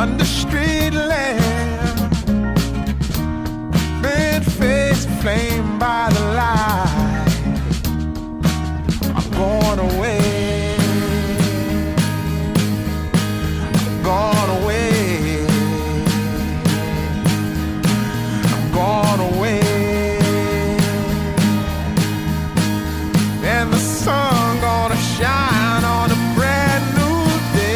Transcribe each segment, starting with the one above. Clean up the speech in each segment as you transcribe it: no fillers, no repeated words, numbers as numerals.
under street lamp, bed face flamed by the light. I'm going away, I'm gone away, I'm gone away. And the sun gonna shine on a brand new day.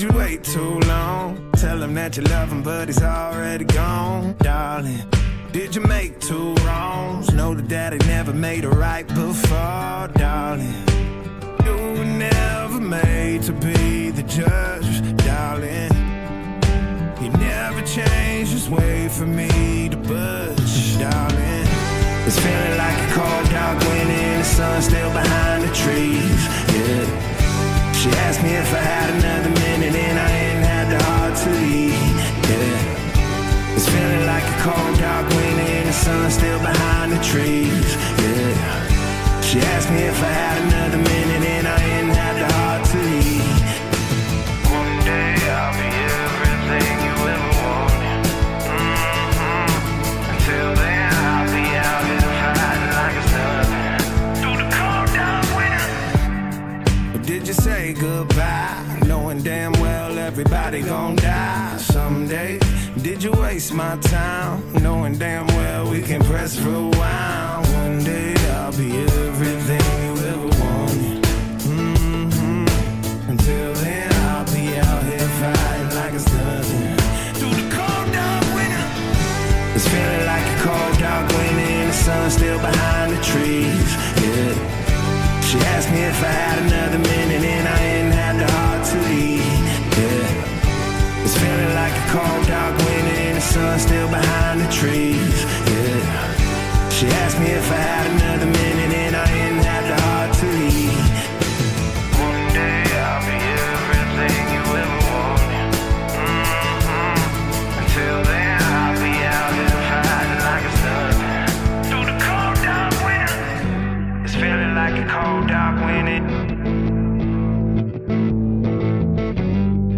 you wait too long? Tell him that you love him, but he's already gone, darling. Did you make two wrongs? Know that daddy never made a right before, darling. You were never made to be the judge, darling. He never changed his way for me to budge, darling. It's feeling like a cold dark winter and the sun still behind the trees, yeah. She asked me if I had another minute and I ain't had the heart to leave, yeah. It's feeling like a cold dark winter and the sun still behind the trees, yeah. She asked me if I had another minute and I ain't had the heart to leave. One day I'll be everything you ever wanted. Until then I'll be out here fighting like it's nothing. Through the cold dark winter. Or did you say goodbye, knowing damn well everybody gon' die someday? Did you waste my time, knowing damn well we can press rewind? One day I'll be everything you ever wanted. Until then I'll be out here fighting like it's nothing. Through the cold dark winter. It's feeling like a cold dark winter and the sun still behind the trees, yeah. She asked me if I had another minute and I ain't had the heart to leave, yeah. It's feeling like a cold dark winter and the sun still behind the trees, yeah. She asked me if I had another minute and I ain't had the heart to leave. One day I'll be everything you ever wanted. Until then I'll be out here fighting like it's nothing. Through the cold dark winter. It's feeling like a cold dark winter.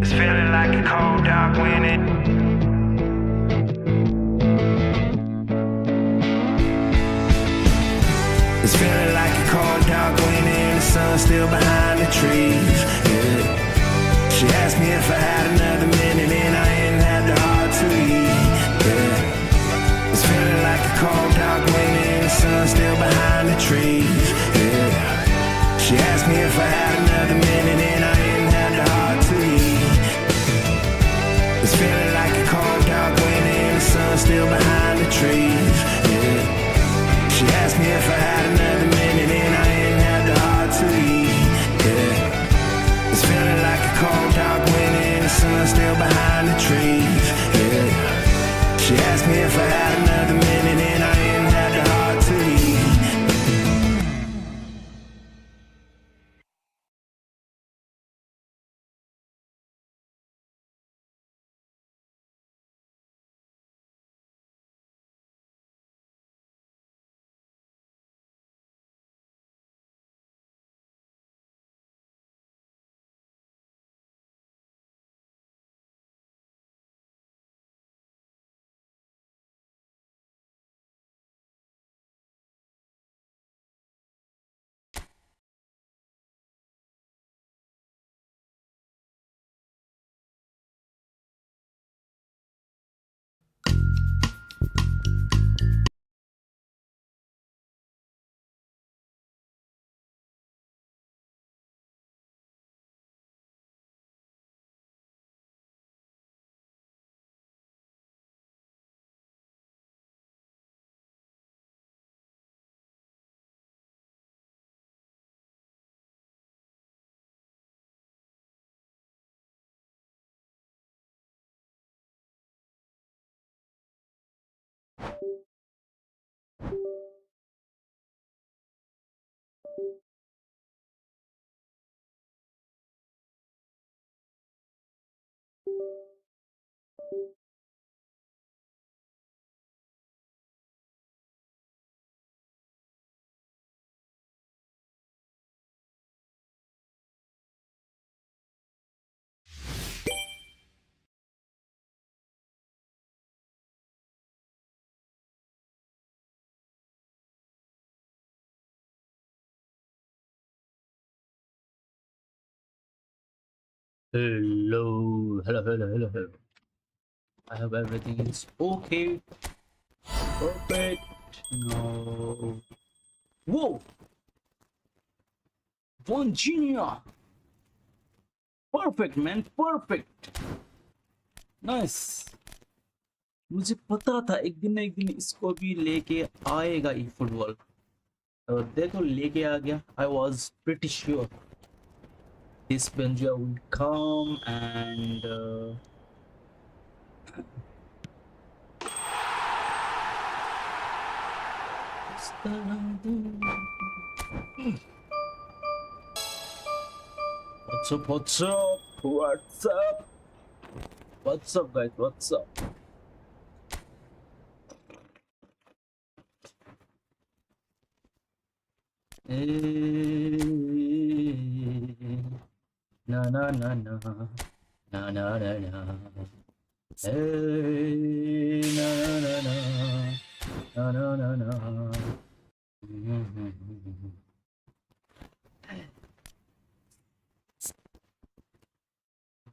It's feeling like a cold dark winter. It's feeling like a cold dark winter and the sun still behind the trees, yeah. She asked me if I had another minute and I ain't had the heart to leave, yeah. It's feeling like a cold dark winter and the sun still behind the trees, yeah. She asked me if I had another minute and I ain't had the heart to leave. It's feeling like a cold dark winter and the sun still behind the trees, yeah. She asked me if I had another minute and I ain't had the heart to leave, yeah. It's feeling like a cold dark winter and the sun still behind the trees, yeah. She asked me if I had another minute and I ain't had the heart to leave. Hello. I hope everything is okay. Perfect. No. Whoa! One junior! Perfect man, perfect, nice. मुझे पता था एक दिन ना एक दिन इसको भी लेके आएगा ई फुटबॉल, और देखो लेके आ गया। I was pretty sure this Benja would come and what's up, what's up, what's up, what's up guys, what's up? Hey, na na na na na na na na. Hey, na na na na na na na.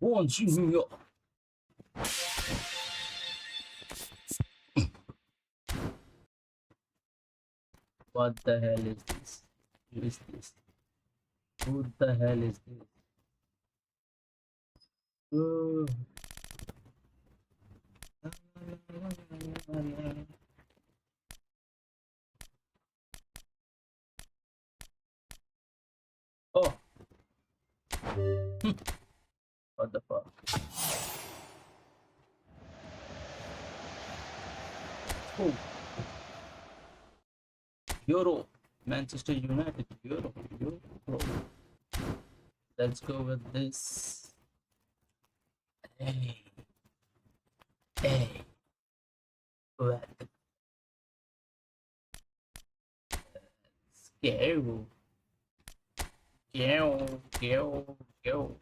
Bonjour. What the hell is this? Who is this? Who the hell is this? Oh. Oh. What the fuck? Oh. Euro. Manchester United. Euro. Euro. Let's go with this. Hey. Hey. What? Go. Go. Go. Go.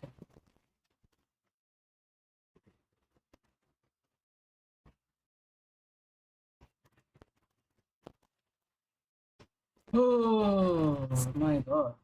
Oh my god.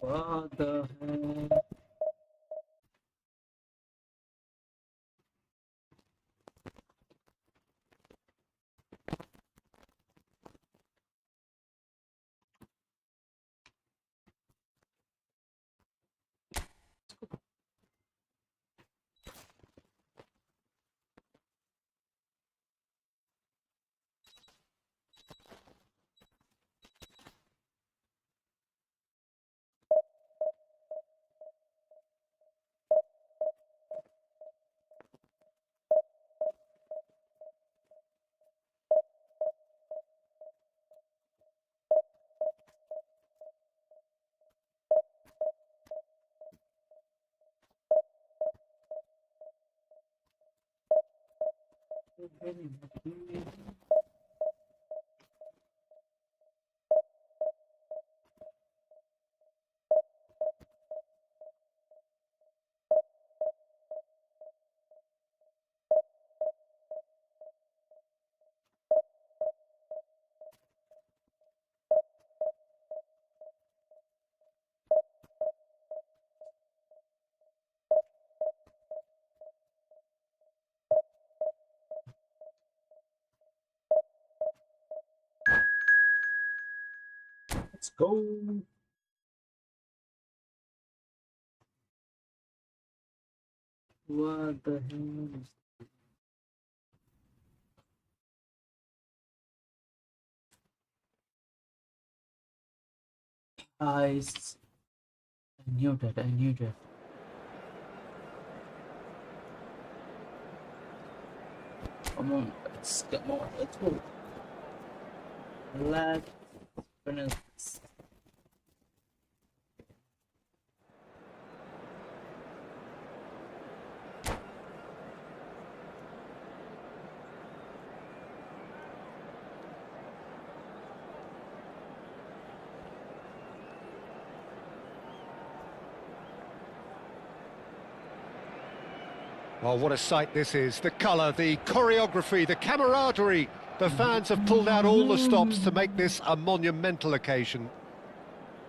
What the hell? Let's go. What the hell is guys? I knew that, I knew that. Come on. Let's come on, let's go. Let's finish. Well, what a sight this is. The colour, the choreography, the camaraderie. The fans have pulled out all the stops to make this a monumental occasion.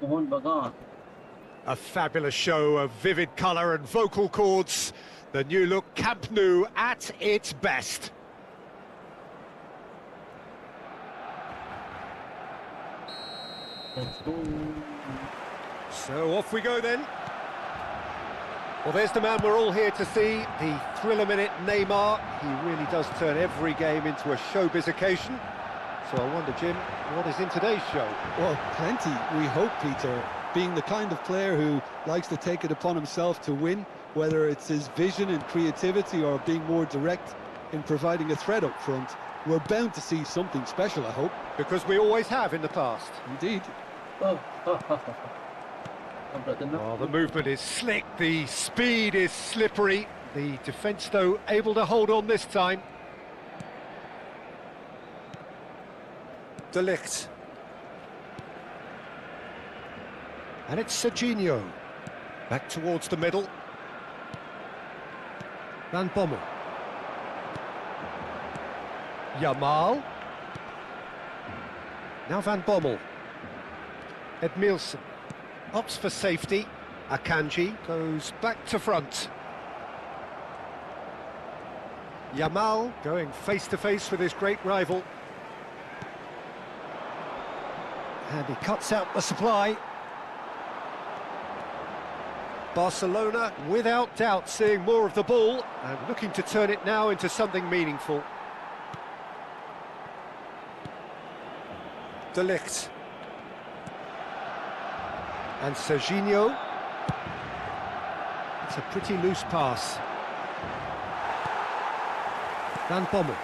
Mohon Bagan. A fabulous show of vivid colour and vocal cords. The new look Camp Nou at its best. Let's go. So off we go then. Well, there's the man we're all here to see, the thriller-minute Neymar. He really does turn every game into a showbiz occasion. So I wonder, Jim, what is in today's show? Well, plenty, we hope, Peter. Being the kind of player who likes to take it upon himself to win, whether it's his vision and creativity or being more direct in providing a threat up front, we're bound to see something special, I hope. Because we always have in the past. Indeed. Oh. Oh, the movement is slick, the speed is slippery. The defence, though, able to hold on this time. De Ligt. And it's Serginho. Back towards the middle. Van Bommel. Yamal. Now Van Bommel. Edmilson. Opts for safety. Akanji goes back to front. Yamal going face-to-face with his great rival. And he cuts out the supply. Barcelona, without doubt, seeing more of the ball and looking to turn it now into something meaningful. De Ligt. And Serginho. It's a pretty loose pass. Van Bommel.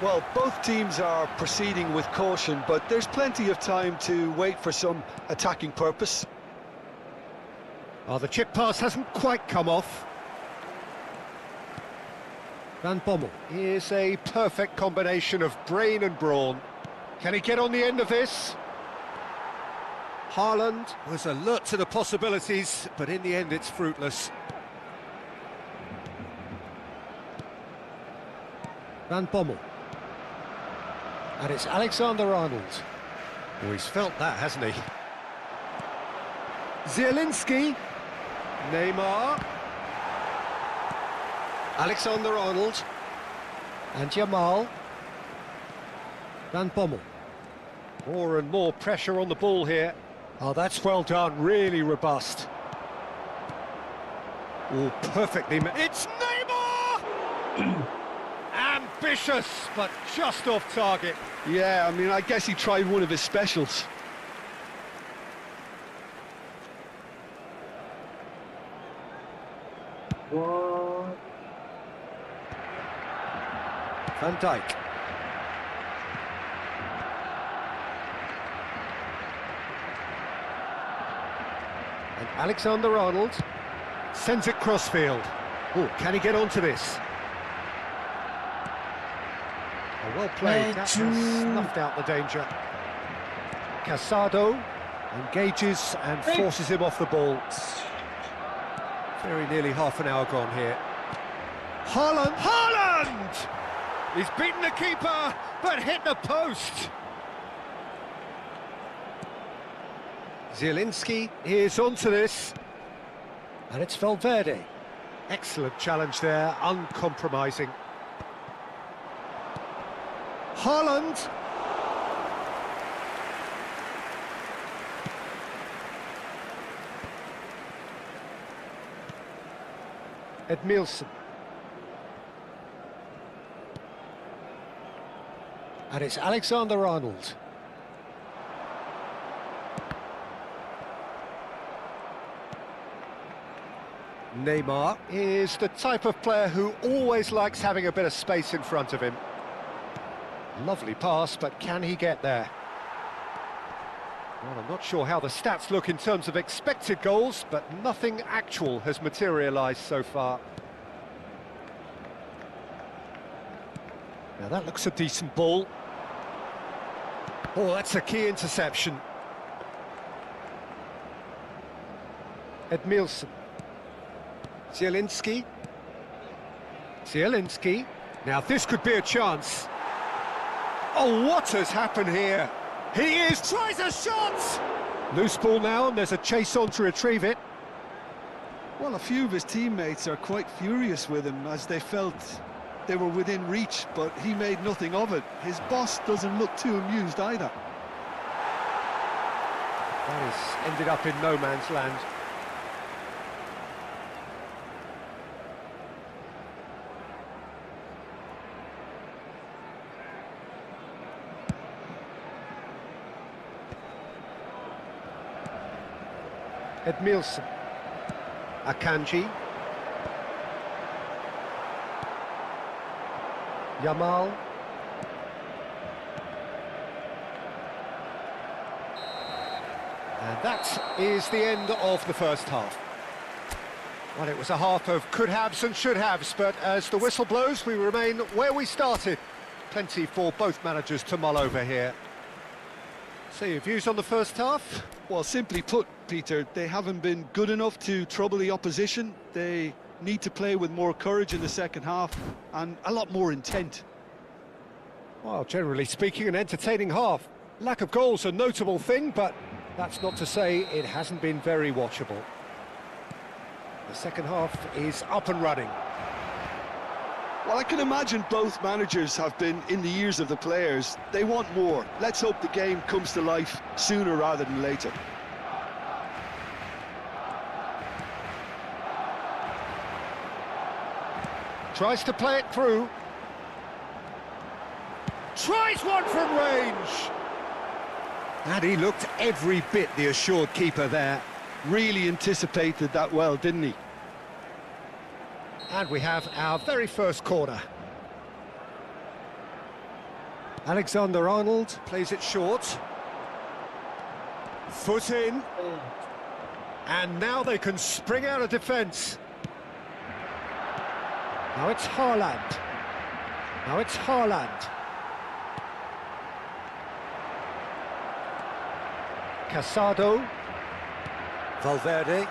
Well, both teams are proceeding with caution, but there's plenty of time to wait for some attacking purpose. Oh, the chip pass hasn't quite come off. Van Bommel. Here's a perfect combination of brain and brawn. Can he get on the end of this? Haaland was alert to the possibilities, but in the end it's fruitless. Van Bommel. And it's Alexander-Arnold. Oh, he's felt that, hasn't he? Zielinski. Neymar. Alexander-Arnold. And Yamal. Van Bommel. More and more pressure on the ball here. Oh, that's well done, really robust. Oh, perfectly it's Neymar! Ambitious, but just off target. Yeah, I mean, I guess he tried one of his specials. What? Van Dijk. And Alexander-Arnold sends it crossfield. Oh, can he get onto this? Oh, well played. That has snuffed out the danger. Casado engages and forces him off the ball. Very nearly half an hour gone here. Haaland! Haaland! He's beaten the keeper, but hit the post. Zielinski is onto this. And it's Valverde. Excellent challenge there, uncompromising. Haaland! Edmilson. And it's Alexander-Arnold. Neymar is the type of player who always likes having a bit of space in front of him. Lovely pass, but can he get there? Well, I'm not sure how the stats look in terms of expected goals, but nothing actual has materialised so far. Now that looks a decent ball. Oh, that's a key interception. Edmilson. Zielinski. Zielinski. Now this could be a chance. Oh, what has happened here? He tries a shot! Loose ball now, and there's a chase on to retrieve it. Well, a few of his teammates are quite furious with him as they felt they were within reach, but he made nothing of it. His boss doesn't look too amused either. That has ended up in no man's land. Edmilson. Akanji. Yamal. And that is the end of the first half. Well, it was a half of could-haves and should-haves, but as the whistle blows, we remain where we started. Plenty for both managers to mull over here. So your views on the first half? Well, simply put, Peter, they haven't been good enough to trouble the opposition. They need to play with more courage in the second half and a lot more intent. Well, generally speaking, an entertaining half. Lack of goals a notable thing, but that's not to say it hasn't been very watchable. The second half is up and running. Well, I can imagine both managers have been in the ears of the players. They want more. Let's hope the game comes to life sooner rather than later. Tries to play it through. Tries one from range! And he looked every bit the assured keeper there. Really anticipated that well, didn't he? And we have our very first corner. Alexander-Arnold plays it short. Foot in. And now they can spring out of defence. Now it's Haaland. Now it's Haaland. Casado. Valverde.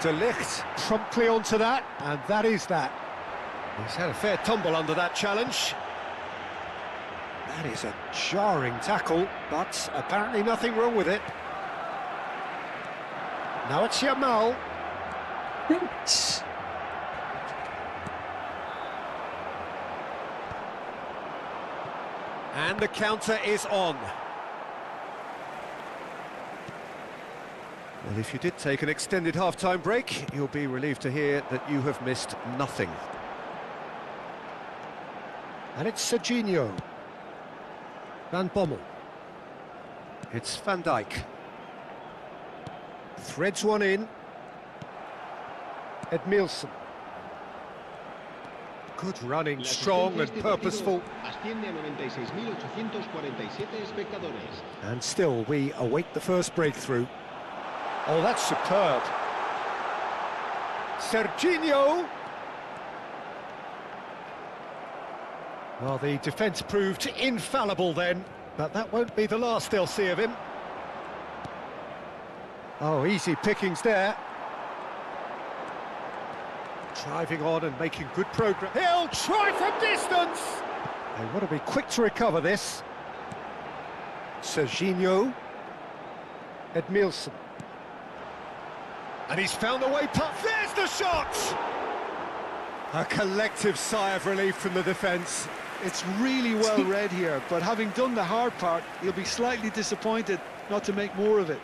De Ligt promptly onto that, and that is that. He's had a fair tumble under that challenge. That is a jarring tackle, but apparently nothing wrong with it. Now it's Yamal. And the counter is on. Well, if you did take an extended half-time break, you'll be relieved to hear that you have missed nothing. And it's Serginho. Van Bommel. It's Van Dijk. Threads one in. Edmilson. Good running, strong and purposeful. And still, we await the first breakthrough. Oh, that's superb. Serginho. Well, the defence proved infallible then, but that won't be the last they'll see of him. Oh, easy pickings there. Driving on and making good progress. He'll try from distance! They want to be quick to recover this. Serginho. Edmilson. And he's found a way past. There's the shot! A collective sigh of relief from the defence. It's really well read here, but having done the hard part, he'll be slightly disappointed not to make more of it.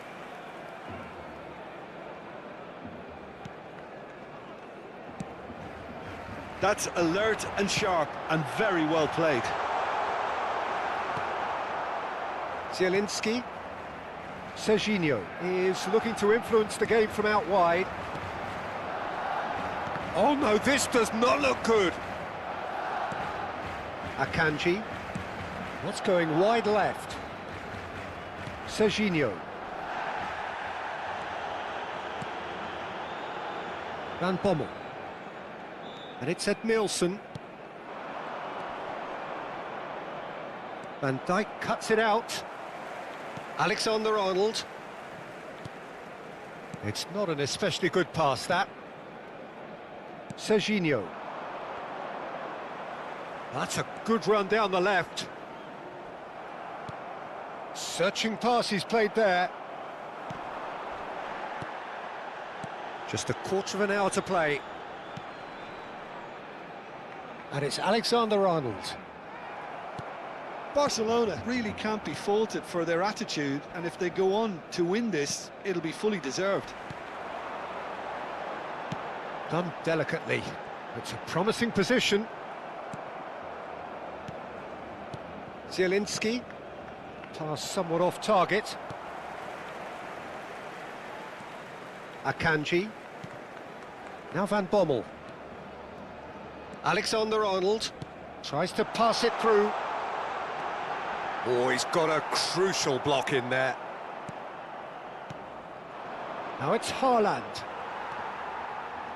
That's alert and sharp and very well played. Zielinski. Serginho is looking to influence the game from out wide. Oh no, this does not look good. Akanji. What's going wide left? Serginho. Van Bommel. And it's Ed Nielsen. Van Dijk cuts it out. Alexander-Arnold. It's not an especially good pass, that. Serginho. That's a good run down the left. Searching pass he's played there. Just a quarter of an hour to play. And it's Alexander-Arnold. Barcelona really can't be faulted for their attitude, and if they go on to win this, it'll be fully deserved. Done delicately. It's a promising position. Zielinski. Pass somewhat off target. Akanji. Now Van Bommel. Alexander-Arnold tries to pass it through. Oh, he's got a crucial block in there. Now it's Haaland.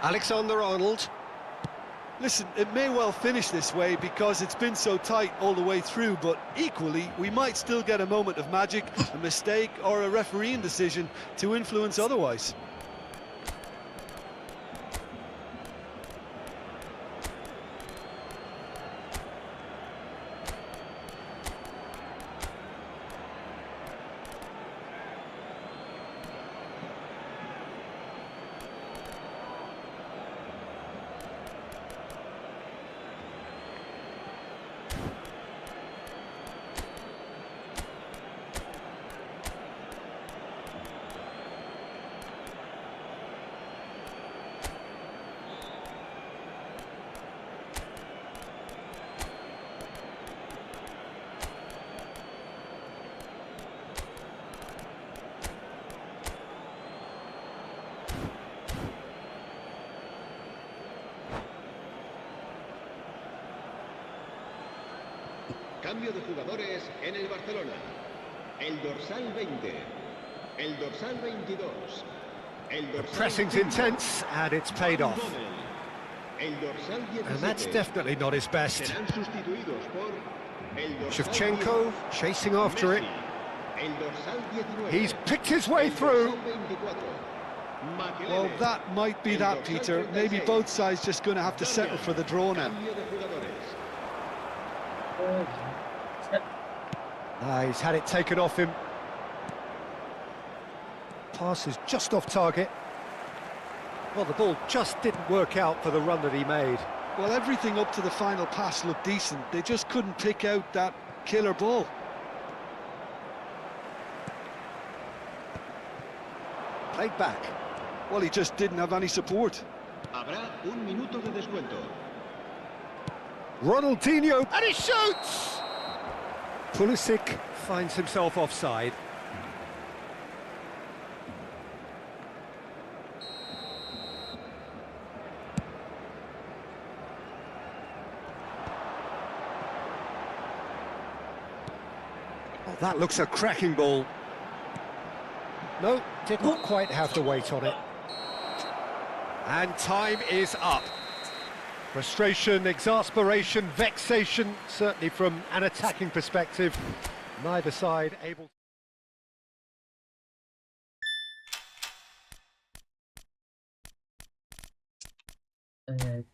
Alexander-Arnold. Listen, it may well finish this way because it's been so tight all the way through, but equally, we might still get a moment of magic, a mistake, or a refereeing decision to influence otherwise. Cambio de jugadores en el Barcelona. El dorsal 20. El dorsal 22. El The dorsal pressing's 5. intense, and it's paid off. El dorsal 17. And that's definitely not his best. Serán sustituidos por el dorsal Shevchenko 10, chasing after it. Messi. El dorsal 19. He's picked his way El through. dorsal 24. Makelele. Well, that might be that, Peter. Maybe both sides just going to have to settle for the draw now. Cambio de jugadores. He's had it taken off him. Pass is just off target. Well, the ball just didn't work out for the run that he made. Well, everything up to the final pass looked decent. They just couldn't pick out that killer ball. Played back. Well, he just didn't have any support. Habrá un minuto de descuento. Ronaldinho, and he shoots! Pulisic finds himself offside. Oh, that looks a cracking ball. No, didn't quite have the weight on it. And time is up. Frustration, exasperation, vexation, certainly from an attacking perspective. Neither side able Evet.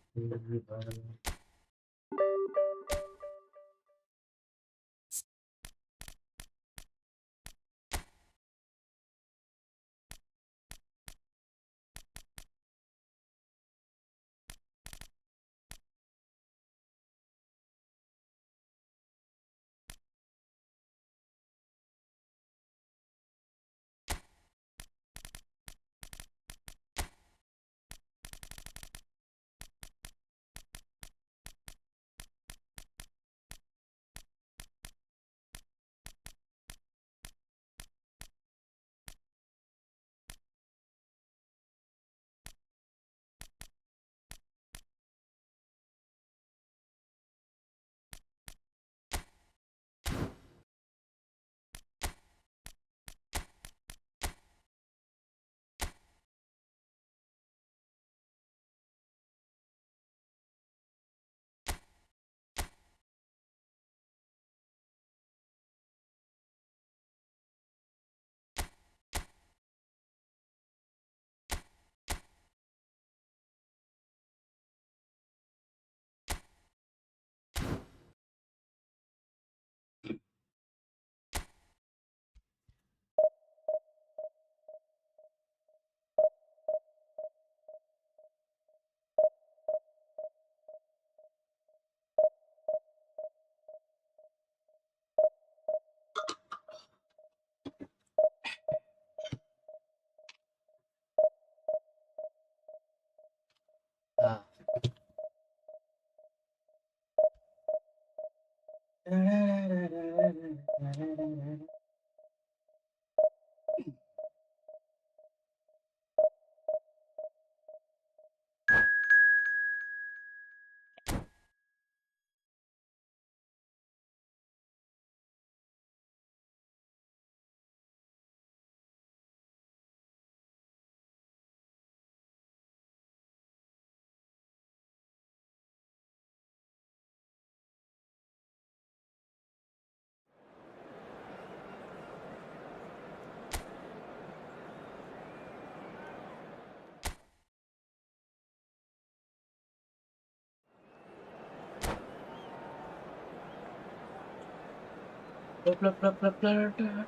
blah, blah, blah, blah, da, da.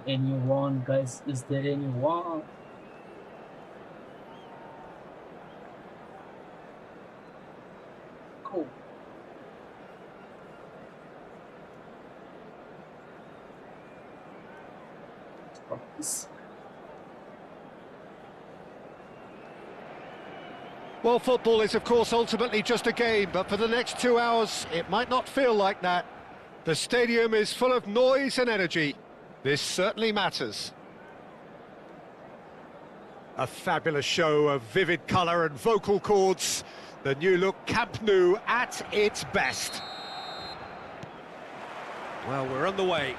Anyone, guys? Is there anyone? Cool. This. Well, football is, of course, ultimately just a game, but for the next 2 hours, it might not feel like that. The stadium is full of noise and energy. This certainly matters. A fabulous show of vivid colour and vocal cords. The new look Camp Nou at its best. Well, we're on the way.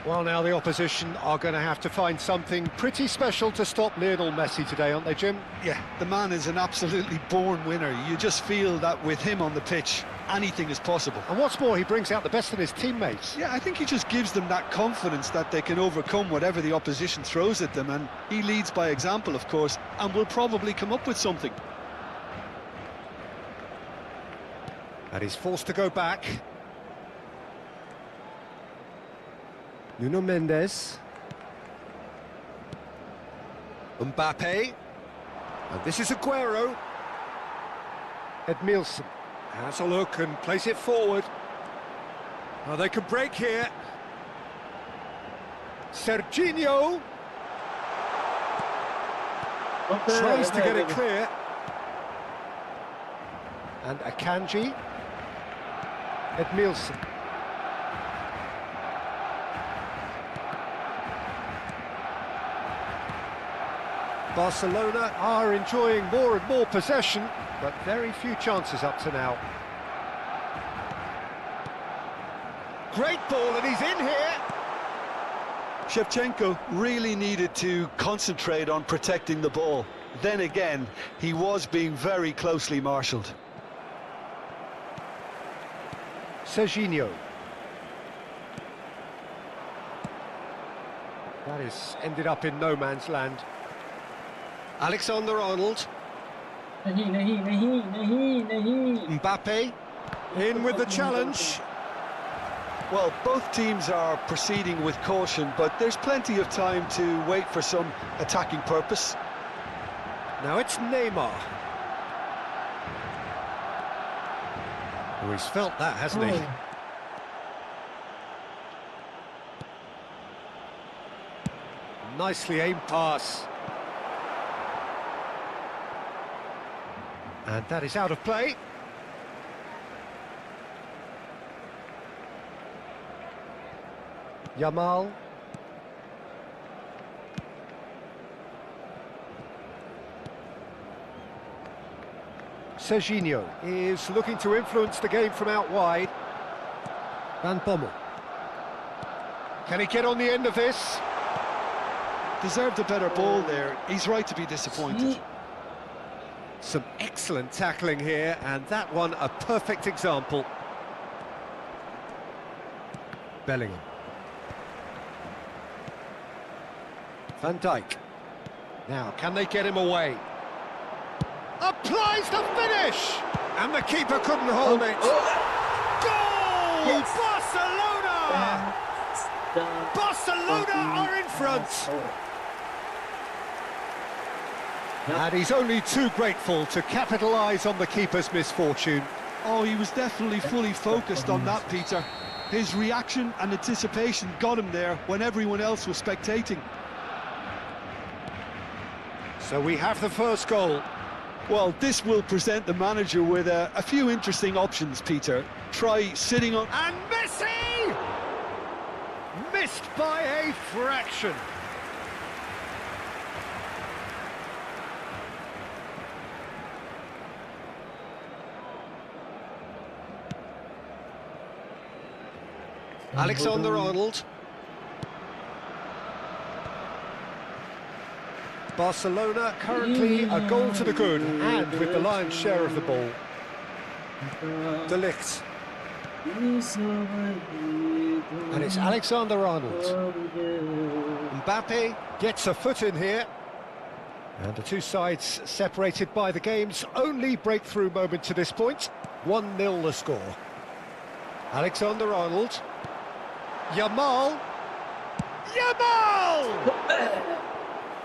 Well, now the opposition are going to have to find something pretty special to stop Lionel Messi today, aren't they, Jim? Yeah, the man is an absolutely born winner. You just feel that with him on the pitch, anything is possible. And what's more, he brings out the best in his teammates. Yeah, I think he just gives them that confidence that they can overcome whatever the opposition throws at them, and he leads by example, of course, and will probably come up with something. And he's forced to go back. Nuno Mendes. Mbappe. And this is Aguero. Edmilson has a look and plays it forward. Oh, they can break here. Serginho tries to get it clear. And Akanji. Edmilson. Barcelona are enjoying more and more possession, but very few chances up to now. Great ball, and he's in here! Shevchenko really needed to concentrate on protecting the ball. Then again, he was being very closely marshalled. Serginho. That is ended up in no man's land. Alexander-Arnold. Mbappe in with the challenge. Well, both teams are proceeding with caution, but there's plenty of time to wait for some attacking purpose. Now it's Neymar. Oh, he's felt that, hasn't he? Nicely aimed pass. And that is out of play. Yamal. Serginho is looking to influence the game from out wide. Van Bommel. Can he get on the end of this? Deserved a better ball there. He's right to be disappointed. Some excellent tackling here, and that one a perfect example. Bellingham. Van Dijk. Now, can they get him away? Applies the finish! And the keeper couldn't hold it. Goal! Yes. Barcelona! Barcelona are in front! And he's only too grateful to capitalise on the keeper's misfortune. Oh, he was definitely fully focused on that, Peter. His reaction and anticipation got him there when everyone else was spectating. So we have the first goal. Well, this will present the manager with a few interesting options, Peter. Try sitting on... And Messi! Missed by a fraction. Alexander-Arnold. Barcelona currently a goal to the good, and with the lion's share of the ball. De Ligt. And it's Alexander-Arnold. Mbappe gets a foot in here. And the two sides separated by the game's only breakthrough moment to this point. 1-0 the score. Alexander-Arnold. Yamal!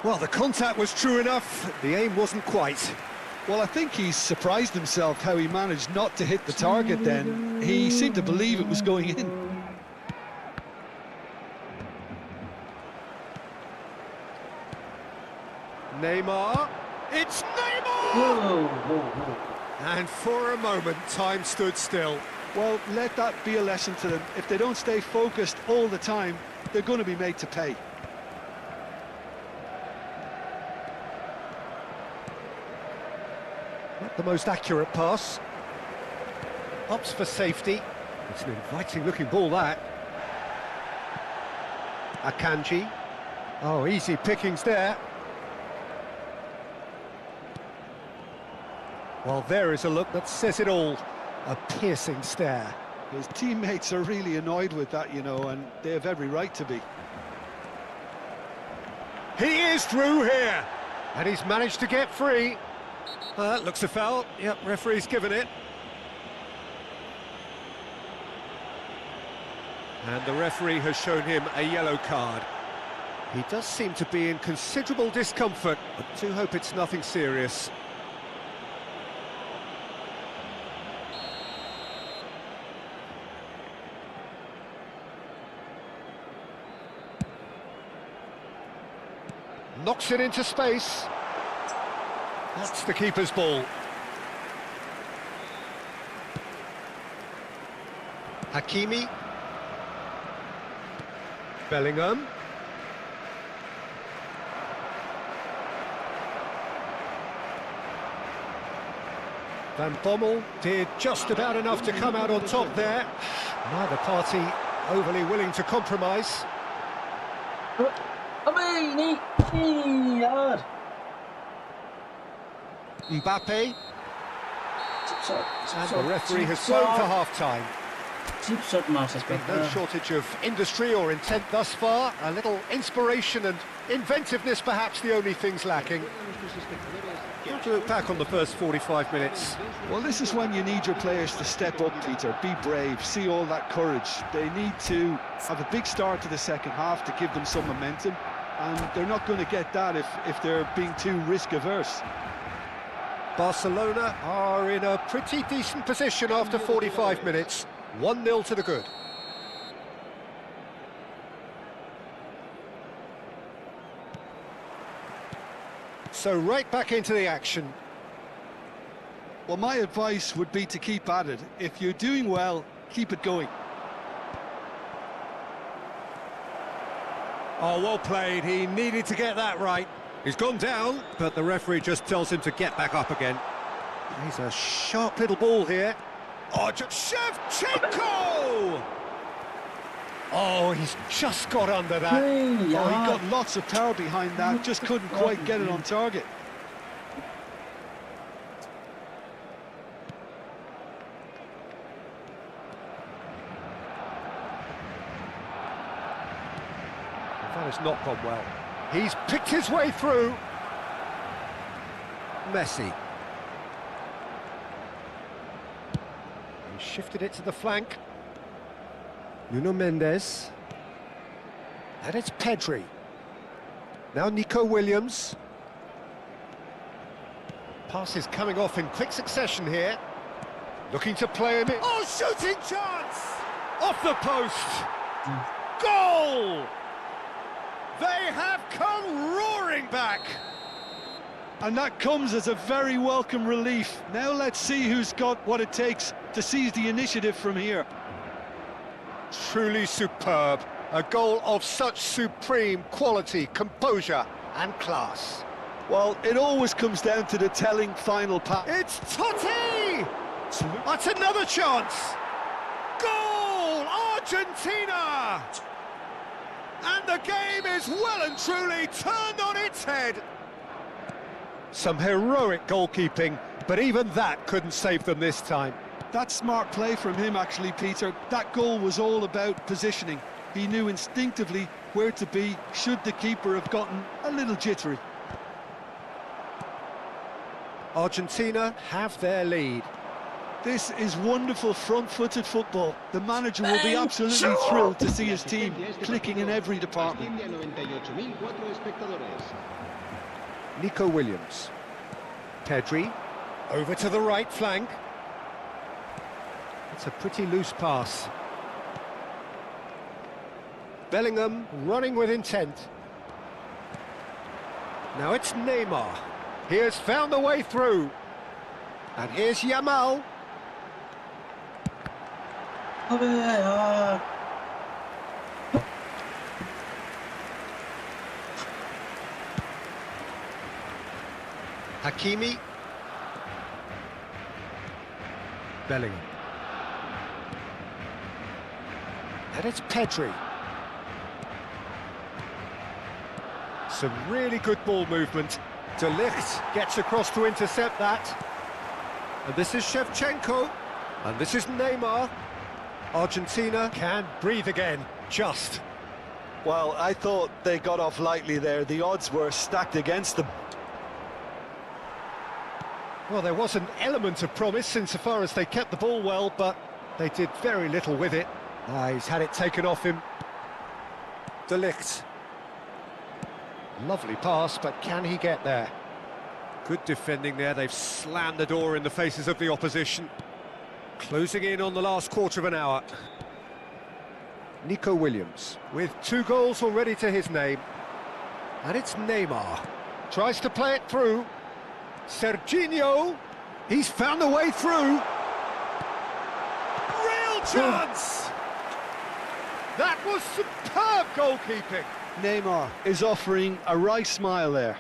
Well, the contact was true enough, the aim wasn't quite. Well, I think he's surprised himself how he managed not to hit the target then. He seemed to believe it was going in. Neymar, it's Neymar! Whoa, whoa, whoa. And for a moment, time stood still. Well, let that be a lesson to them. If they don't stay focused all the time, they're going to be made to pay. Not the most accurate pass. Opts for safety. It's an inviting-looking ball, that. Akanji. Oh, easy pickings there. Well, there is a look that says it all. A piercing stare. His teammates are really annoyed with that, you know, and they have every right to be. He is through here, and he's managed to get free. That looks a foul. Yep, referee's given it. And the referee has shown him a yellow card. He does seem to be in considerable discomfort, but do hope it's nothing serious. Knocks it into space. That's the keeper's ball. Hakimi. Bellingham. Van Bommel did just about enough to come out on top there. Neither party overly willing to compromise. यार Mbappe. Chip shot, And the referee has blown for half-time. chip shot मार सकता No है shortage of industry or intent thus far. A little inspiration and inventiveness, perhaps the only things lacking. Got to look back on the first 45 minutes. Well, this is when you need your players to step up, Peter. Be brave, see all that courage. They need to have a big start to the second half to give them some momentum, and they're not going to get that if they're being too risk-averse. Barcelona are in a pretty decent position after 45 minutes. 1-0 to the good. So right back into the action. Well, my advice would be to keep at it. If you're doing well, keep it going. Oh, well played. He needed to get that right. He's gone down, but the referee just tells him to get back up again. He's a sharp little ball here. Oh, Shevchenko! Oh, he's just got under that. Oh, he got lots of power behind that, just couldn't quite get it on target. That has not gone well. He's picked his way through. Messi. He shifted it to the flank. Nuno Mendes. And it's Pedri. Now Nico Williams. Pass is coming off in quick succession here. Looking to play him in. Oh, shooting chance! Off the post. Goal! They have come roaring back. And that comes as a very welcome relief. Now let's see who's got what it takes to seize the initiative from here. Truly superb. A goal of such supreme quality, composure and class. Well, it always comes down to the telling final pass. It's Totti! That's another chance. Goal! Argentina! And the game is well and truly turned on its head. Some heroic goalkeeping, but even that couldn't save them this time. That's smart play from him, actually, Peter. That goal was all about positioning. He knew instinctively where to be should the keeper have gotten a little jittery. Argentina have their lead. This is wonderful front-footed football. The manager will be absolutely thrilled to see his team clicking in every department. Nico Williams. Pedri. Over to the right flank. It's a pretty loose pass. Bellingham running with intent. Now it's Neymar. He has found a way through. And here's Yamal. अबे यार Hakimi. Bellingham. And it's Pedri. Some really good ball movement. De Ligt gets across to intercept that. And this is Shevchenko. And this is Neymar. Argentina can breathe again, just. Well, I thought they got off lightly there. The odds were stacked against them. Well, there was an element of promise insofar as they kept the ball well, but they did very little with it. He's had it taken off him. De Ligt. Lovely pass, but can he get there? Good defending there. They've slammed the door in the faces of the opposition. Closing in on the last quarter of an hour. Nico Williams with 2 goals already to his name. And it's Neymar. Tries to play it through. Serginho. He's found a way through. Real chance! That was superb goalkeeping. Neymar is offering a wry smile there.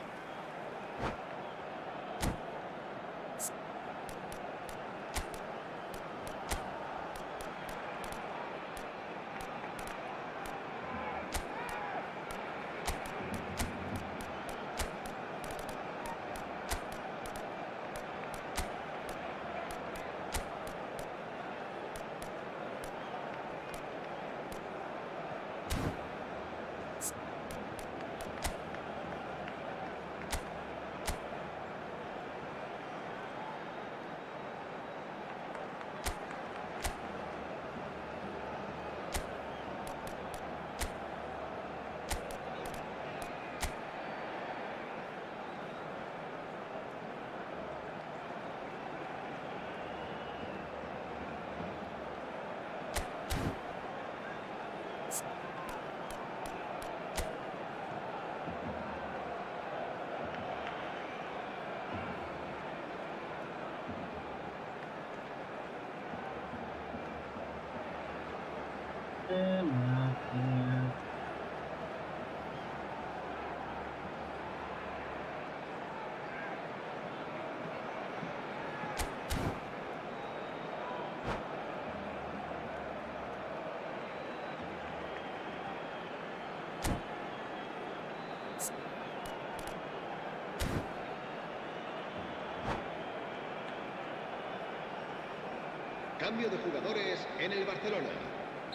Cambio de jugadores en el Barcelona.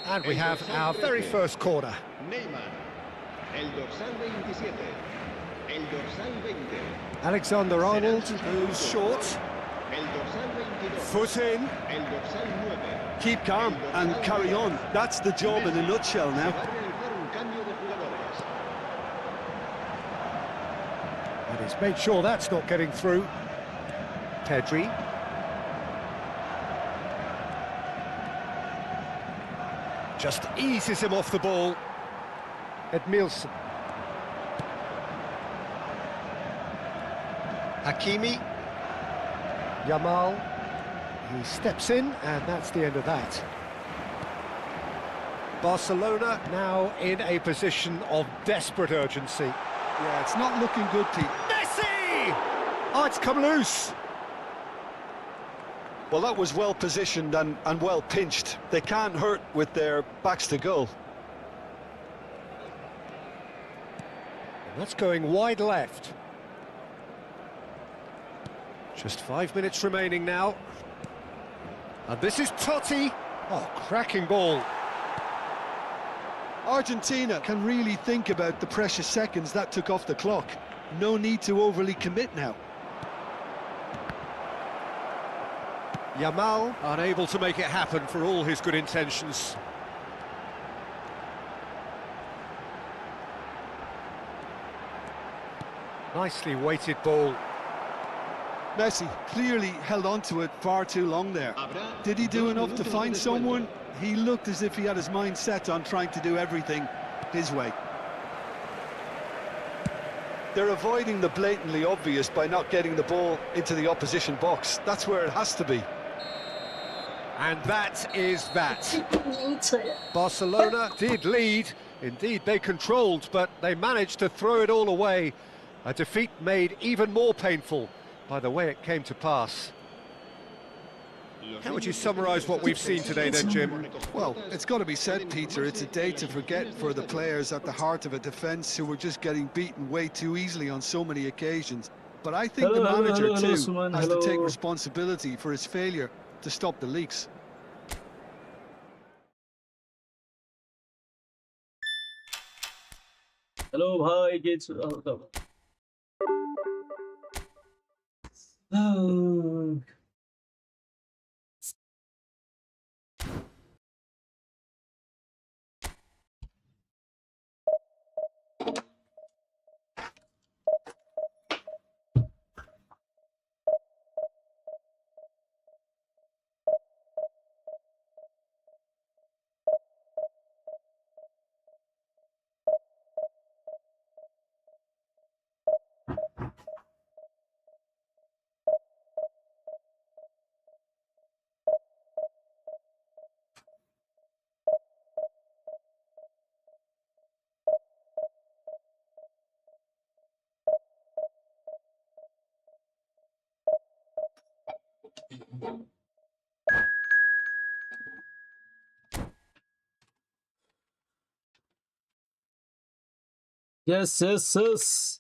And we have our very first corner. Neymar. El dorsal 27. El dorsal 20. Alexander Arnold goes short. El dorsal 22. Foot in. El dorsal 9. Keep calm and carry on. That's the job in a nutshell now. Va a realizar un cambio de jugadores. And he's made sure that's not getting through. Pedri. Just eases him off the ball. Edmilson. Hakimi. Yamal. He steps in, and that's the end of that. Barcelona now in a position of desperate urgency. Yeah, it's not looking good, Pete. Messi! Oh, it's come loose. Well, that was well positioned and well pinched. They can't hurt with their backs to goal. That's going wide left. Just 5 minutes remaining now. And this is Totti. Oh, cracking ball. Argentina can really think about the precious seconds that took off the clock. No need to overly commit now. Yamal unable to make it happen for all his good intentions. Nicely weighted ball. Messi clearly held on to it far too long there. Did he do enough to find someone? He looked as if he had his mind set on trying to do everything his way. They're avoiding the blatantly obvious by not getting the ball into the opposition box. That's where it has to be. And that is that. Barcelona did lead. Indeed, they controlled, but they managed to throw it all away. A defeat made even more painful by the way it came to pass. How would you summarise what we've seen today then, Jim? Well, it's got to be said, Peter, it's a day to forget for the players at the heart of a defence who were just getting beaten way too easily on so many occasions. But I think the manager, too, has to take responsibility for his failure to stop the leaks. Hello, bhai. Oh. Yes, yes, yes.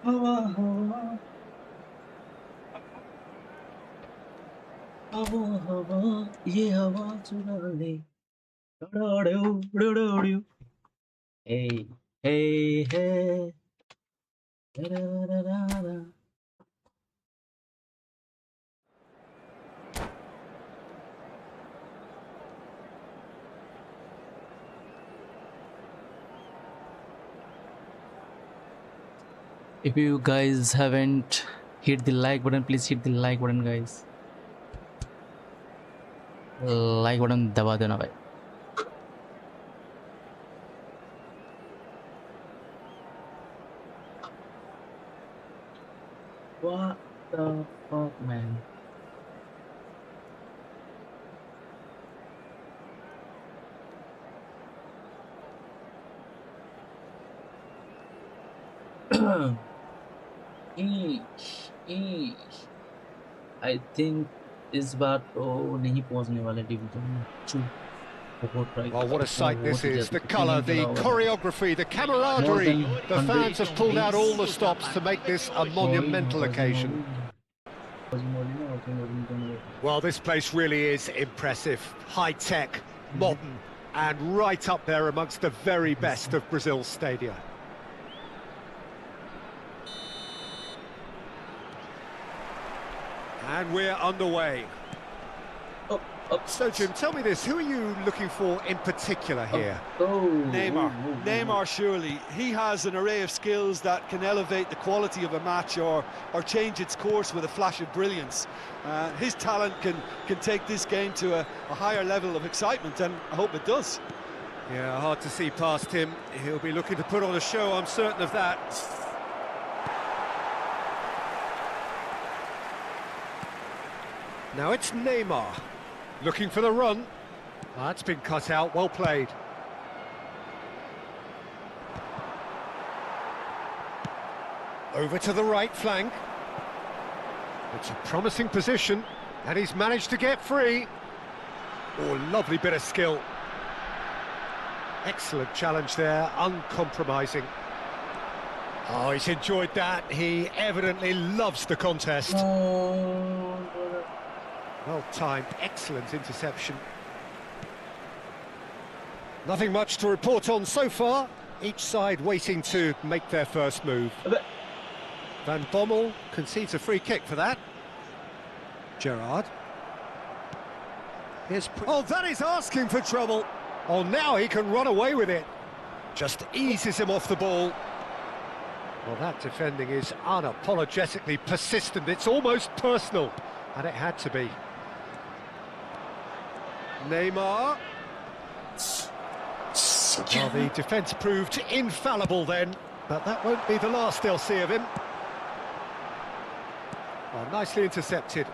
हवा हवा हवा हवा ये हवा चुरा ले डोड़ो डोड़ो hey hey hey da, da, da, da. If you guys haven't hit the like button, please hit the like button, guys. Like button दबा देना भाई. What the fuck, man? I think इस बार तो नहीं पहुंचने वाले division. Well, what a sight this is. The colour, the choreography, the camaraderie. The fans have pulled out all the stops to make this a monumental occasion. Well, this place really is impressive. High-tech, modern, and right up there amongst the very best of Brazil's stadia. And we're underway. So, Jim, tell me this, who are you looking for in particular here? Neymar. Neymar, surely. He has an array of skills that can elevate the quality of a match or change its course with a flash of brilliance. His talent can take this game to a higher level of excitement, and I hope it does. Yeah, hard to see past him. He'll be looking to put on a show, I'm certain of that. Now it's Neymar. Looking for the run. That's been cut out, well played. Over to the right flank. It's a promising position, and he's managed to get free. Oh, lovely bit of skill. Excellent challenge there, uncompromising. Oh, he's enjoyed that. He evidently loves the contest. Well-timed, excellent interception. Nothing much to report on so far. Each side waiting to make their first move. Van Bommel concedes a free kick for that. Gerrard. Oh, that is asking for trouble. Oh, now he can run away with it. Just eases him off the ball. Well, that defending is unapologetically persistent. It's almost personal, and it had to be. Neymar. Well, the defence proved infallible then, but that won't be the last they'll see of him. Oh, nicely intercepted.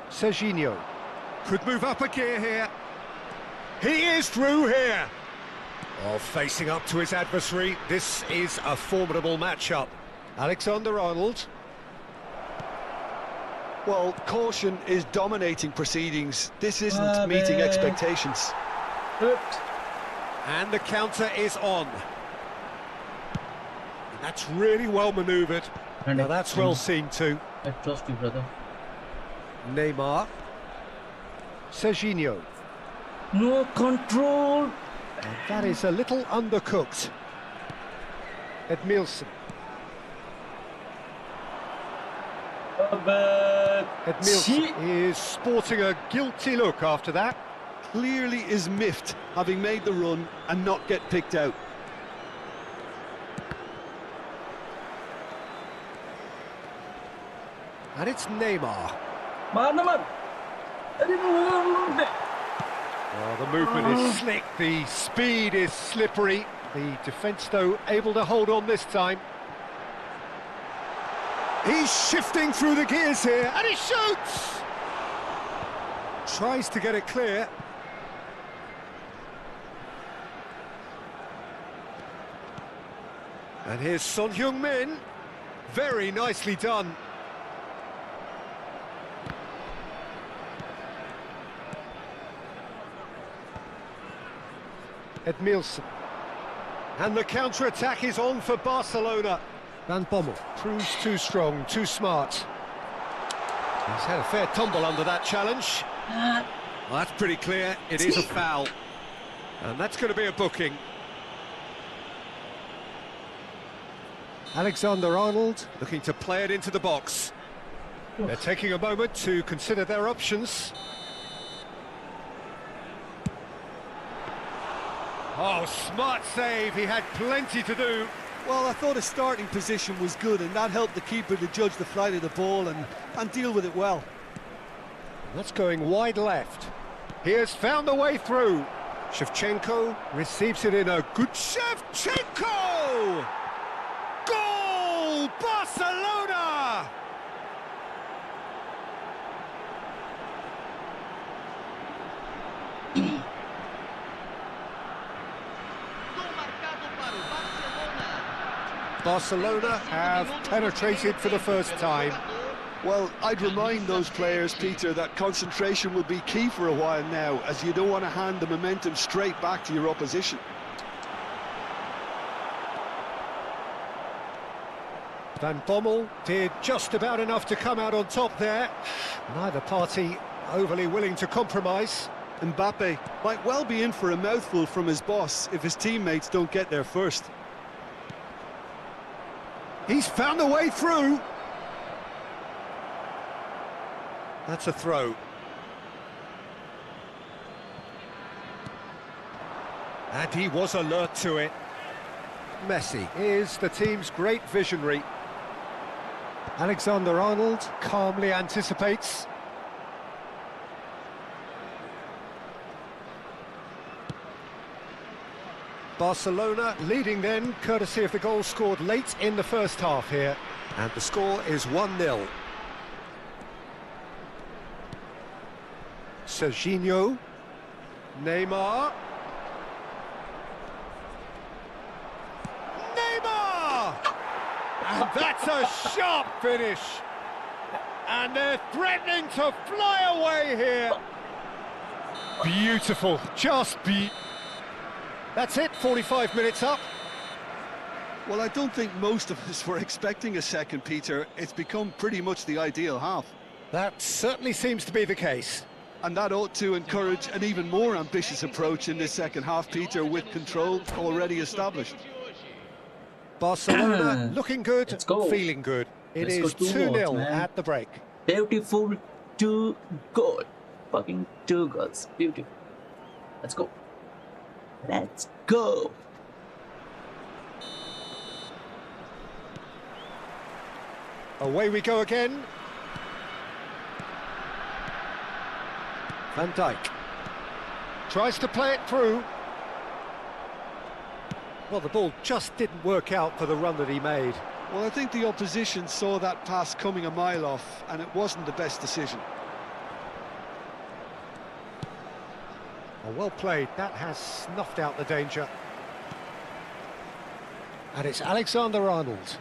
Serginho could move up a gear here. He is through here. Oh, facing up to his adversary. This is a formidable matchup. Alexander-Arnold. Well, caution is dominating proceedings. This isn't meeting expectations. And the counter is on. And that's really well manoeuvred. Now that's well seen too. I trust you, brother. Neymar. Serginho. No control. And that is a little undercooked. Edmilson. Edmilson is sporting a guilty look after that. Clearly is miffed, having made the run and not get picked out. And it's Neymar. Oh, the movement is slick, the speed is slippery. The defence, though, able to hold on this time. He's shifting through the gears here, and he shoots! Tries to get it clear. And here's Son Heung-min. Very nicely done. Edmilson. And the counter-attack is on for Barcelona. Van Bommel proves too strong, too smart. He's had a fair tumble under that challenge. Well, that's pretty clear. It is a foul. And that's going to be a booking. Alexander-Arnold looking to play it into the box. They're taking a moment to consider their options. Oh, smart save. He had plenty to do. Well, I thought his starting position was good, and that helped the keeper to judge the flight of the ball and deal with it well. That's going wide left. He has found a way through. Shevchenko receives it in a good... Shevchenko! Goal! Barcelona! Barcelona have penetrated for the first time. Well, I'd remind those players, Peter, that concentration will be key for a while now, as you don't want to hand the momentum straight back to your opposition. Van Bommel did just about enough to come out on top there. Neither party overly willing to compromise. Mbappe might well be in for a mouthful from his boss if his teammates don't get there first. He's found a way through. That's a throw. And he was alert to it. Messi is the team's great visionary. Alexander-Arnold calmly anticipates. Barcelona leading then, courtesy of the goal scored late in the first half here. And the score is 1-0. Serginho. Neymar. Neymar! And that's a sharp finish. And they're threatening to fly away here. Beautiful, just beautiful. That's it, 45 minutes up. Well, I don't think most of us were expecting a second, Peter. It's become pretty much the ideal half. That certainly seems to be the case. And that ought to encourage an even more ambitious approach in this second half, Peter, with control already established. Barcelona looking good, Let's go. feeling good. It Let's go is 2 goals, 2-0 man. at the break. Beautiful 2 goal. Fucking 2 goals. Beautiful. Let's go. Let's go. Away we go again. Van Dijk tries to play it through. Well, the ball just didn't work out for the run that he made. Well, I think the opposition saw that pass coming a mile off, and it wasn't the best decision. Oh, well played. That has snuffed out the danger. And it's Alexander-Arnold.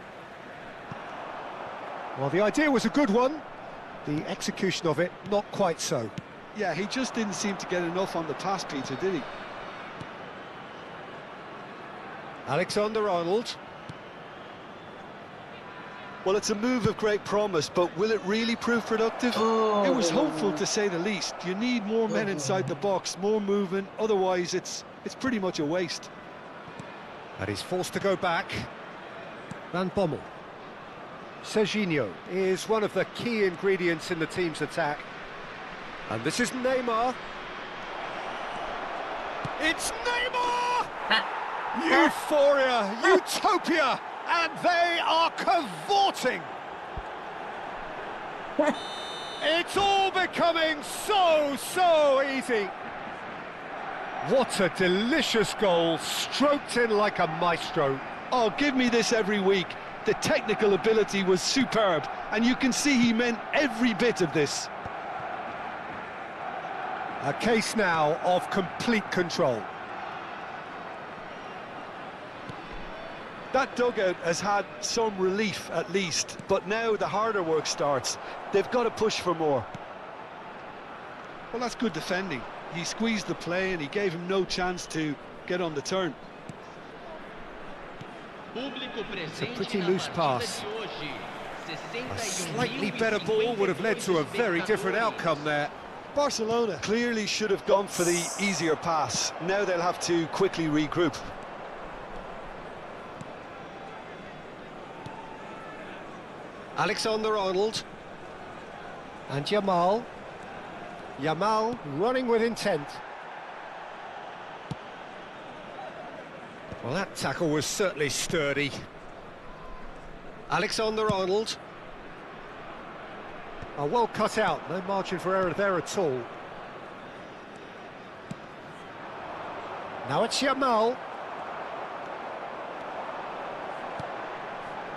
Well, the idea was a good one. The execution of it, not quite so. Yeah, he just didn't seem to get enough on the pass, Peter, did he? Alexander-Arnold. Well, it's a move of great promise, but will it really prove productive? It was hopeful, to say the least. You need more men inside the box, more movement, otherwise it's pretty much a waste. And he's forced to go back. Van Bommel. Serginho is one of the key ingredients in the team's attack. And this is Neymar. It's Neymar! Euphoria, utopia, and they are cavorting. It's all becoming so easy. What a delicious goal, stroked in like a maestro. Oh, give me this every week. The technical ability was superb, and you can see he meant every bit of this. A case now of complete control. That dugout has had some relief at least, but now the harder work starts. They've got to push for more. Well, that's good defending. He squeezed the play and he gave him no chance to get on the turn. It's a pretty loose pass. A slightly better ball would have led to a very different outcome there. Barcelona clearly should have gone for the easier pass. Now they'll have to quickly regroup. Alexander-Arnold. And Yamal. Yamal running with intent. Well, that tackle was certainly sturdy. Alexander-Arnold. Oh, well cut out, no margin for error there at all. Now it's Yamal.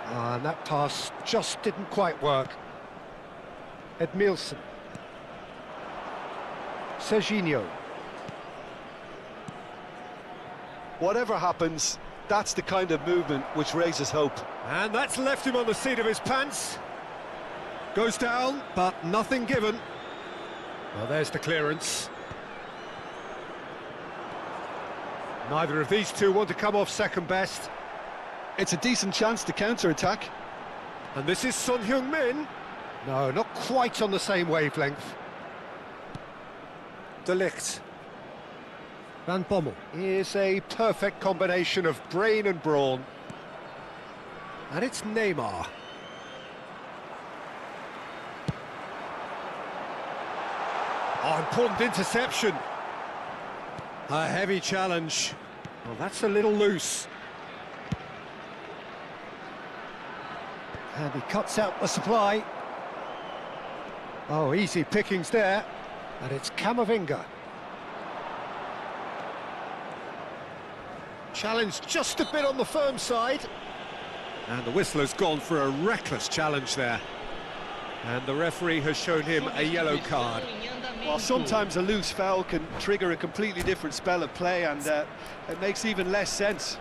And that pass just didn't quite work. Edmilson. Serginho. Whatever happens, that's the kind of movement which raises hope. And that's left him on the seat of his pants. Goes down, but nothing given. Well, there's the clearance. Neither of these two want to come off second best. It's a decent chance to counter-attack. And this is Son Heung-min. No, not quite on the same wavelength. De Ligt. Van Bommel is a perfect combination of brain and brawn. And it's Neymar. Oh, important interception. A heavy challenge. Well, that's a little loose. And he cuts out the supply. Oh, easy pickings there. And it's Camavinga. Challenge just a bit on the firm side. And the whistler's gone for a reckless challenge there. And the referee has shown him a yellow card. Well, sometimes a loose foul can trigger a completely different spell of play, and it makes even less sense.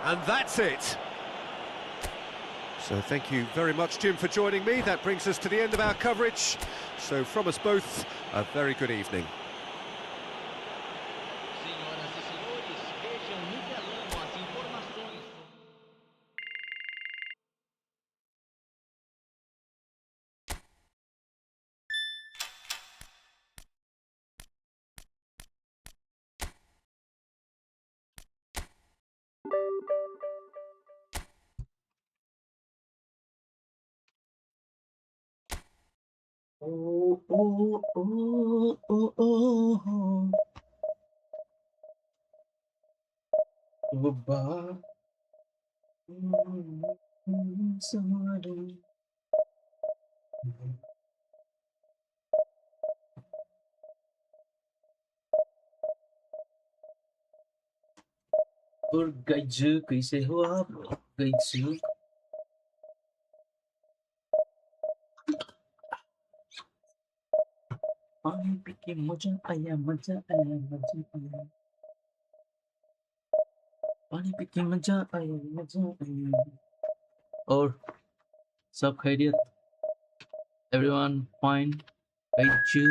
And that's it. So thank you very much, Jim, for joining me. That brings us to the end of our coverage. So from us both, a very good evening. Senhoras e senhores, vejam no telão as informações. Oh, oh, oh, oh, oh, oh. Goodbye. Sorry. और गैजू कैसे हो आप गैजू पानी P के मजा आया पानी P के मजा आया और सब खैरियत everyone fine गैजू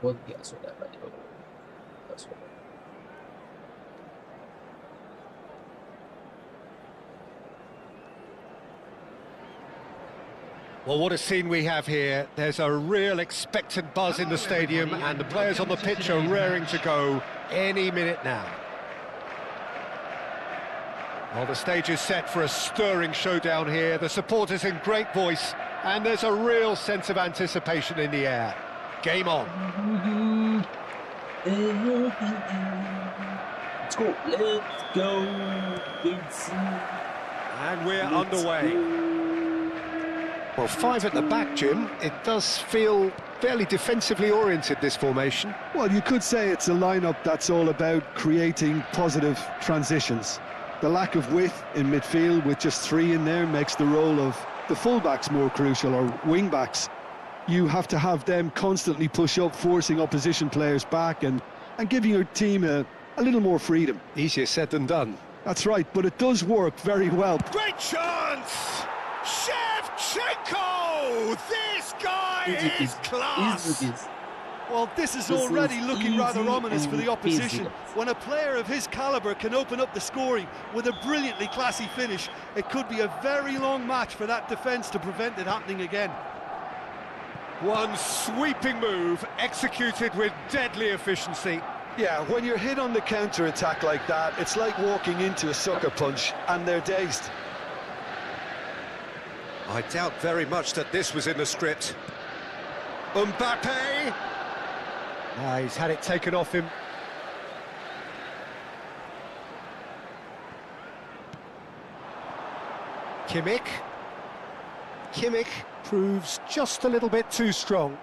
बहुत गैस हो रहा है भाई बस हो रहा है Well, what a scene we have here. There's a real expectant buzz in the stadium, and the players on the pitch are raring to go any minute now. Well, the stage is set for a stirring showdown here. The supporters in great voice, and there's a real sense of anticipation in the air. Game on. Let's go And we're underway. Well, five at the back, Jim. It does feel fairly defensively oriented, this formation. Well, you could say it's a lineup that's all about creating positive transitions. The lack of width in midfield with just three in there makes the role of the fullbacks more crucial, or wing-backs. You have to have them constantly push up, forcing opposition players back and giving your team a little more freedom. Easier said than done. That's right, but it does work very well. Great chance! Shevchenko! This guy is class! Well, this is This already is looking rather easy ominous for the and opposition. easy. When a player of his calibre can open up the scoring with a brilliantly classy finish, it could be a very long match for that defence to prevent it happening again. One sweeping move, executed with deadly efficiency. Yeah, when you're hit on the counter-attack like that, it's like walking into a sucker punch, and they're dazed. I doubt very much that this was in the script. Mbappe! He's had it taken off him. Kimmich proves just a little bit too strong.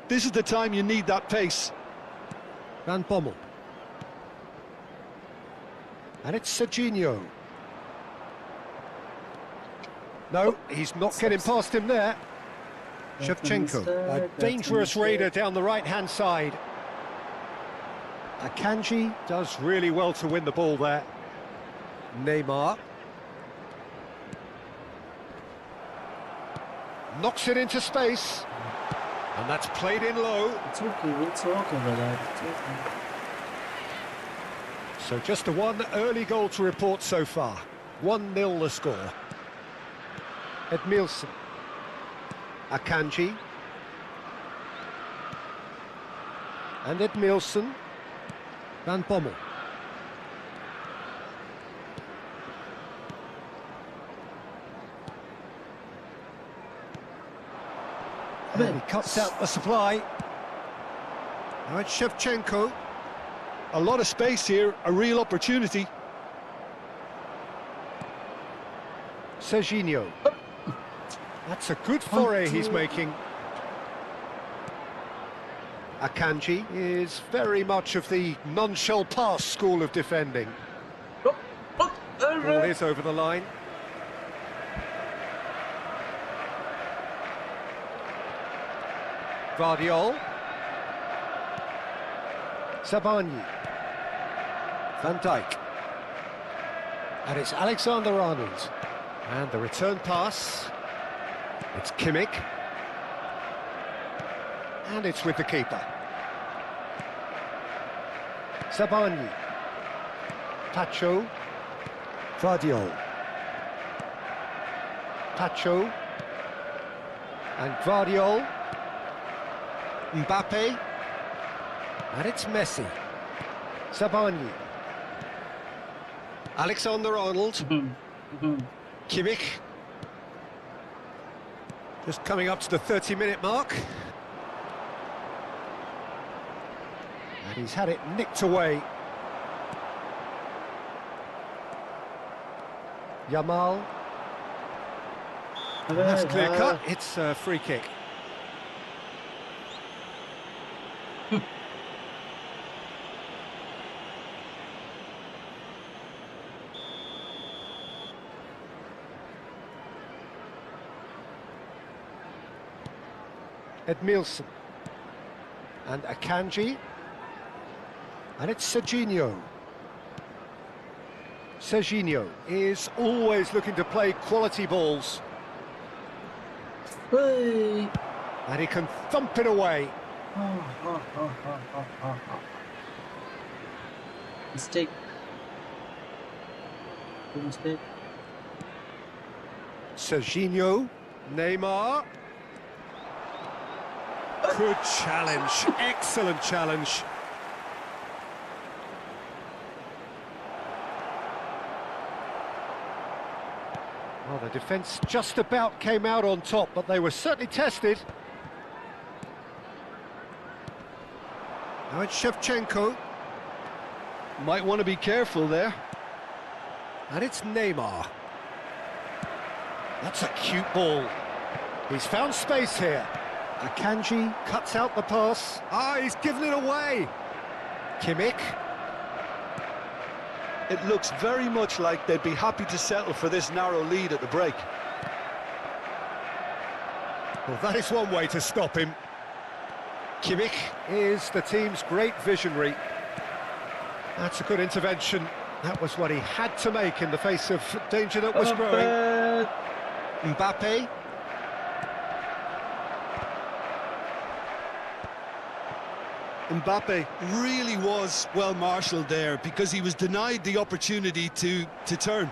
This is the time you need that pace. Van Bommel. And it's Serginho. No, he's not getting past him there. Shevchenko, a dangerous raider down the right-hand side. Akanji does really well to win the ball there. Neymar. Knocks it into space. And that's played in low. It's okay, brother. It's okay. So just the one early goal to report so far. 1-0 the score. Edmilson. Akanji. And Edmilson. Van Bommel. And he cuts out the supply. Now it's Shevchenko. A lot of space here, a real opportunity. Serginho. That's a good foray he's making. Akanji is very much of the none-shall pass school of defending. Ball is over the line. Guardiol. Sabani. Van Dijk. And it's Alexander-Arnold. And the return pass. It's Kimmich. And it's with the keeper. Sabani. Pacho. Guardiol. Pacho. And Guardiol. Mbappe. And it's Messi. Sabani. Alexander-Arnold. Kimmich. Just coming up to the 30-minute mark. And he's had it nicked away. Yamal. And that's clear cut. It's a free kick. Edmilson. And Akanji. And it's Serginho. Serginho is always looking to play quality balls. Hey. And he can thump it away. Mistake. Good mistake. Serginho. Neymar. Good challenge. Excellent challenge. Well, the defence just about came out on top, but they were certainly tested. Now it's Shevchenko. Might want to be careful there. And it's Neymar. That's a cute ball. He's found space here. Akanji cuts out the pass. Ah, he's given it away. Kimmich. It looks very much like they'd be happy to settle for this narrow lead at the break. Well, that is one way to stop him. Kimmich is the team's great visionary. That's a good intervention. That was what he had to make in the face of danger that was growing. Mbappe. Mbappe really was well marshalled there because he was denied the opportunity to turn.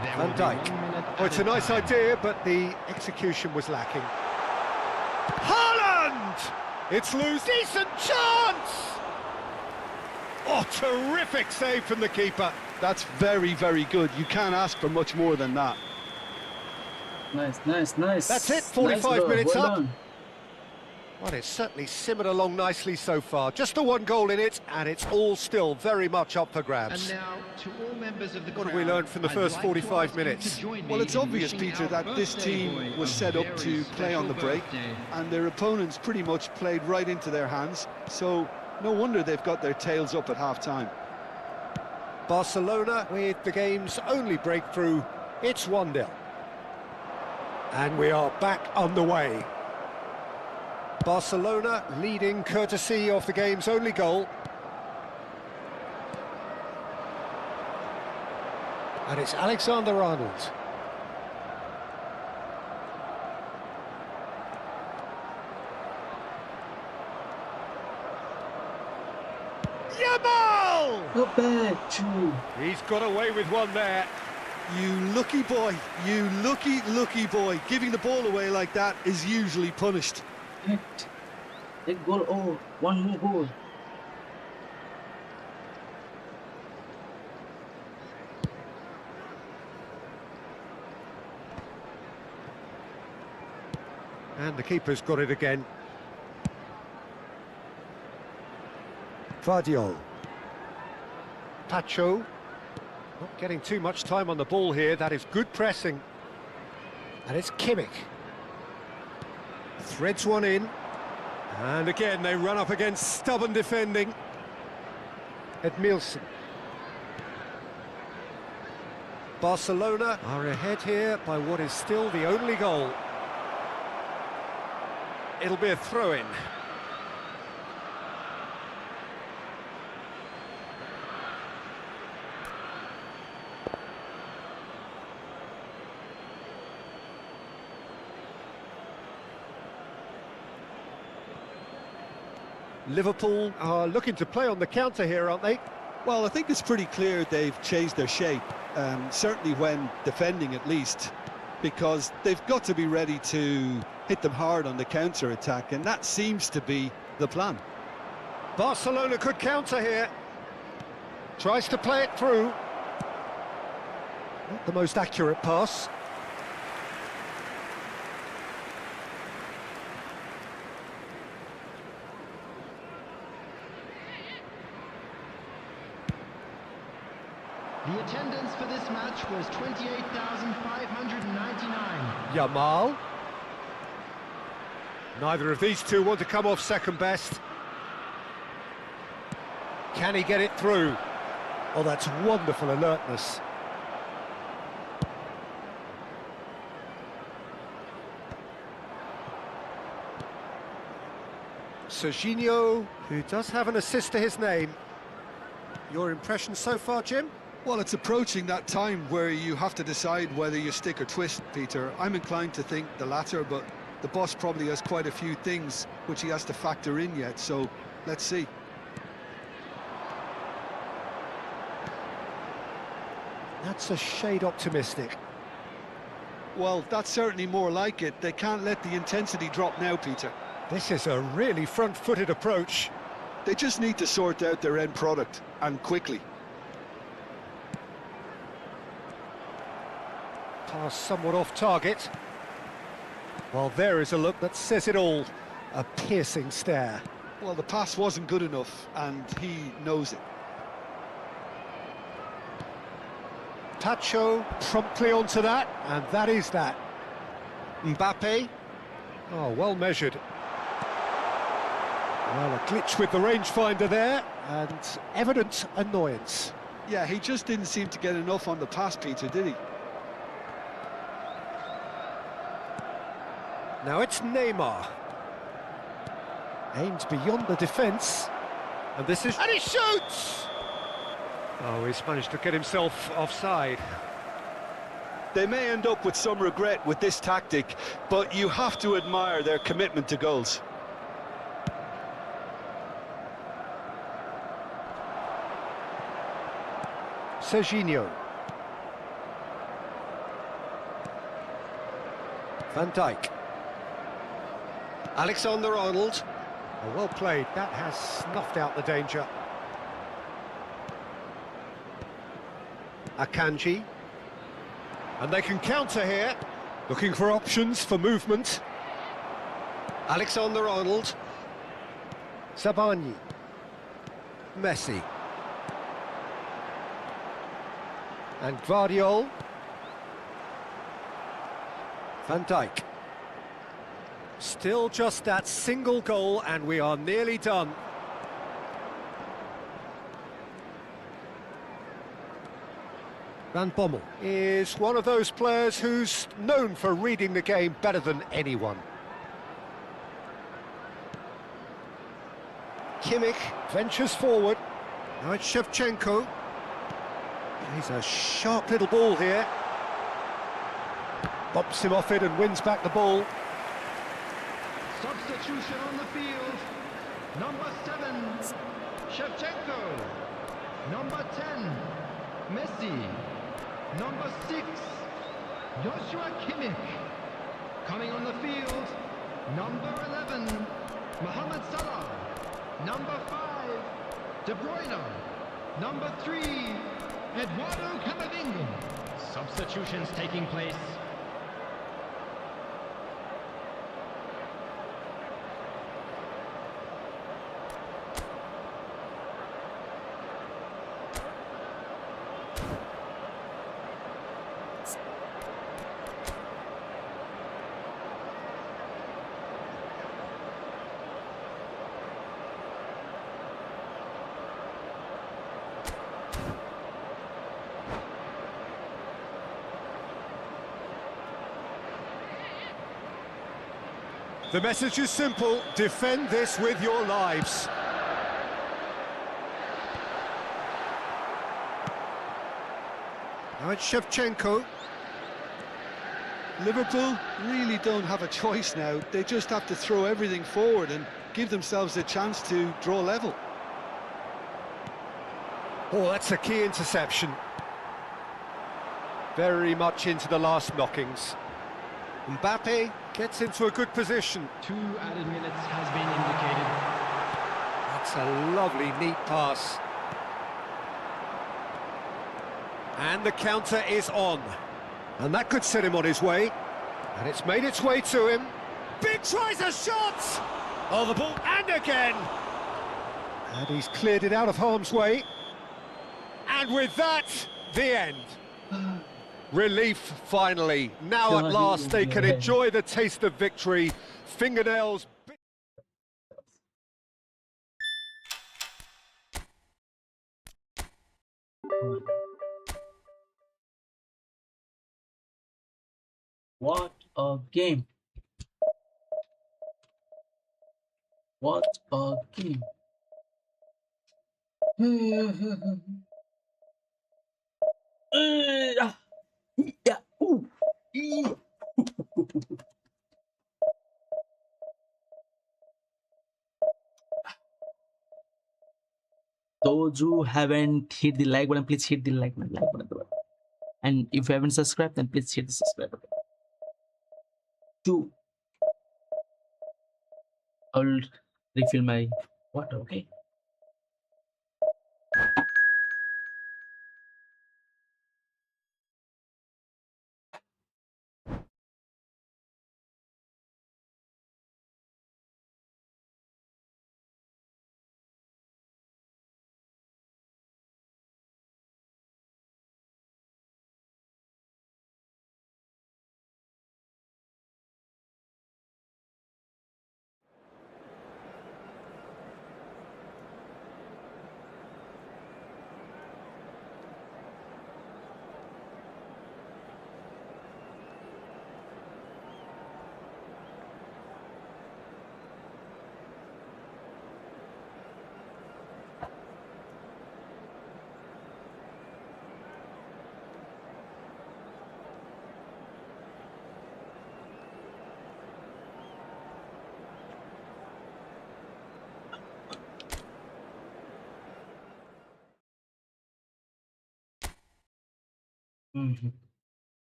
Van Dijk. Oh, it's a nice idea, but the execution was lacking. Haaland! It's loose. Decent chance! Oh, terrific save from the keeper. That's very, very good. You can't ask for much more than that. Nice, nice, nice. That's it, 45 minutes well up. done. Well, it's certainly simmered along nicely so far. Just the one goal in it, and it's all still very much up for grabs. And now, to all members of the What have we learned from the first 45 minutes? Well, it's obvious, Peter, that this team was set up to play on the break, and their opponents pretty much played right into their hands, so no wonder they've got their tails up at half-time. Barcelona with the game's only breakthrough. It's 1-0. And we are back underway. Barcelona leading courtesy of the game's only goal. And it's Alexander-Arnold. Yamal! Not bad, true. He's got away with one there. You lucky boy, you lucky boy. Giving the ball away like that is usually punished. Correct. A goal, oh, one more goal. And the keeper's got it again. Vardiol. Pacho. Not getting too much time on the ball here. That is good pressing. And it's Kimmich. Threads one in. And again, they run up against stubborn defending. Edmilson. Barcelona are ahead here by what is still the only goal. It'll be a throw-in. Liverpool are looking to play on the counter here, aren't they? Well, I think it's pretty clear they've changed their shape, certainly when defending at least, because they've got to be ready to hit them hard on the counter-attack, and that seems to be the plan. Barcelona could counter here. Tries to play it through. Not the most accurate pass. The attendance for this match was 28,599. Yamal. Neither of these two want to come off second best. Can he get it through? Oh, that's wonderful alertness. Serginho, who does have an assist to his name. Your impression so far, Jim? Well, it's approaching that time where you have to decide whether you stick or twist, Peter. I'm inclined to think the latter, but the boss probably has quite a few things which he has to factor in yet, so let's see. That's a shade optimistic. Well, that's certainly more like it. They can't let the intensity drop now, Peter. This is a really front-footed approach. They just need to sort out their end product, and quickly. Pass somewhat off target. Well, there is a look that says it all. A piercing stare. Well, the pass wasn't good enough, and he knows it. Pacho promptly onto that, and that is that. Mbappe. Oh, well measured. Well, a glitch with the rangefinder there, and evident annoyance. Yeah, he just didn't seem to get enough on the pass, Peter, did he? Now it's Neymar. Aimed beyond the defence. And this is... And he shoots! Oh, he's managed to get himself offside. They may end up with some regret with this tactic, but you have to admire their commitment to goals. Serginho. Van Dijk. Alexander-Arnold. Oh, well played. That has snuffed out the danger. Akanji. And they can counter here. Looking for options for movement. Alexander-Arnold. Sabani. Messi. And Vardiol. Van Dijk. Still just that single goal, and we are nearly done. Van Bommel is one of those players who's known for reading the game better than anyone. Kimmich ventures forward. Now it's Shevchenko. He's a sharp little ball here. Bumps him off it and wins back the ball. Substitution on the field. Number 7, Shevchenko. Number 10, Messi. Number 6, Joshua Kimmich. Coming on the field, number 11, Mohamed Salah. Number 5, De Bruyne. Number 3, Eduardo Camavinga. Substitutions taking place. The message is simple: defend this with your lives. Now it's Shevchenko. Liverpool really don't have a choice now. They just have to throw everything forward and give themselves a chance to draw level. Oh, that's a key interception. Very much into the last knockings. Mbappe gets into a good position. 2 added minutes has been indicated. That's a lovely, neat pass. And the counter is on. And that could set him on his way. And it's made its way to him. Big tries a shot! Oh, the ball, and again! And he's cleared it out of harm's way. And with that, the end. Relief, finally. Now at last they can enjoy the taste of victory. Fingernails... What a game. What a game. Yeah. Ooh. Those who haven't hit the like button, please hit the like button. And if you haven't subscribed, then please hit the subscribe button. 2. I'll refill my water, okay?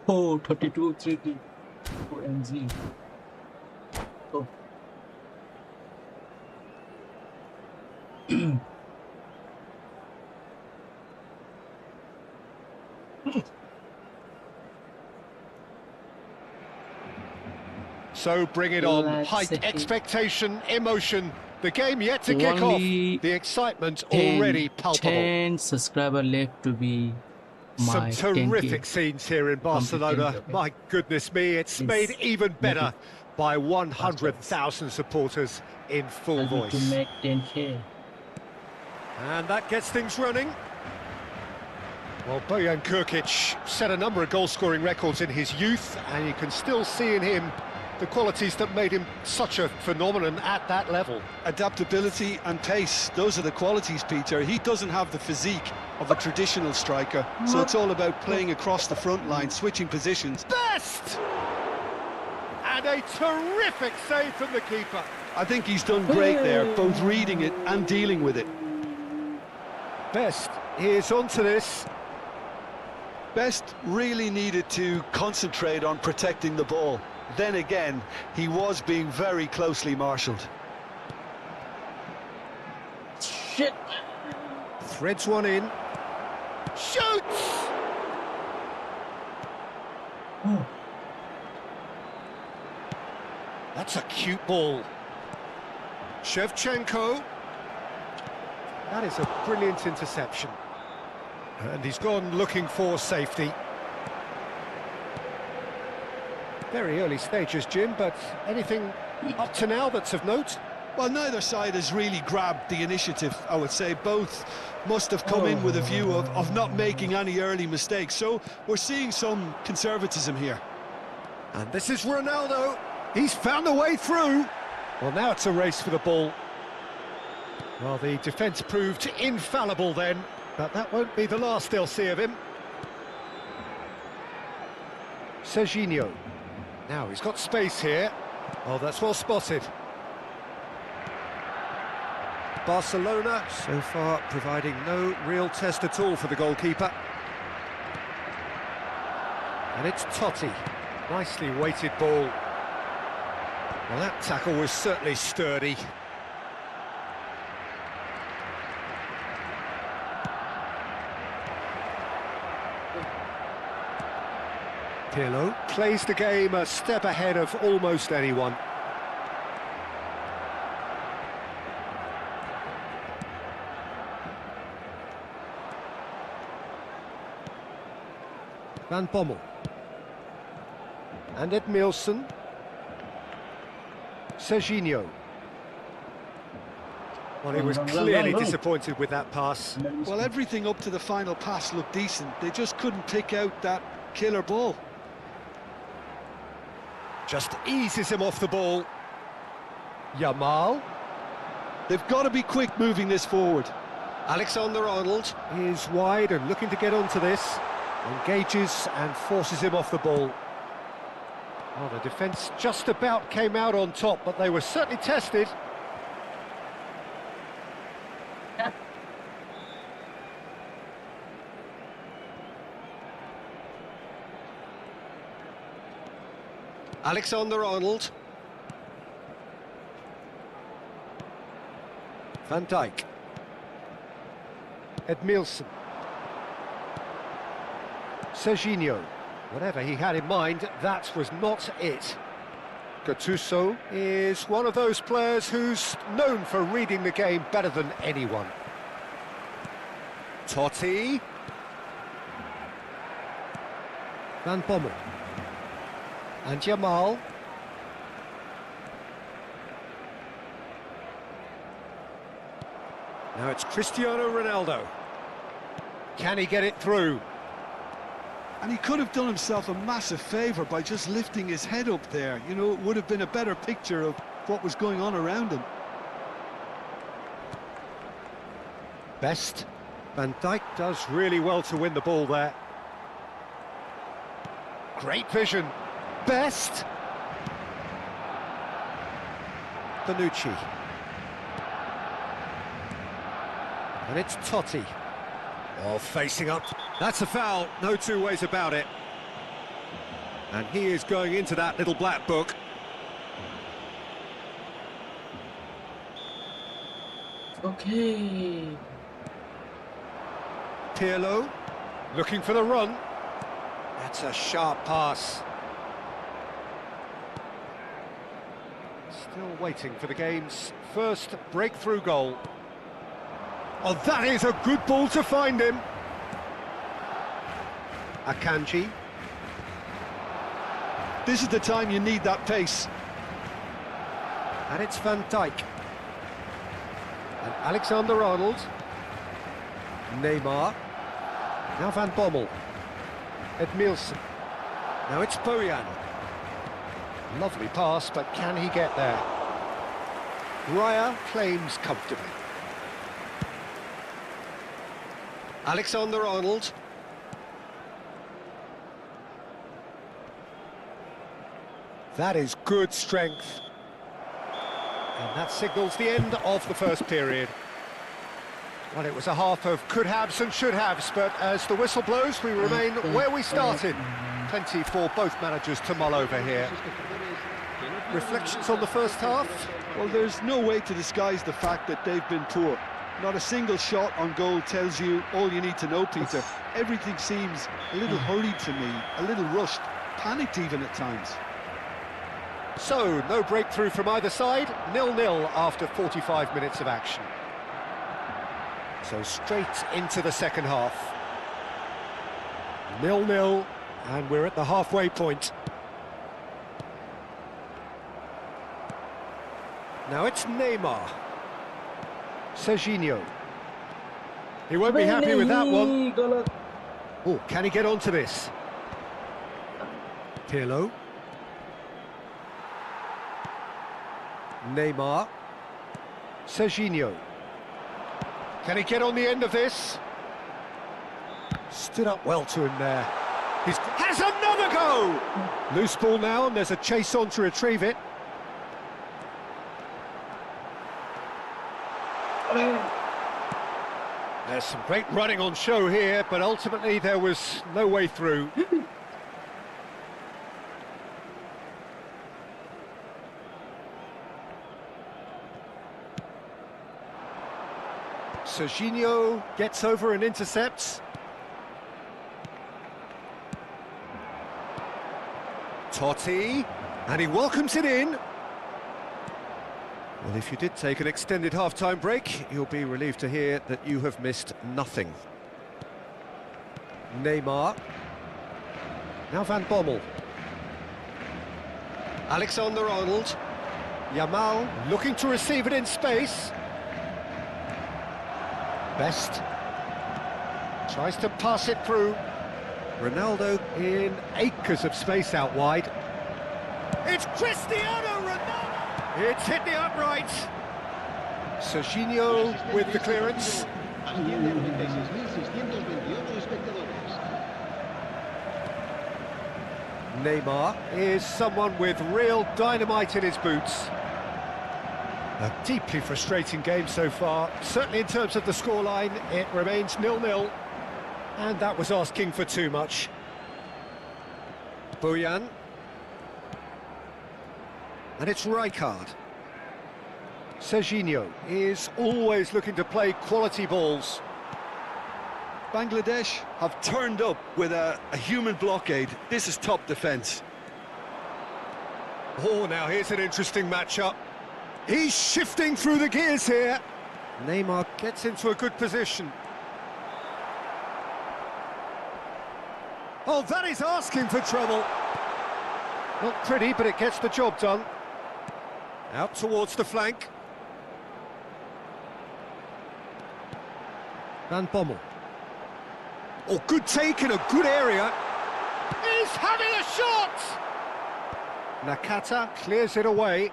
Oh, 32, 3D for NZ. Oh. So bring it on. Height, expectation, emotion. The game yet to kick off. The excitement already palpable. 10 subscribers left to be my Some terrific 10K. scenes here in Barcelona. My goodness me, it's made even better by 100,000 supporters in full voice. To make 10K. And that gets things running. Well, Bojan Kurkic set a number of goal-scoring records in his youth, and you can still see in him the qualities that made him such a phenomenon at that level. Adaptability and pace, those are the qualities, Peter. He doesn't have the physique of a traditional striker, so it's all about playing across the front line, switching positions. Best! And a terrific save from the keeper. I think he's done great there, both reading it and dealing with it. Best is onto this. Best really needed to concentrate on protecting the ball. Then again, he was being very closely marshalled. Shit. Threads one in. Shoots! Oh. That's a cute ball. Shevchenko. That is a brilliant interception. And he's gone looking for safety. Very early stages, Jim, but anything up to now that's of note? Well, neither side has really grabbed the initiative, I would say. Both must have come in with a view of not making any early mistakes. So we're seeing some conservatism here. And this is Ronaldo. He's found a way through. Well, now it's a race for the ball. Well, the defence proved infallible then, but that won't be the last they'll see of him. Serginho. Now he's got space here. Oh, that's well spotted. Barcelona so far providing no real test at all for the goalkeeper. And it's Totti. Nicely weighted ball. Well, that tackle was certainly sturdy. Pirlo plays the game a step ahead of almost anyone. Van Bommel. And Edmilson. Serginho. Well, he was clearly disappointed with that pass. Well, everything up to the final pass looked decent. They just couldn't pick out that killer ball. Just eases him off the ball. Yamal. They've got to be quick moving this forward. Alexander-Arnold is wide and looking to get onto this. Engages and forces him off the ball. Well, the defence just about came out on top, but they were certainly tested. Alexander-Arnold. Van Dijk. Edmilson. Serginho. Whatever he had in mind, that was not it. Gattuso is one of those players who's known for reading the game better than anyone. Totti. Van Bommel. And Yamal. Now it's Cristiano Ronaldo. Can he get it through? And he could have done himself a massive favour by just lifting his head up there. You know, it would have been a better picture of what was going on around him. Best. Van Dijk does really well to win the ball there. Great vision. Best. Bonucci. And it's Totti. Oh, facing up. That's a foul, no two ways about it. And he is going into that little black book. Okay. Pirlo, looking for the run. That's a sharp pass. Still waiting for the game's first breakthrough goal. Oh, that is a good ball to find him. Akanji. This is the time you need that pace. And it's Van Dijk. And Alexander-Arnold. Neymar. Now Van Bommel. Edmilson. Now it's Bojan. Lovely pass, but can he get there? Raya claims comfortably. Alexander-Arnold. That is good strength. And that signals the end of the first period. Well, it was a half of could-haves and should-haves, but as the whistle blows, we remain where we started. Plenty for both managers to mull over here. Reflections on the first half? Well, there's no way to disguise the fact that they've been poor. Not a single shot on goal tells you all you need to know, Peter. Everything seems a little hurried to me, a little rushed, panicked even at times. So, no breakthrough from either side, 0-0 after 45 minutes of action. So straight into the second half. 0-0, and we're at the halfway point. Now it's Neymar. Serginho. He won't be happy with that one. Oh, can he get onto this? Pirlo. Neymar. Serginho. Can he get on the end of this? Stood up well to him there. Has another go! Loose ball now, and there's a chase on to retrieve it. There's some great running on show here, but ultimately there was no way through. Serginho gets over and intercepts. Totti, and he welcomes it in. Well, if you did take an extended half-time break, you'll be relieved to hear that you have missed nothing. Neymar. Now Van Bommel. Alexander-Arnold. Yamal looking to receive it in space. Best tries to pass it through. Ronaldo in acres of space out wide. It's Cristiano Ronaldo! It's hit the upright. Serginho with the clearance. Neymar is someone with real dynamite in his boots. A deeply frustrating game so far. Certainly in terms of the scoreline, it remains 0-0. And that was asking for too much. Bojan. And it's Rijkaard. Serginho is always looking to play quality balls. Bangladesh have turned up with a human blockade. This is top defence. Oh, now here's an interesting matchup. He's shifting through the gears here. Neymar gets into a good position. Oh, that is asking for trouble. Not pretty, but it gets the job done. Out towards the flank. Van Bommel. Oh, good take in a good area. He's having a shot! Nakata clears it away.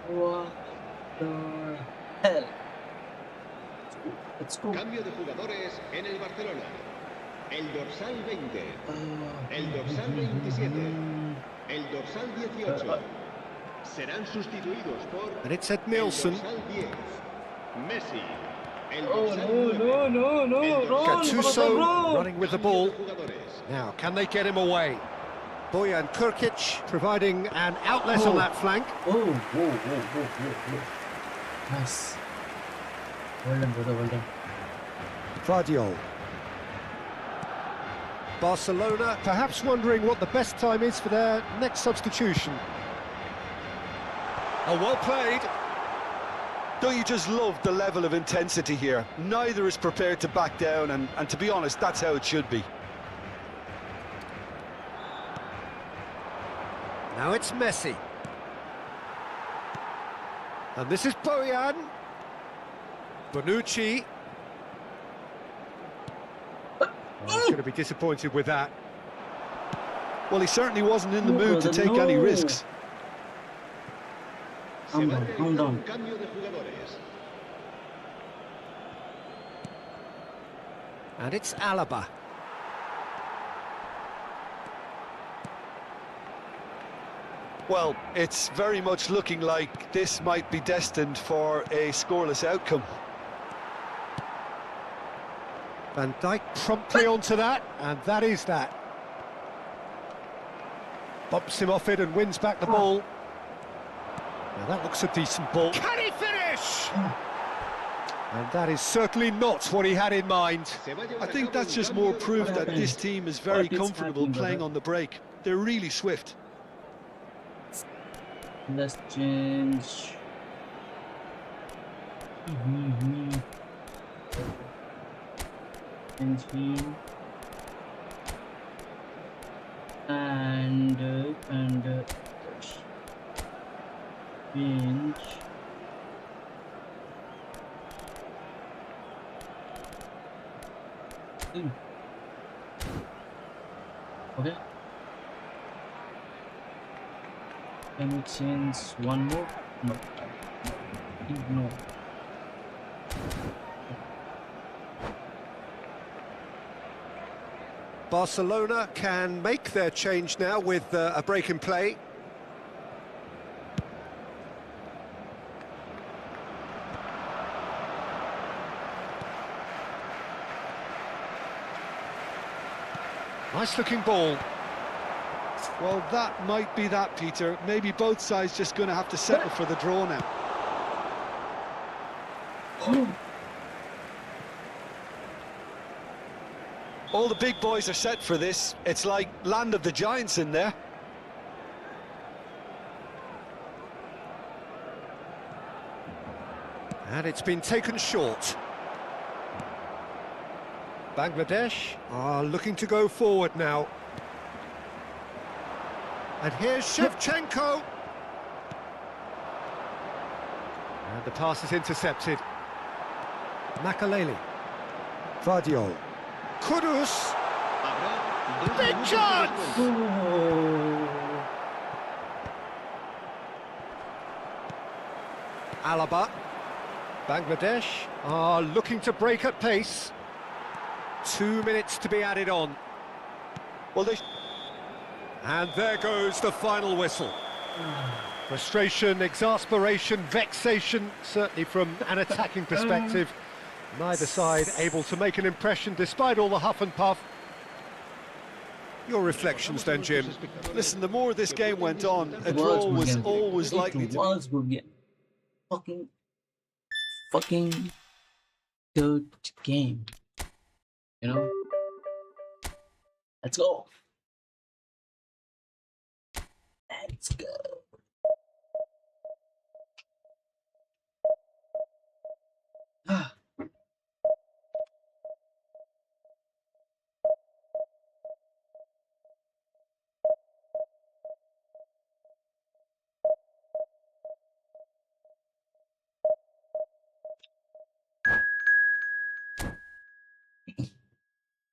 What the hell? Let's go. Cambio de jugadores en el Barcelona. El dorsal 20. El dorsal 27. El dorsal 18. Serán sustituidos por... And it's Ed Nielsen. El dorsal 10. Messi. El Oh, dorsal 9. no, Gattuso running with the ball. Jugadores. Now, can they get him away? Bojan Krkić providing an outlet on that flank. Oh. Nice. Well done, brother, well done. Vardiol. Barcelona perhaps wondering what the best time is for their next substitution. Oh, well played. Don't you just love the level of intensity here? Neither is prepared to back down, and to be honest, that's how it should be. Now it's Messi. And this is Bojan. Bonucci. Well, he's going to be disappointed with that. Well, he certainly wasn't in the No, mood to brother, take any no. risks. Se Calm va a down, calm realizar down. un cambio de jugadores. And it's Alaba. Well, it's very much looking like this might be destined for a scoreless outcome. Van Dijk promptly onto that, and that is that. Bumps him off it and wins back the ball. Now that looks a decent ball. Can he finish? And that is certainly not what he had in mind. Se va a llevar I a think cabo that's un just cambio more de proof that happened? this team is very What is comfortable happening, playing brother? on the break. They're really swift. Let's change. Change him. And change. Okay. Can we change one more? No. No. Barcelona can make their change now with a break in play. Nice looking ball. Well, that might be that, Peter. Maybe both sides just going to have to settle for the draw now. All the big boys are set for this. It's like land of the giants in there. And it's been taken short. Bangladesh are looking to go forward now. And here's Shevchenko. And the pass is intercepted. Makaleli. Vardiol. Kudus. Habrá 2 Big minutos de chance! descuento. Alaba. Bangladesh are looking to break at pace. 2 minutes to be added on. Well, they... And there goes the final whistle. Frustration, exasperation, vexation, certainly from an attacking perspective. Neither side able to make an impression despite all the huff and puff. Your reflections then, Jim? Listen, the more this game went on, a draw was always likely to be. It was good game. Fucking good game. You know? Let's go. Let's go.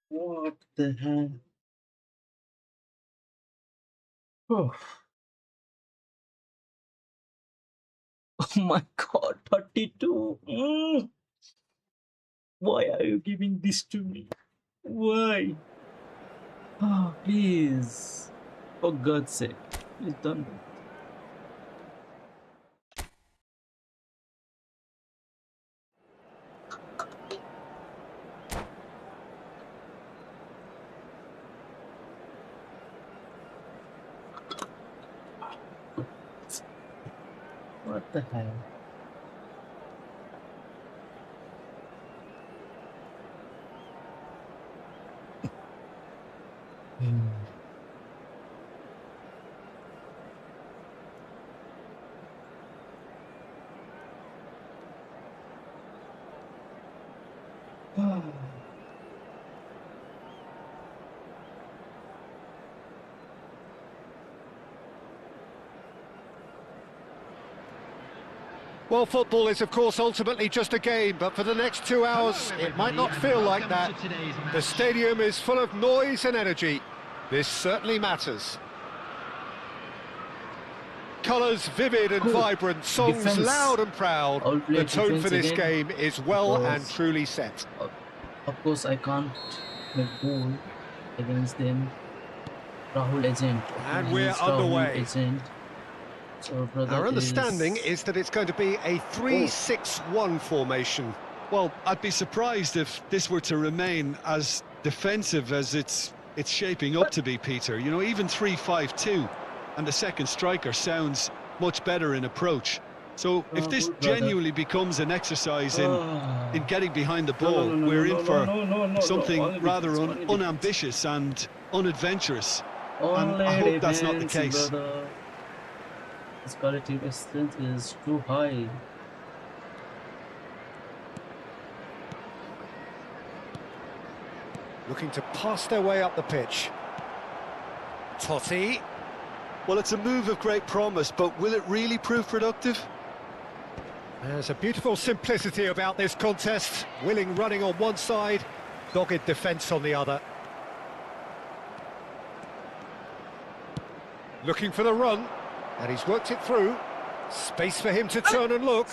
What the hell? Oh. Oh my god, 32. Why are you giving this to me? Why? Oh, please. For God's sake. Please don't. What the hell? Well, football is, of course, ultimately just a game, but for the next 2 hours, it might not feel like that. The stadium is full of noise and energy. This certainly matters. Colours vivid and vibrant, songs Defense. loud and proud. I'll play The tone for defense this again, game is well and because- truly set. Of course, I can't make goal against them. Rahul Agent. And He we're is Rahul underway. Agent. So, brother, Our understanding is that it's going to be a 3-6-1 formation. Well, I'd be surprised if this were to remain as defensive as it's shaping up to be, Peter. You know, even 3-5-2, and the second striker sounds much better in approach. So if this good brother. genuinely becomes an exercise in getting behind the ball, no, we're in for no, something only rather defense, only defense. unambitious and unadventurous. Only I hope that's not the defense, case. brother. His collective strength is too high. Looking to pass their way up the pitch. Totti. Well, it's a move of great promise, but will it really prove productive? There's a beautiful simplicity about this contest. Willing running on one side, dogged defence on the other. Looking for the run, and he's worked it through. Space for him to turn and look.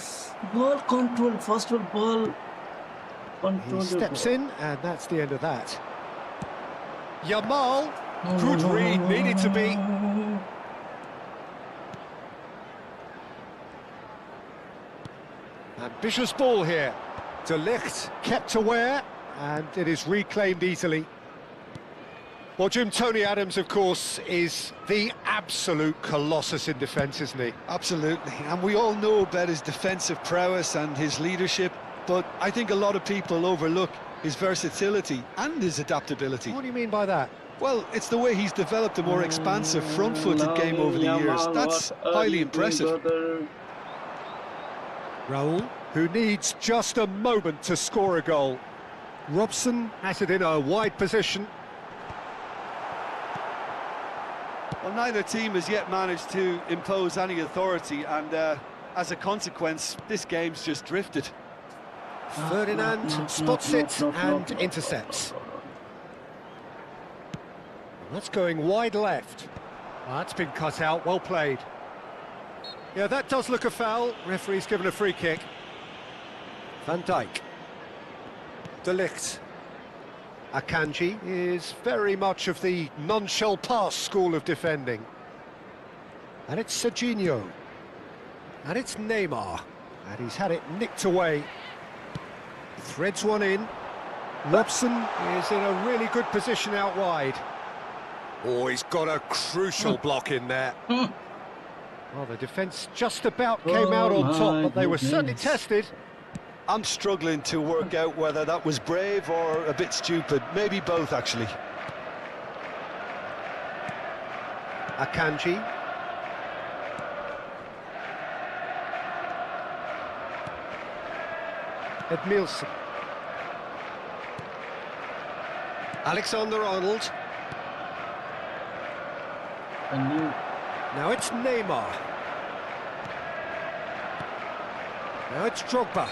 Ball control, first of all, ball control. He steps in, and that's the end of that. Yamal, good read, needed to be. Ambitious ball here. De Ligt kept aware, and it is reclaimed easily. Well, Jim, Tony Adams, of course, is the absolute colossus in defence, isn't he? Absolutely, and we all know about his defensive prowess and his leadership, but I think a lot of people overlook his versatility and his adaptability. What do you mean by that? Well, it's the way he's developed a more expansive front-footed game over the years. That's highly impressive. Raul, who needs just a moment to score a goal. Robson has it in a wide position. Well, neither team has yet managed to impose any authority, and as a consequence, this game's just drifted. Ferdinand spots it and intercepts. That's going wide left. That's been cut out, well played. Yeah, that does look a foul. Referee's given a free kick. Van Dijk. De Ligt. Akanji is very much of the none-shall pass school of defending. And it's Serginho. And it's Neymar. And he's had it nicked away. Threads one in. Robson is in a really good position out wide. Oh, he's got a crucial block in there. Well, the defence just about came out on top, but they were certainly tested. I'm struggling to work out whether that was brave or a bit stupid. Maybe both, actually. Akanji. Edmilson. Alexander-Arnold. Now it's Neymar. Now it's Drogba.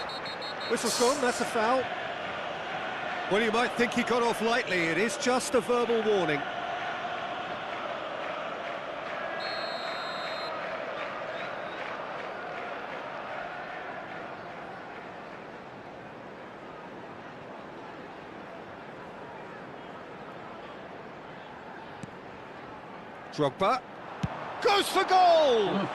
Whistle's gone, that's a foul. Well, you might think he got off lightly. It is just a verbal warning. Drogba goes for goal!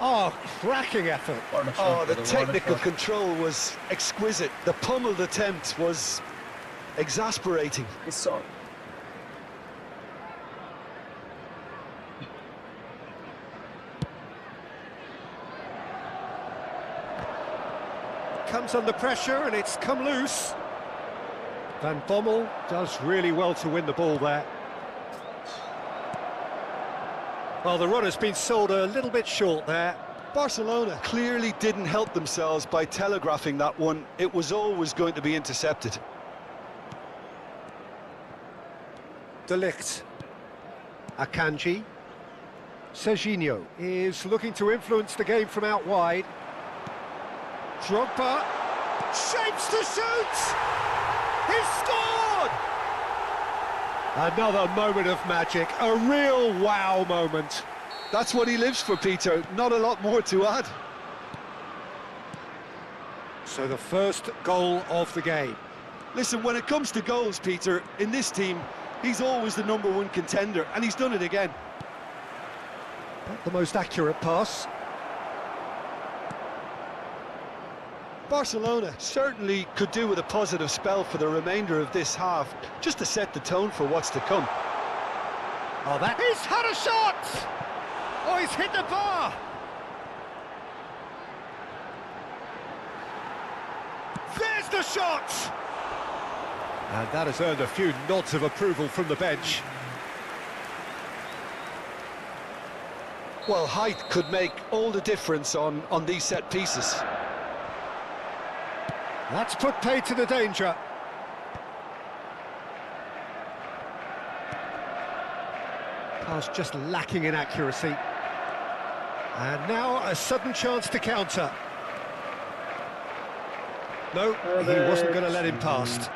Oh, cracking effort. Oh, the technical control was exquisite. The pummeled attempt was exasperating. Comes under pressure and it's come loose. Van Bommel does really well to win the ball there. Well, the run has been sold a little bit short there. Barcelona clearly didn't help themselves by telegraphing that one. It was always going to be intercepted. De Ligt. Akanji. Serginho is looking to influence the game from out wide. Drogba shapes to shoot! He's scored! Another moment of magic, a real wow moment. That's what he lives for, Peter. Not a lot more to add. So the first goal of the game. Listen, when it comes to goals, Peter, in this team, he's always the #1 contender, and he's done it again. Not the most accurate pass. Barcelona certainly could do with a positive spell for the remainder of this half, just to set the tone for what's to come. Oh, he's had a shot! Oh, he's hit the bar! There's the shot! And that has earned a few nods of approval from the bench. Well, height could make all the difference on these set pieces. That's put paid to the danger. Pass just lacking in accuracy. And now a sudden chance to counter. No, he wasn't going to let him past.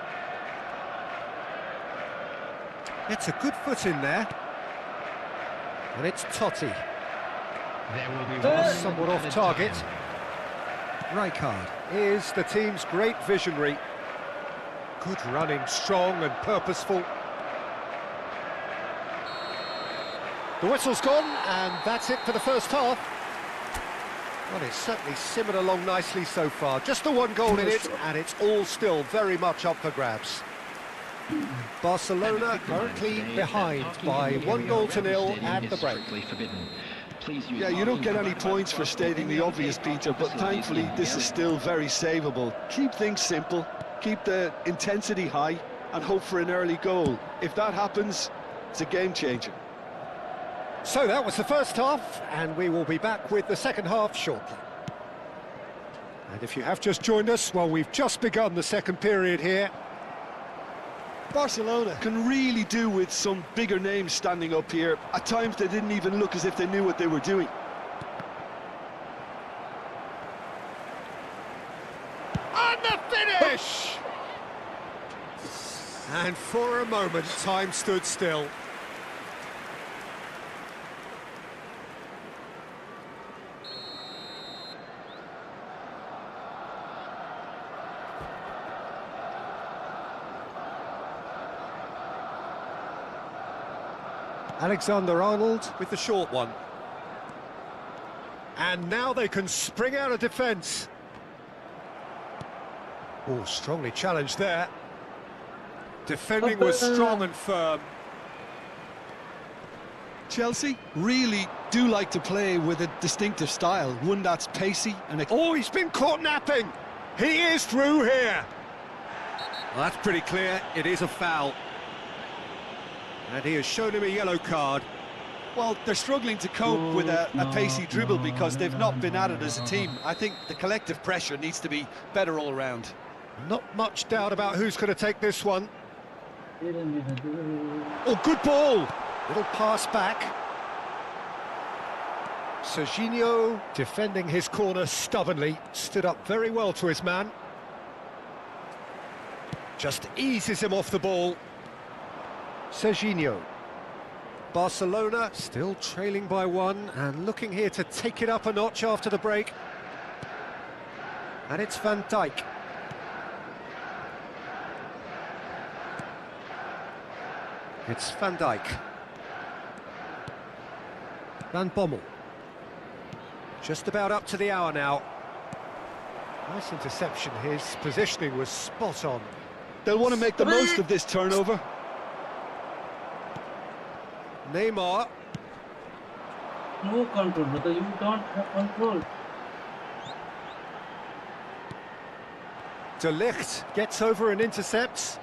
It's a good foot in there. And it's Totti. There will be one Somewhat off target. Rijkaard is the team's great visionary. Good running, strong and purposeful. The whistle's gone, and that's it for the first half. Well, it's certainly simmered along nicely so far. Just the one goal in it, and it's all still very much up for grabs. Barcelona currently behind by 1-0 at the break. Yeah, you don't get any points for stating the obvious, Peter, but thankfully this is still very savable. Keep things simple, keep the intensity high, and hope for an early goal. If that happens, it's a game changer. So that was the first half, and we will be back with the second half shortly. And if you have just joined us, well, we've just begun the second period here. Barcelona can really do with some bigger names standing up here. At times they didn't even look as if they knew what they were doing. And the finish! And for a moment, time stood still. Alexander-Arnold with the short one. And now they can spring out of defence. Oh, strongly challenged there. Defending was strong and firm. Chelsea really do like to play with a distinctive style, one that's pacey and... Oh, he's been caught napping! He is through here! Well, that's pretty clear, it is a foul. And he has shown him a yellow card. Well, they're struggling to cope with a pacey dribble because they've not been at it as a team. I think the collective pressure needs to be better all around. Not much doubt about who's going to take this one. Oh, good ball! Little pass back. Serginho, defending his corner stubbornly, stood up very well to his man. Just eases him off the ball. Serginho. Barcelona still trailing by 1 and looking here to take it up a notch after the break. And it's Van Dijk. It's Van Dijk. Van Bommel. Just about up to the hour now. Nice interception, his positioning was spot on. They'll want to make the most of this turnover. Neymar. No control, brother. You don't have control. De Ligt gets over and intercepts.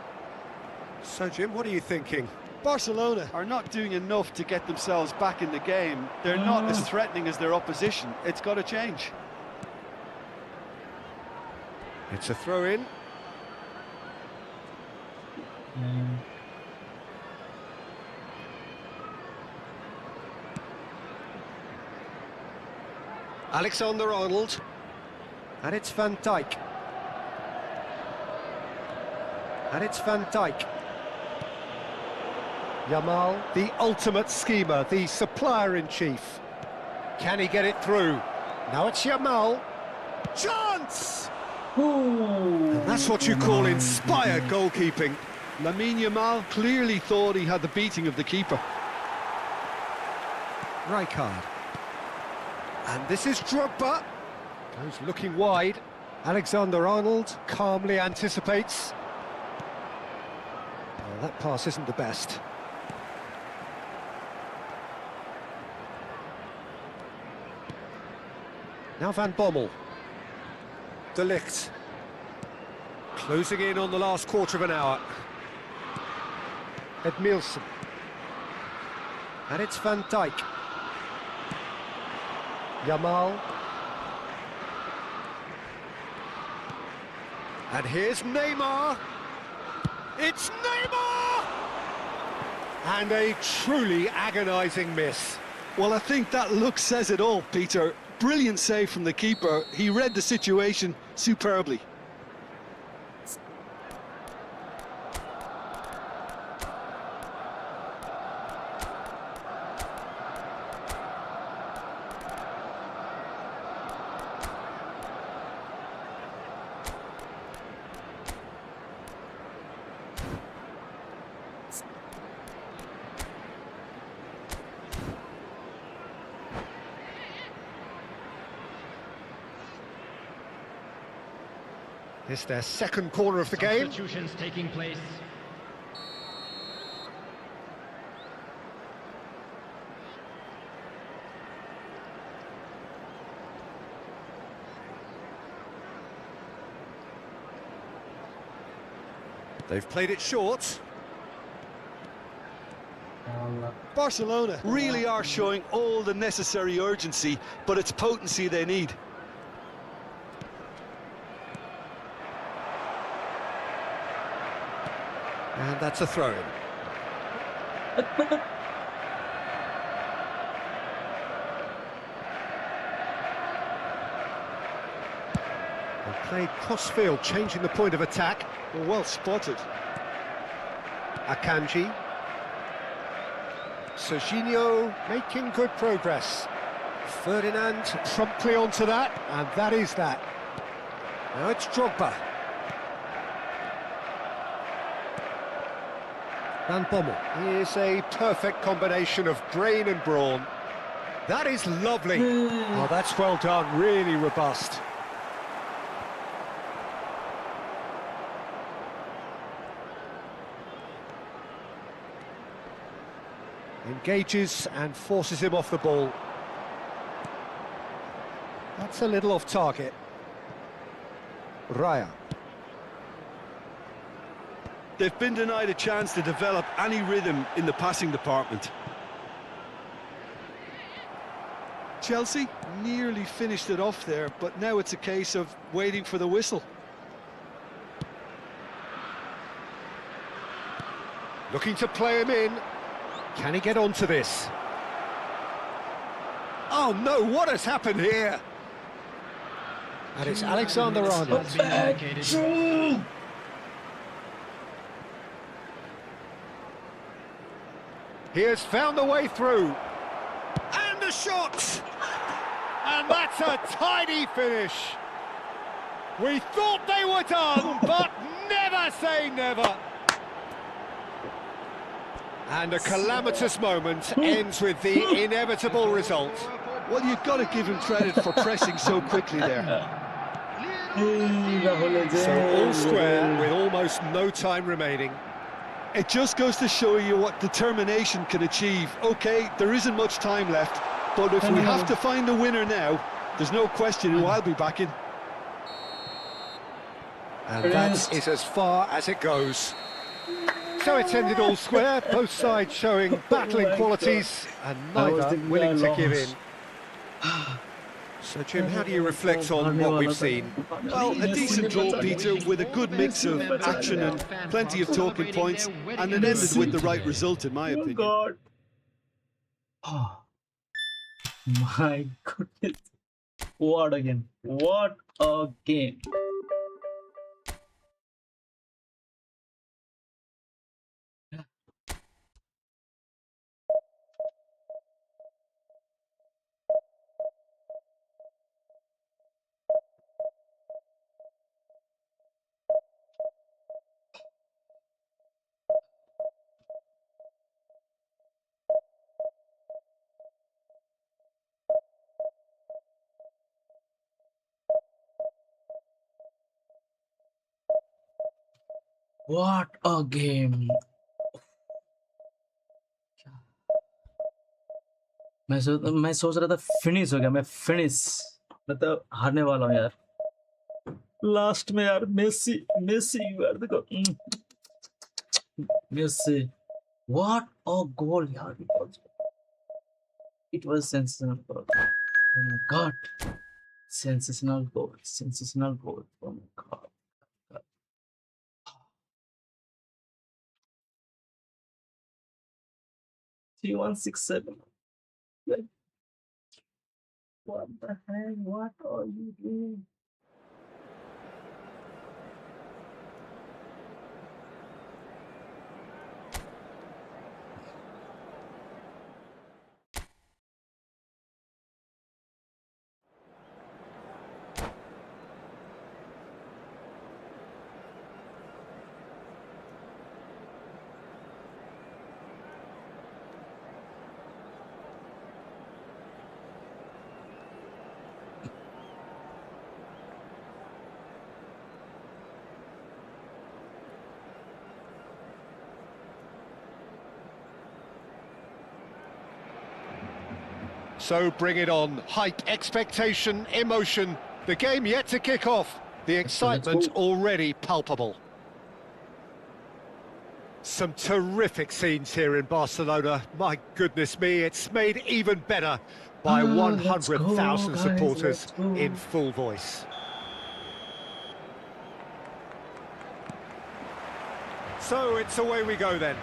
So, Jim, what are you thinking? Barcelona are not doing enough to get themselves back in the game. They're not as threatening as their opposition. It's got to change. It's a throw-in. Alexander-Arnold. And it's Van Dijk. And it's Van Dijk. Yamal, the ultimate schemer, the supplier-in-chief. Can he get it through? Now it's Yamal. Chance! And that's what you call inspired goalkeeping. Lamine Yamal clearly thought he had the beating of the keeper. Rijkaard. And this is Drogba. Goes looking wide. Alexander-Arnold calmly anticipates. Oh, that pass isn't the best. Now Van Bommel. De Ligt. Closing in on the last quarter of an hour. Edmilson. And it's Van Dijk. Yamal. And here's Neymar. It's Neymar! And a truly agonising miss. Well, I think that look says it all, Peter. Brilliant save from the keeper. He read the situation superbly. It's their second corner of the game. Substitutions taking place. They've played it short. Barcelona really are showing all the necessary urgency, but it's potency they need. And that's a throw-in. They played cross-field, changing the point of attack. Well spotted. Akanji. Serginho making good progress. Ferdinand promptly onto that, and that is that. Now it's Drogba. Van Bommel. Here's a perfect combination of brain and brawn. That is lovely. Oh, that's well done, really robust. Engages and forces him off the ball. That's a little off target. Raya. They've been denied a chance to develop any rhythm in the passing department. Chelsea nearly finished it off there, but now it's a case of waiting for the whistle. Looking to play him in. Can he get onto this? Oh no, what has happened here? And it's Alexander-Arnold. Has been indicated. He has found a way through. And the shot! And that's a tidy finish. We thought they were done, but never say never. And a calamitous moment ends with the inevitable result. Well, you've got to give him credit for pressing so quickly there. So all square with almost no time remaining. It just goes to show you what determination can achieve. OK, there isn't much time left, but if we have to find a winner now, there's no question who I'll be backing. And that is as far as it goes. So it's ended all square, both sides showing battling qualities and neither willing to give in. So Jim, how do you reflect on what we've seen? Well, a decent draw, Peter, with a good mix of action and plenty of talking points, and it ended with the right result, in my opinion. God. Oh my goodness. What again? What a game. What a game. मैं सोच रहा था finish हो गया, मैं finish मतलब हारने वाला हूँ यार। लास्ट में यार मेसी मेसी यार देखो मेसी, व्हाट अ गोल यार, it was sensational goal. Oh my god, sensational goal, sensational goal. Oh my god. 3167. Like, what the heck? What are you doing? So bring it on. Hype, expectation, emotion. The game yet to kick off. The excitement already palpable. Some terrific scenes here in Barcelona. My goodness me, it's made even better by 100,000 supporters in full voice. So it's away we go then.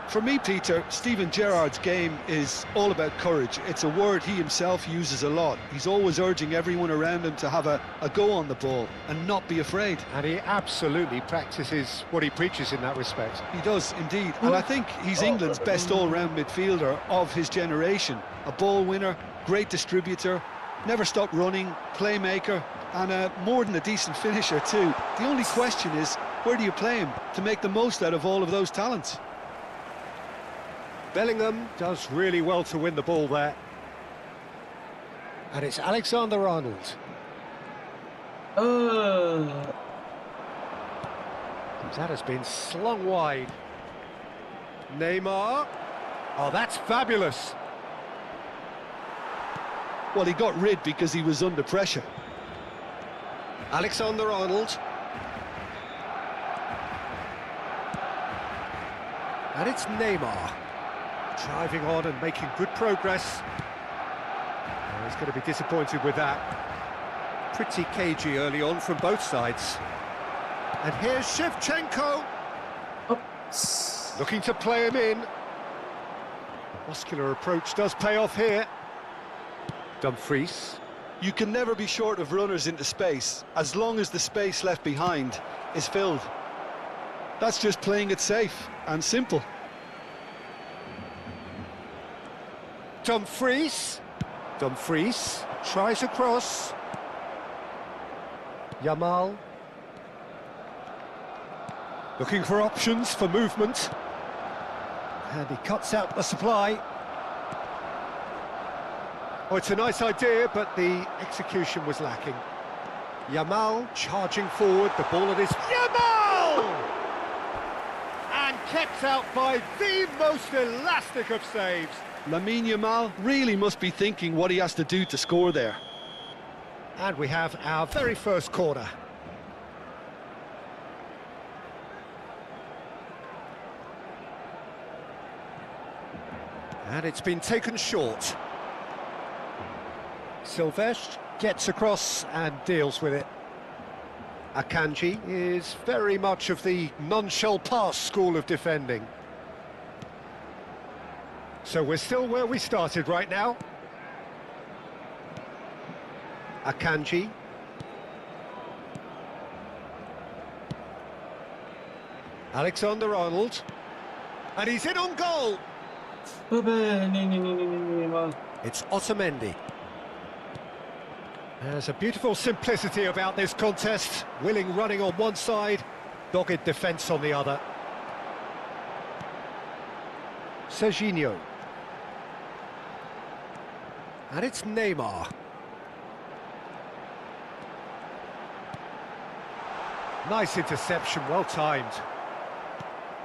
For me, Peter, Steven Gerrard's game is all about courage. It's a word he himself uses a lot. He's always urging everyone around him to have a go on the ball and not be afraid. And he absolutely practices what he preaches in that respect. He does, indeed. And I think he's England's best all-round midfielder of his generation. A ball winner, great distributor, never stopped running, playmaker, and more than a decent finisher too. The only question is, where do you play him to make the most out of all of those talents? Bellingham does really well to win the ball there. And it's Alexander-Arnold. That has been slung wide. Neymar. Oh, that's fabulous. Well, he got rid because he was under pressure. Alexander-Arnold. And it's Neymar. Driving on and making good progress. Oh, he's going to be disappointed with that. Pretty cagey early on from both sides. And here's Shevchenko. Looking to play him in. Muscular approach does pay off here. Dumfries. You can never be short of runners into space, as long as the space left behind is filled. That's just playing it safe and simple. Dumfries. Dumfries tries across. Yamal. Looking for options for movement. And he cuts out the supply. Oh, it's a nice idea, but the execution was lacking. Yamal charging forward, the ball at his... Yamal! And kept out by the most elastic of saves. Lamine Yamal really must be thinking what he has to do to score there. And we have our very first corner. And it's been taken short. Silvestre gets across and deals with it. Akanji is very much of the none-shall-pass school of defending. So we're still where we started right now. Akanji. Alexander-Arnold. And he's in on goal. It's Otamendi. There's a beautiful simplicity about this contest. Willing running on one side, dogged defence on the other. Serginho. And it's Neymar. Nice interception, well timed.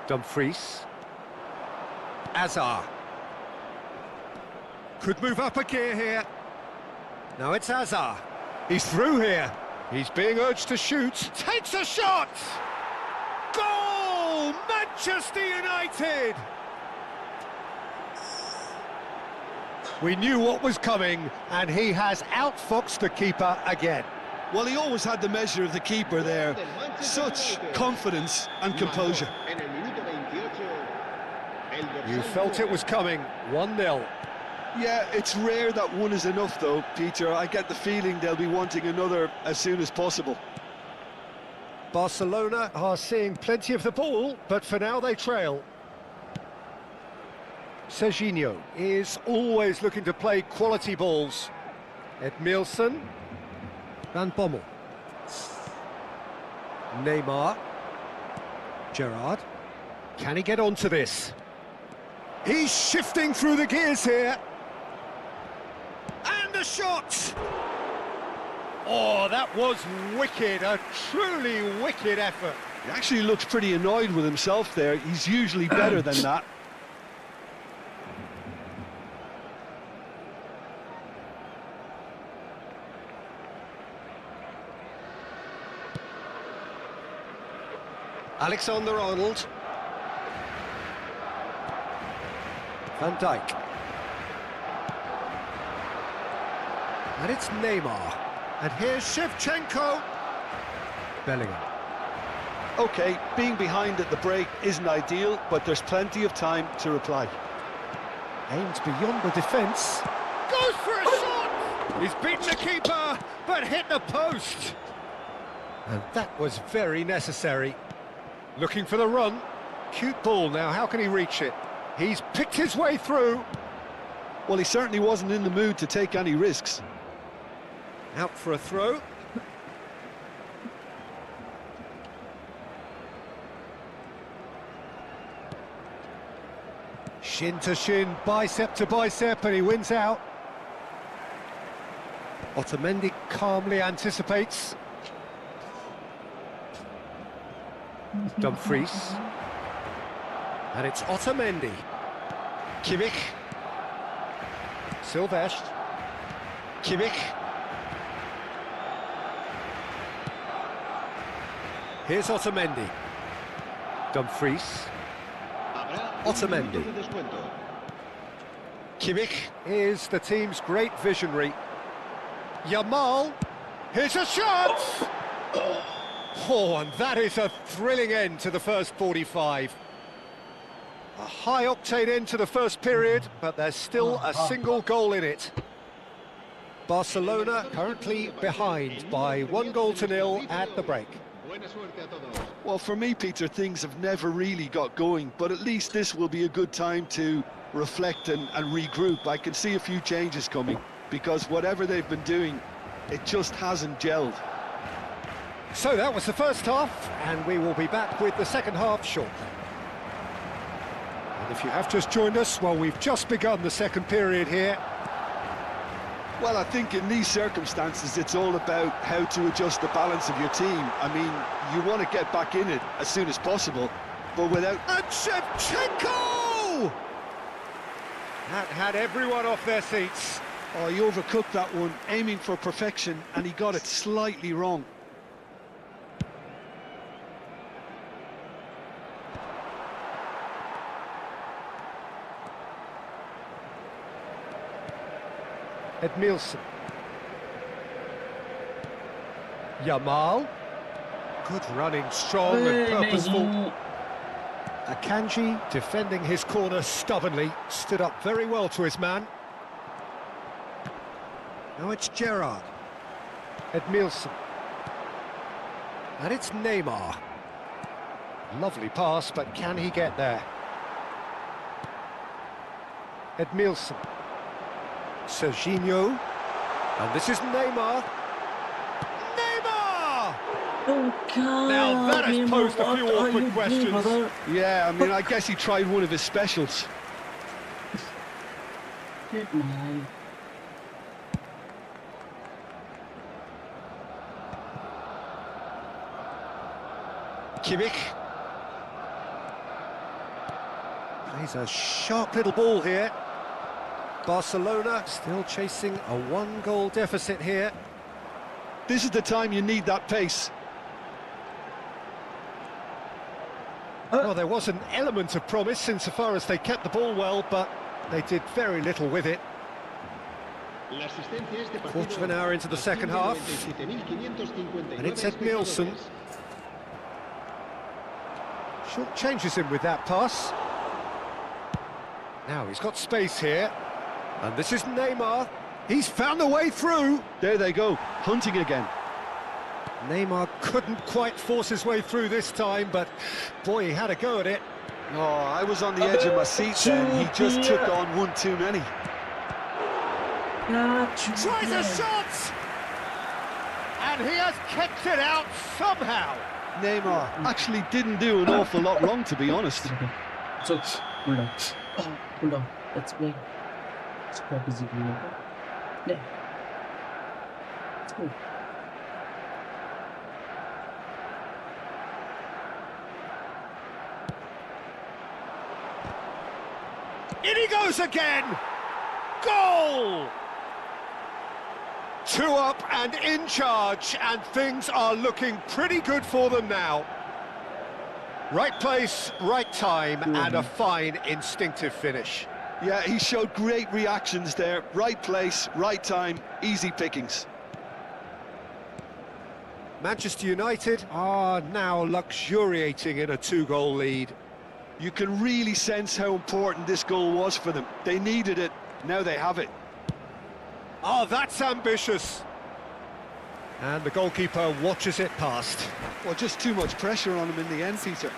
Dumfries. Azar. Could move up a gear here. Now it's Azar. He's through here. He's being urged to shoot. Takes a shot! Goal! Manchester United! We knew what was coming, and he has outfoxed the keeper again. Well, he always had the measure of the keeper there. Such confidence and composure. En el minuto 28, el dorsal You felt it was coming. 1-0. Yeah, it's rare that one is enough, though, Peter. I get the feeling they'll be wanting another as soon as possible. Barcelona are seeing plenty of the ball, but for now they trail. Serginho is always looking to play quality balls. Edmilson. Van Bommel. Neymar. Gerrard. Can he get onto this? He's shifting through the gears here. And a shot! Oh, that was wicked, a truly wicked effort. He actually looks pretty annoyed with himself there. He's usually better than that. Alexander-Arnold. Van Dijk. And it's Neymar. And here's Shevchenko. Bellingham. OK, being behind at the break isn't ideal, but there's plenty of time to reply. Aims beyond the defence. Goes for a shot! He's beaten the keeper, but hit the post. And that was very necessary. Looking for the run. Cute ball now, how can he reach it? He's picked his way through. Well, he certainly wasn't in the mood to take any risks. Out for a throw. Shin to shin, bicep to bicep, and he wins out. Otamendi calmly anticipates. Dumfries. And it's Otamendi. Kimmich. Silvestre. Kimmich. Here's Otamendi. Dumfries. Otamendi. Kimmich is the team's great visionary. Yamal. Here's a shot! Oh, and that is a thrilling end to the first 45. A high-octane end to the first period, but there's still a single goal in it. Barcelona currently behind by 1-0 at the break. Well, for me, Peter, things have never really got going, but at least this will be a good time to reflect and regroup. I can see a few changes coming, because whatever they've been doing, it just hasn't gelled. So that was the first half, and we will be back with the second half shortly. And if you have just joined us, well, we've just begun the second period here. Well, I think in these circumstances, it's all about how to adjust the balance of your team. I mean, you want to get back in it as soon as possible, but without... And Shevchenko! That had everyone off their seats. Oh, he overcooked that one, aiming for perfection, and he got it slightly wrong. Edmilson. Yamal. Good running, strong and purposeful. Akanji, defending his corner stubbornly, stood up very well to his man. Now it's Gerrard. Edmilson. And it's Neymar. Lovely pass, but can he get there? Edmilson. Serginho. And this is Neymar. Neymar! Oh God! Now that has posed a few what are awkward you questions. doing, brother? Yeah, I mean, I guess he tried one of his specials. Good man. Kimmich. Plays a sharp little ball here. Barcelona still chasing a one-goal deficit here. This is the time you need that pace. Well, there was an element of promise insofar as they kept the ball well, but they did very little with it. La asistencia a este partido, Quarter of an hour into the second half. 97.559 And it's Edmilson. espectadores. Short changes him with that pass. Now he's got space here. And this is Neymar. He's found the way through. There they go, hunting again. Neymar couldn't quite force his way through this time, but boy, he had a go at it. Oh, I was on the edge of my seat then. He just took on one too many. Tries a shot! And he has kept it out somehow. Neymar actually didn't do an awful lot wrong, to be honest. So, hold on. Oh, hold on. Let's play. Let's practice it. Yeah. Let's go. In he goes again! Goal! 2 up and in charge, and things are looking pretty good for them now. Right place, right time, and a fine instinctive finish. Yeah, he showed great reactions there. Right place, right time, easy pickings. Manchester United are now luxuriating in a 2-goal lead. You can really sense how important this goal was for them. They needed it, now they have it. Oh, that's ambitious. And the goalkeeper watches it past. Well, just too much pressure on him in the end, Peter.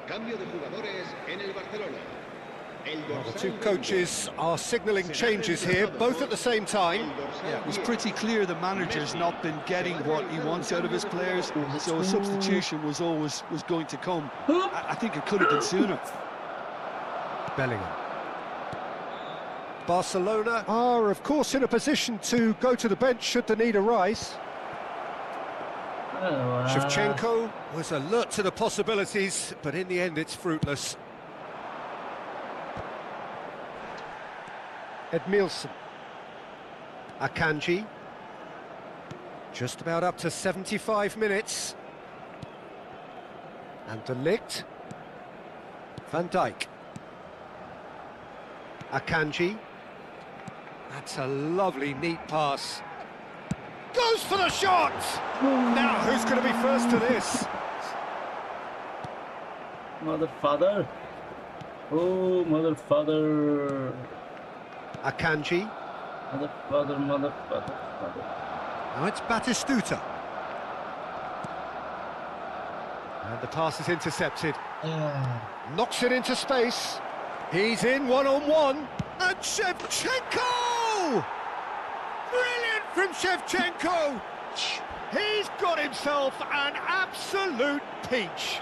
Cambio de jugadores en el Barcelona. El The dorsal two 20. coaches are signalling changes here, both at the same time. El dorsal Yeah, it was 10. pretty clear the manager's not been getting what he wants out of his players, so a substitution was going to come. I think it could have been sooner. Bellingham. Barcelona are, of course, in a position to go to the bench should the need arise. Shevchenko was alert to the possibilities, but in the end it's fruitless. Edmilson. Akanji. Just about up to 75 minutes. And De Ligt. Van Dijk. Akanji. That's a lovely, neat pass. Goes for the shot! Now, who's going to be first to this? Mother father. Oh, mother father. Akanji. Mother father, mother father, father. Now it's Batistuta. And the pass is intercepted. Knocks it into space. He's in one-on-one. And Shevchenko! Brilliant from Shevchenko! He's got himself an absolute peach.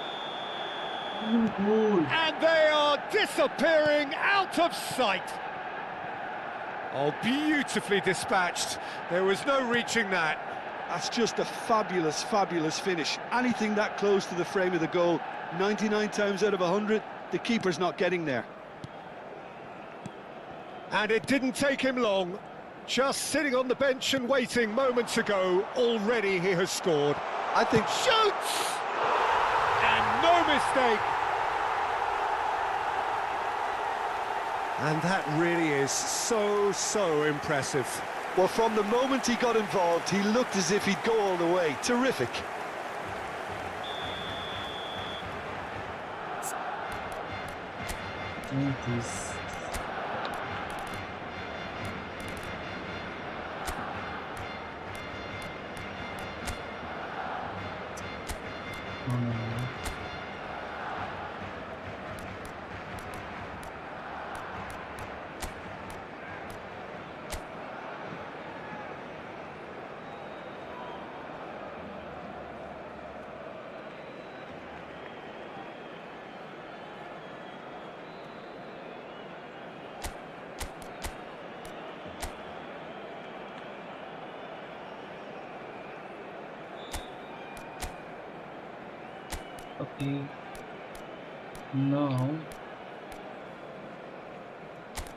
And they are disappearing out of sight. Oh, beautifully dispatched. There was no reaching that. That's just a fabulous, fabulous finish. Anything that close to the frame of the goal, 99 times out of 100, the keeper's not getting there. And it didn't take him long. Just sitting on the bench and waiting moments ago, already he has scored. I think Shoots! And no mistake! And that really is so impressive. well, from the moment he got involved, he looked as if he'd go all the way. Terrific. This. Okay, now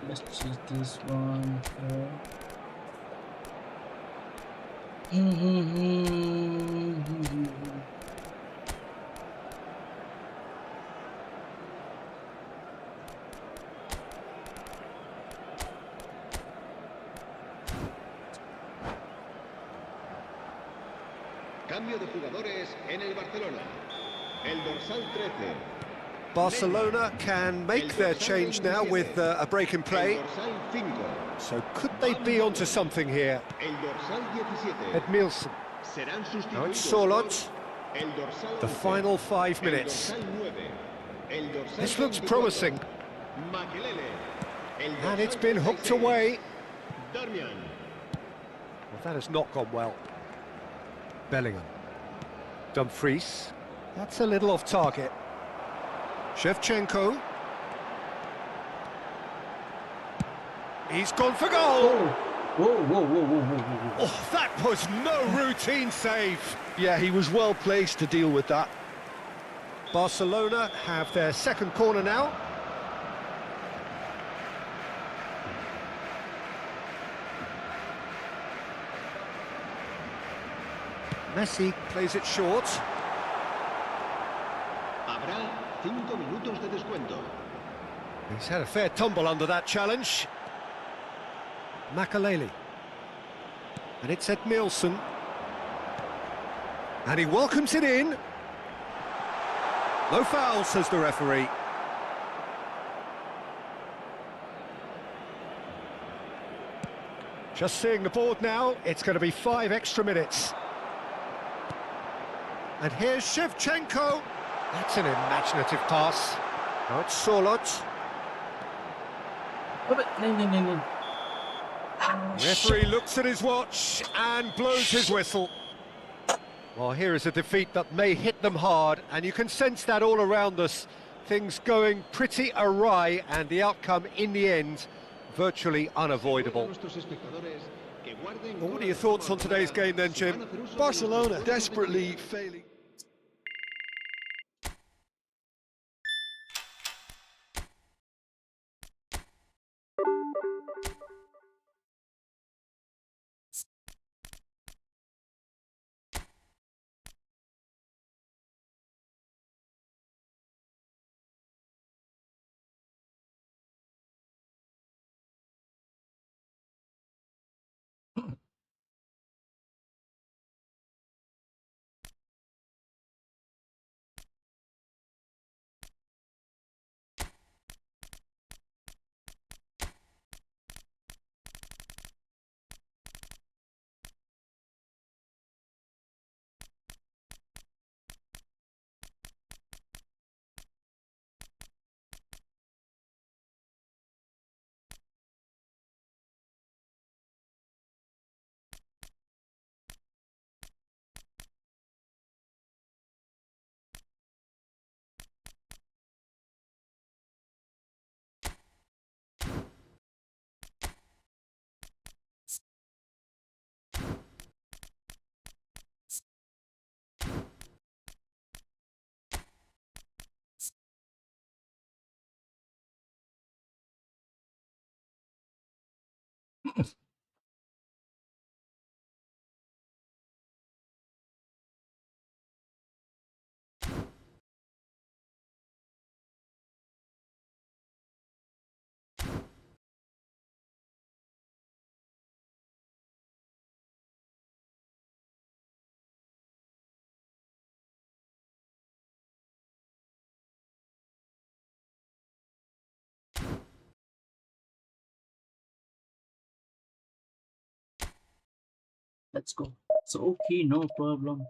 let's choose this one here. Cambio de jugadores en el Barcelona. El dorsal 13. Barcelona can make their change now with a break in play. El dorsal 5. So could they be onto something here? El dorsal 17. Edmilson. Serán Now it's sustituidos Sorloth. por el dorsal The 11, final 5 el minutes. dorsal 9, el dorsal This looks 24, promising. Makelele, el And dorsal it's been hooked 36, away. Darmian, Well, that has not gone well. Bellingham. Dumfries. That's a little off target. Shevchenko. He's gone for goal. Whoa. Oh, that was no routine save. Yeah, he was well placed to deal with that. Barcelona have their second corner now. Messi plays it short. habrá 5 minutos de descuento. He's had a fair tumble under that challenge. Makelele. And it's Edmilson. And he welcomes it in. No foul, says the referee. Just seeing the board now, it's going to be 5 extra minutes. And here's Shevchenko. That's an imaginative pass. Now it's Sorloth. No. Referee looks at his watch and blows his whistle. Well, here is a defeat that may hit them hard, and you can sense that all around us. Things going pretty awry, and the outcome in the end virtually unavoidable. Nuestros espectadores que guarden Well, what are your thoughts on today's game then, Jim? Barcelona desperately failing. Let's go. It's okay, no problem.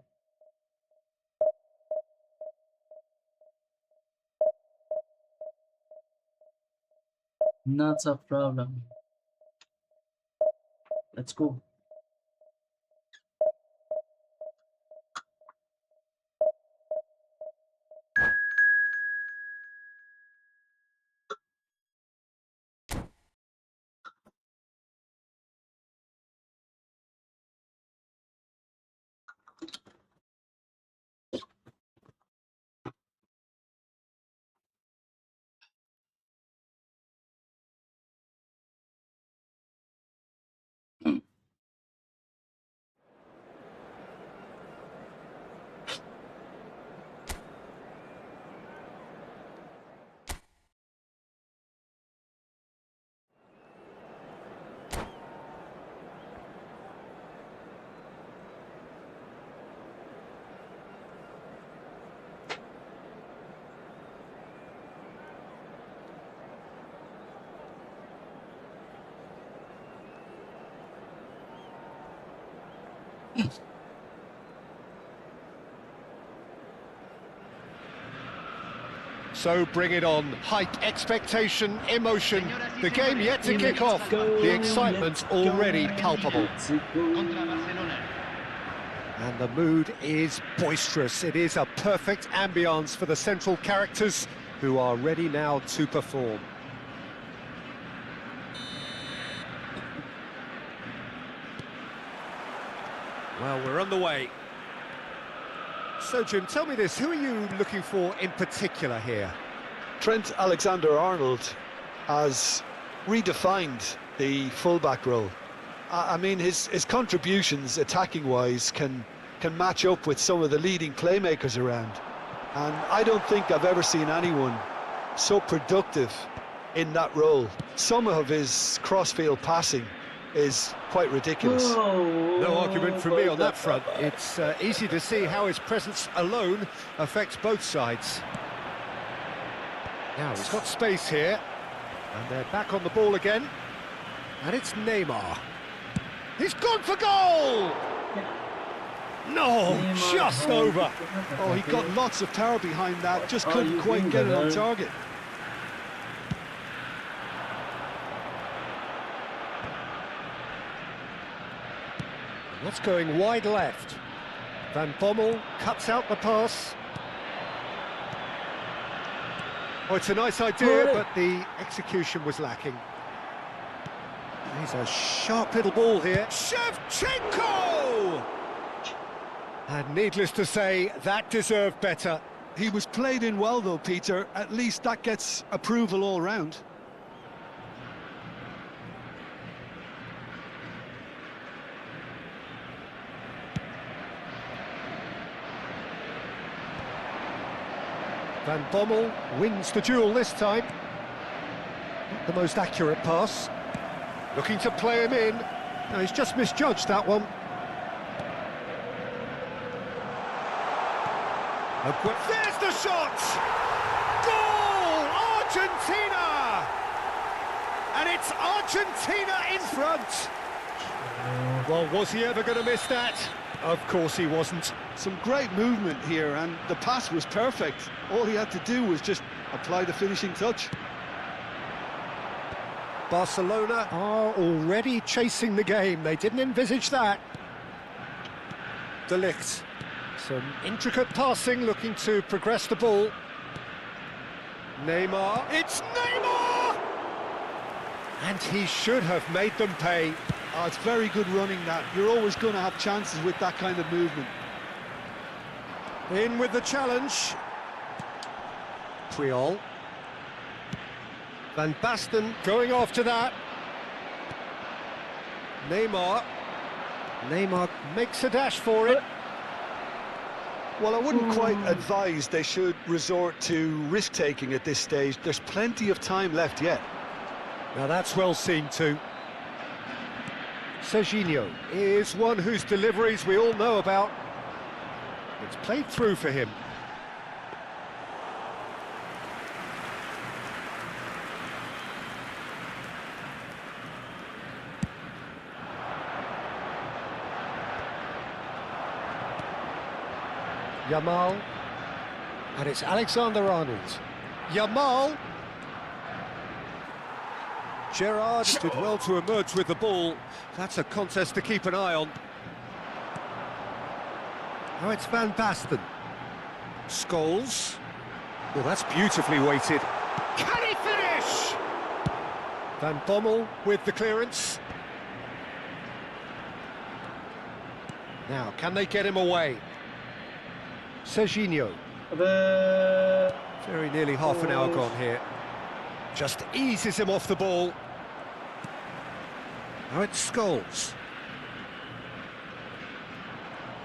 Not a problem. Let's go. So bring it on. Hype, expectation, emotion. The game yet to kick off. The excitement's already palpable. Contra Barcelona. And the mood is boisterous. It is a perfect ambience for the central characters who are ready now to perform. Well, we're on the way. So, Jim, tell me this, who are you looking for in particular here? Trent Alexander-Arnold has redefined the fullback role. I mean, his contributions attacking-wise can match up with some of the leading playmakers around. And I don't think I've ever seen anyone so productive in that role. Some of his cross-field passing is quite ridiculous. No argument from me on that front. It's easy to see how his presence alone affects both sides. Now, he's got space here. And they're back on the ball again. And it's Neymar. He's gone for goal! No, just over. Oh, he got lots of power behind that, just couldn't quite get it on target. That's going wide left. Van Bommel cuts out the pass. Oh, it's a nice idea, but the execution was lacking. He's a sharp little ball here. Shevchenko! And needless to say, that deserved better. He was played in well though, Peter. At least that gets approval all round. Van Bommel wins the duel this time. Not the most accurate pass. Looking to play him in. No, he's just misjudged that one. There's the shot! Goal! Argentina! And it's Argentina in front! Well, was he ever going to miss that? Of course he wasn't. Some great movement here, and the pass was perfect. All he had to do was just apply the finishing touch. Barcelona are already chasing the game. They didn't envisage that. De Ligt. Some intricate passing, looking to progress the ball. Neymar. It's Neymar! And he should have made them pay. Oh, it's very good running that. You're always going to have chances with that kind of movement. In with the challenge. Puyol. Van Basten going after that. Neymar. Neymar makes a dash for it. Well, I wouldn't quite advise they should resort to risk-taking at this stage. There's plenty of time left yet. Now that's well seen too. Serginho is one whose deliveries we all know about. It's played through for him. Yamal. And it's Alexander-Arnold. Yamal. Gerrard did well to emerge with the ball. That's a contest to keep an eye on. Now it's Van Basten. Scholes. Well, that's beautifully weighted. Can he finish? Van Bommel with the clearance. Now, can they get him away? Serginho. Very nearly half an hour gone here. Just eases him off the ball. Now it's Scholes.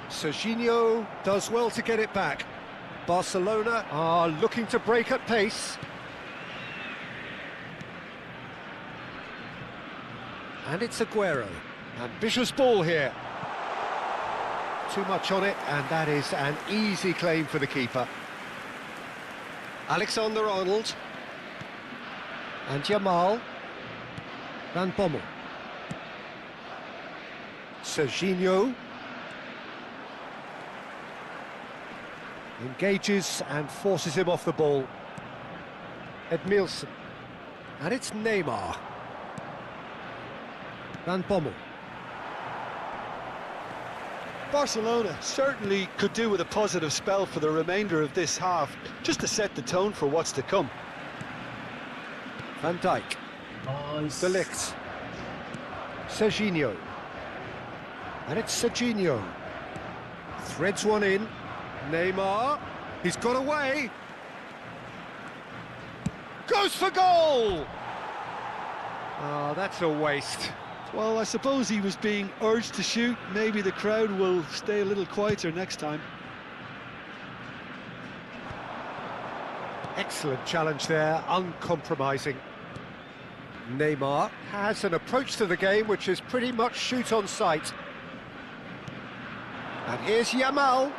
Serginho does well to get it back. Barcelona are looking to break at pace. And it's Aguero. Ambitious ball here. Too much on it, and that is an easy claim for the keeper. Alexander-Arnold. And Yamal. Van Bommel. Serginho. Engages and forces him off the ball. Edmilson. And it's Neymar. Van Bommel. Barcelona certainly could do with a positive spell for the remainder of this half, just to set the tone for what's to come. Van Dijk. Nice. De Ligt. Serginho. And it's Serginho. Threads one in. Neymar. He's got away. Goes for goal! Oh, that's a waste. Well, I suppose he was being urged to shoot. Maybe the crowd will stay a little quieter next time. Excellent challenge there, uncompromising. Neymar has an approach to the game which is pretty much shoot on sight. And here's Yamal.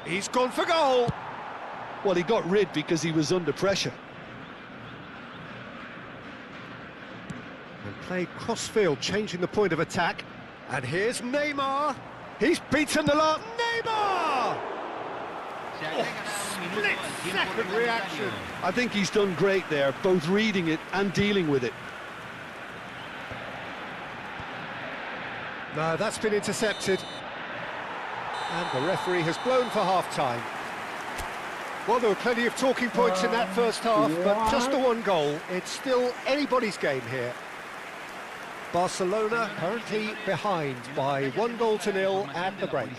He's gone for goal. Well, he got rid because he was under pressure. And played cross-field, changing the point of attack. And here's Neymar. He's beaten the lot. Neymar! Split-second reaction. I think he's done great there, both reading it and dealing with it. No, that's been intercepted. And the referee has blown for half-time. Well, there were plenty of talking points in that first half, but just the one goal. It's still anybody's game here. Barcelona currently behind by 1-0 at the break.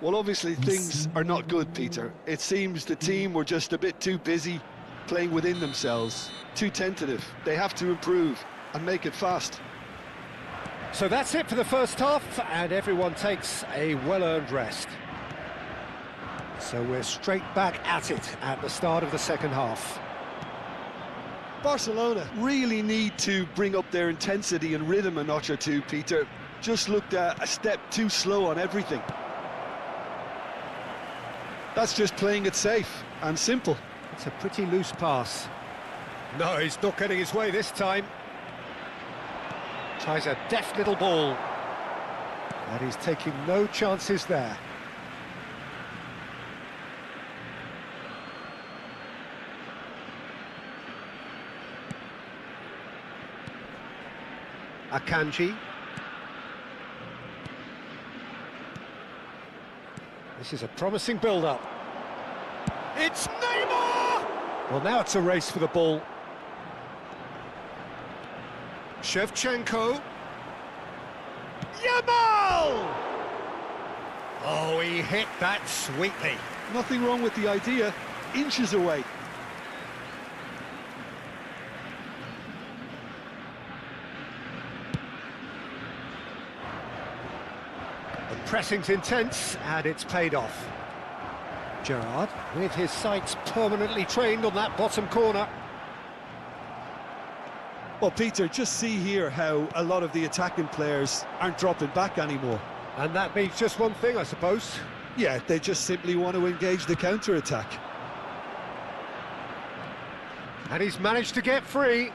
Well, obviously things are not good, Peter. It seems the team were just a bit too busy playing within themselves, too tentative. They have to improve and make it fast. So that's it for the first half, and everyone takes a well-earned rest. So we're straight back at it at the start of the second half. Barcelona really need to bring up their intensity and rhythm a notch or two, Peter. Just looked a step too slow on everything. That's just playing it safe and simple. It's a pretty loose pass. No, he's not getting his way this time. Tries a deft little ball. And he's taking no chances there. Akanji. This is a promising build-up. It's Neymar! Well, now it's a race for the ball. Shevchenko. Yamal! Oh, he hit that sweetly. Nothing wrong with the idea. Inches away. The pressing's intense, and it's paid off. Gerrard, with his sights permanently trained on that bottom corner. Well, Peter, just see here how a lot of the attacking players aren't dropping back anymore. And that means just one thing, I suppose. Yeah, they just simply want to engage the counter-attack. And he's managed to get free.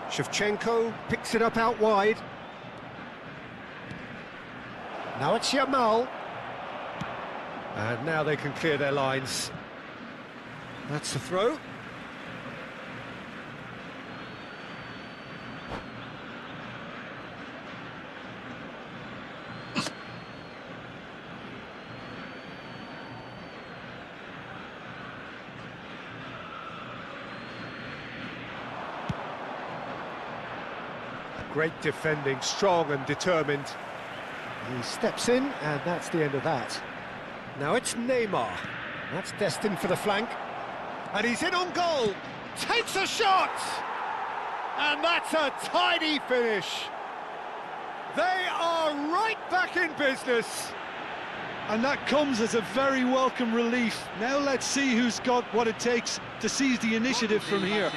Shevchenko picks it up out wide. Now it's Yamal. And now they can clear their lines. That's a throw. Great defending, strong and determined. He steps in, and that's the end of that. Now it's Neymar. That's destined for the flank. And he's in on goal. Takes a shot! And that's a tidy finish. They are right back in business. And that comes as a very welcome relief. Now let's see who's got what it takes to seize the initiative from here.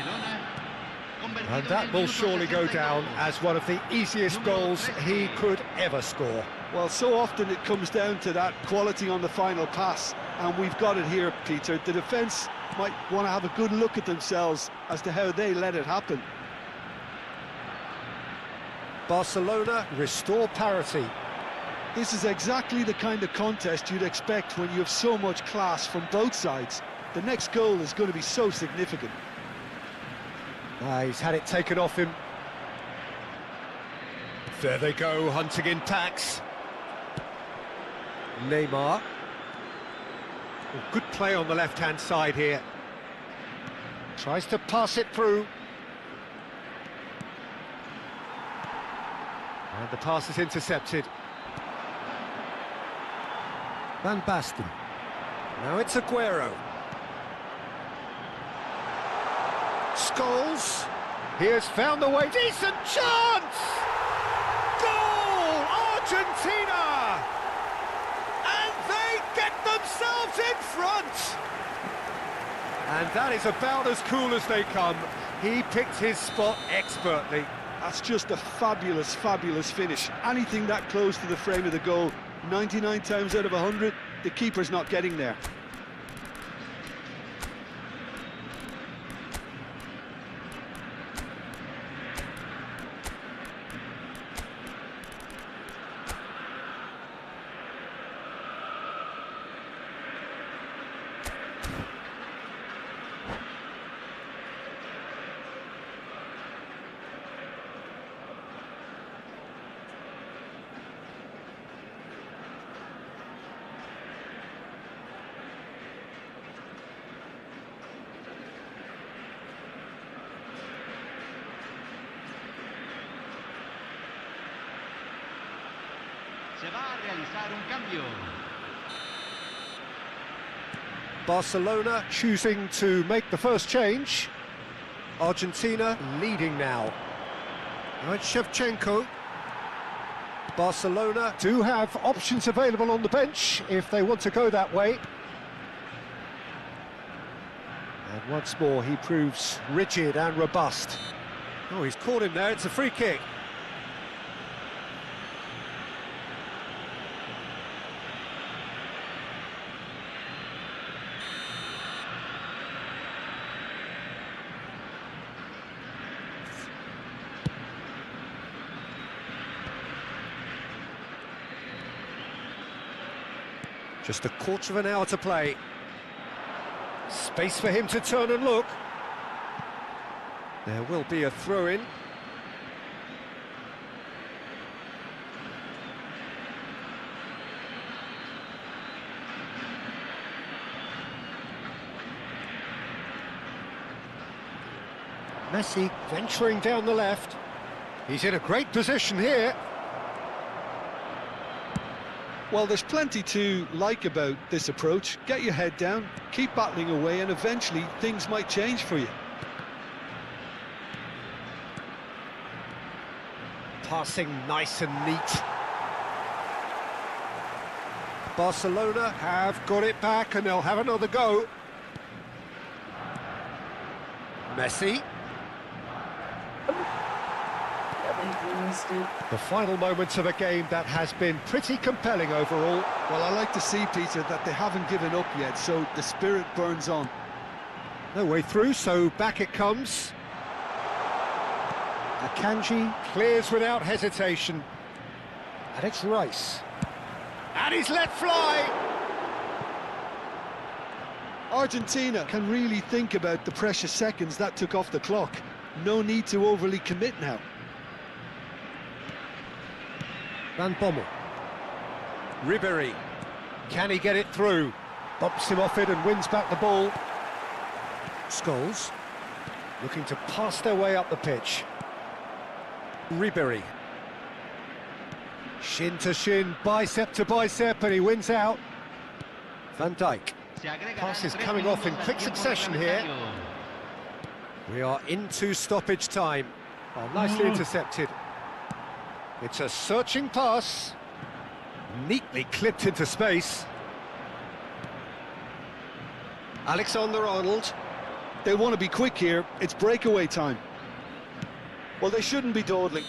And that will surely go down as one of the easiest goals he could ever score. Well, so often it comes down to that quality on the final pass, and we've got it here, Peter. The defence might want to have a good look at themselves as to how they let it happen. Barcelona restore parity. This is exactly the kind of contest you'd expect when you have so much class from both sides. The next goal is going to be so significant. He's had it taken off him. There they go, hunting in packs. Neymar. Oh, good play on the left-hand side here. Tries to pass it through. And the pass is intercepted. Van Basten. Now it's Aguero. Scholes. He has found the way. Decent chance! Goal! Argentina! And they get themselves in front! And that is about as cool as they come. He picked his spot expertly. That's just a fabulous, fabulous finish. Anything that close to the frame of the goal, 99 times out of 100, the keeper's not getting there. Se va a realizar un cambio. Barcelona choosing to make the first change. Argentina leading now. Now it's Shevchenko. Barcelona do have options available on the bench if they want to go that way. And once more he proves rigid and robust. Oh, he's caught him there, it's a free kick. Just a quarter of an hour to play. Space for him to turn and look. There will be a throw-in. Messi venturing down the left. He's in a great position here. Well, there's plenty to like about this approach. Get your head down, keep battling away, and eventually things might change for you. Passing nice and neat. Barcelona have got it back and they'll have another go. Messi. The final moments of a game that has been pretty compelling overall. Well, I like to see, Peter, that they haven't given up yet, so the spirit burns on. No way through, so back it comes. Akanji clears without hesitation. And it's Rice. And he's let fly! Argentina can really think about the precious seconds that took off the clock. No need to overly commit now. Van Bommel. Ribéry. Can he get it through? Bumps him off it and wins back the ball. Scholes. Looking to pass their way up the pitch. Ribéry. Shin to shin, bicep to bicep, and he wins out. Van Dijk. Passes coming off in quick succession here. We are into stoppage time. Oh, nicely intercepted. It's a searching pass. Neatly clipped into space. Alexander-Arnold. They want to be quick here. It's breakaway time. Well, they shouldn't be dawdling.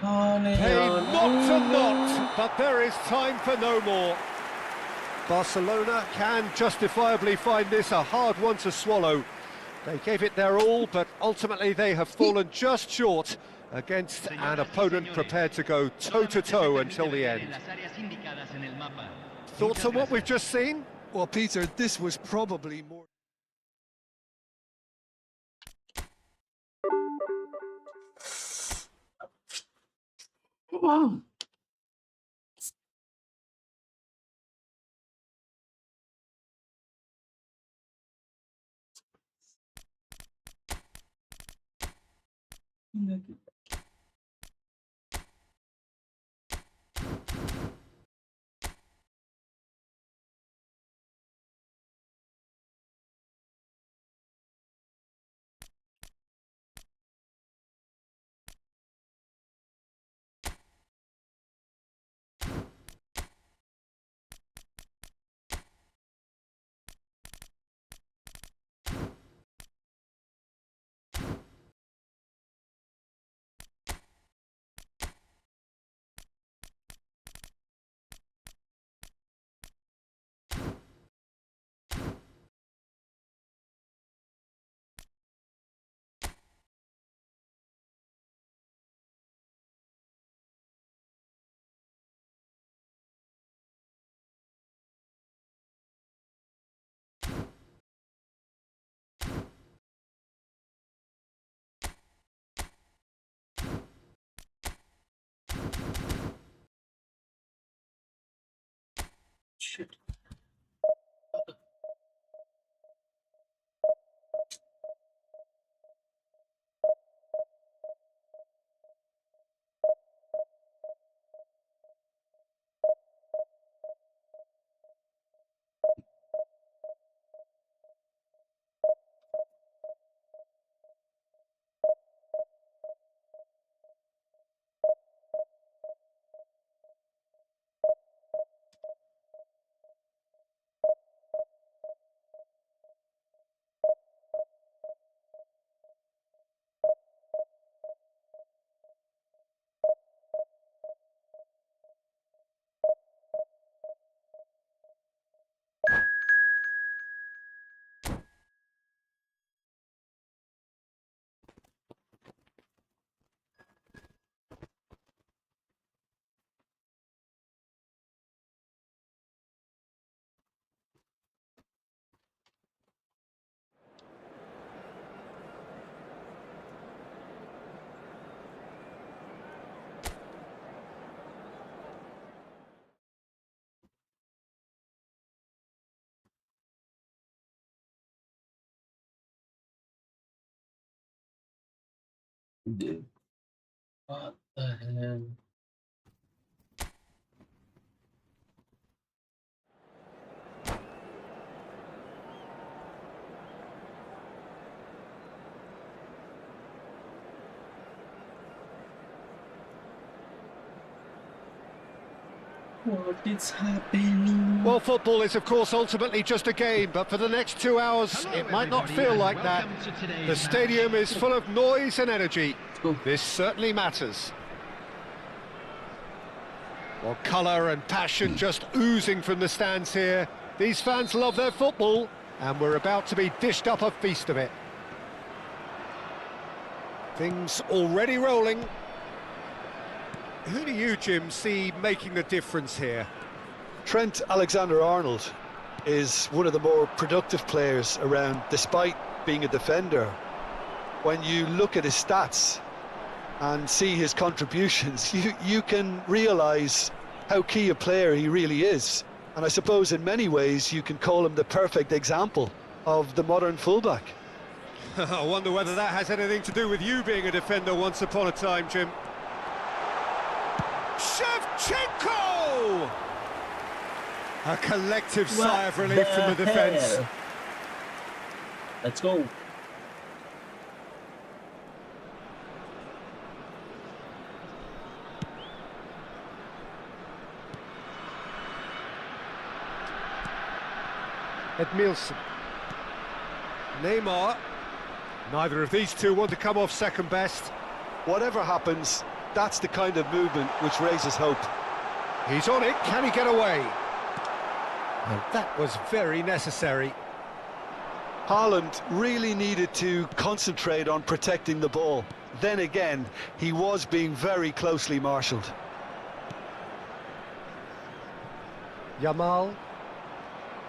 Hey, not to not, but there is time for no more. Barcelona can justifiably find this a hard one to swallow. They gave it their all, but ultimately they have fallen just short against an opponent prepared to go toe-to-toe until the end. Thoughts on what we've just seen? Well, Peter, this was probably more... Wow. Shit. Dude, what the hell? What is happening? Well, football is, of course, ultimately just a game, but for the next 2 hours, it might not feel like that. The stadium is full of noise and energy. This certainly matters. Well, colour and passion just oozing from the stands here. These fans love their football, and we're about to be dished up a feast of it. Things already rolling. Who do you, Jim, see making the difference here? Trent Alexander-Arnold. is one of the more productive players around, despite being a defender. When you look at his stats and see his contributions, you can realise how key a player he really is. And I suppose in many ways you can call him the perfect example of the modern fullback. I wonder whether that has anything to do with you being a defender once upon a time, Jim. Shevchenko! A collective sigh of relief from the defence. hell? Let's go. Edmilson. Neymar. Neither of these two want to come off second best. Whatever happens, that's the kind of movement which raises hope. He's on it, can he get away? And that was very necessary. Haaland really needed to concentrate on protecting the ball. Then again, he was being very closely marshalled. Yamal.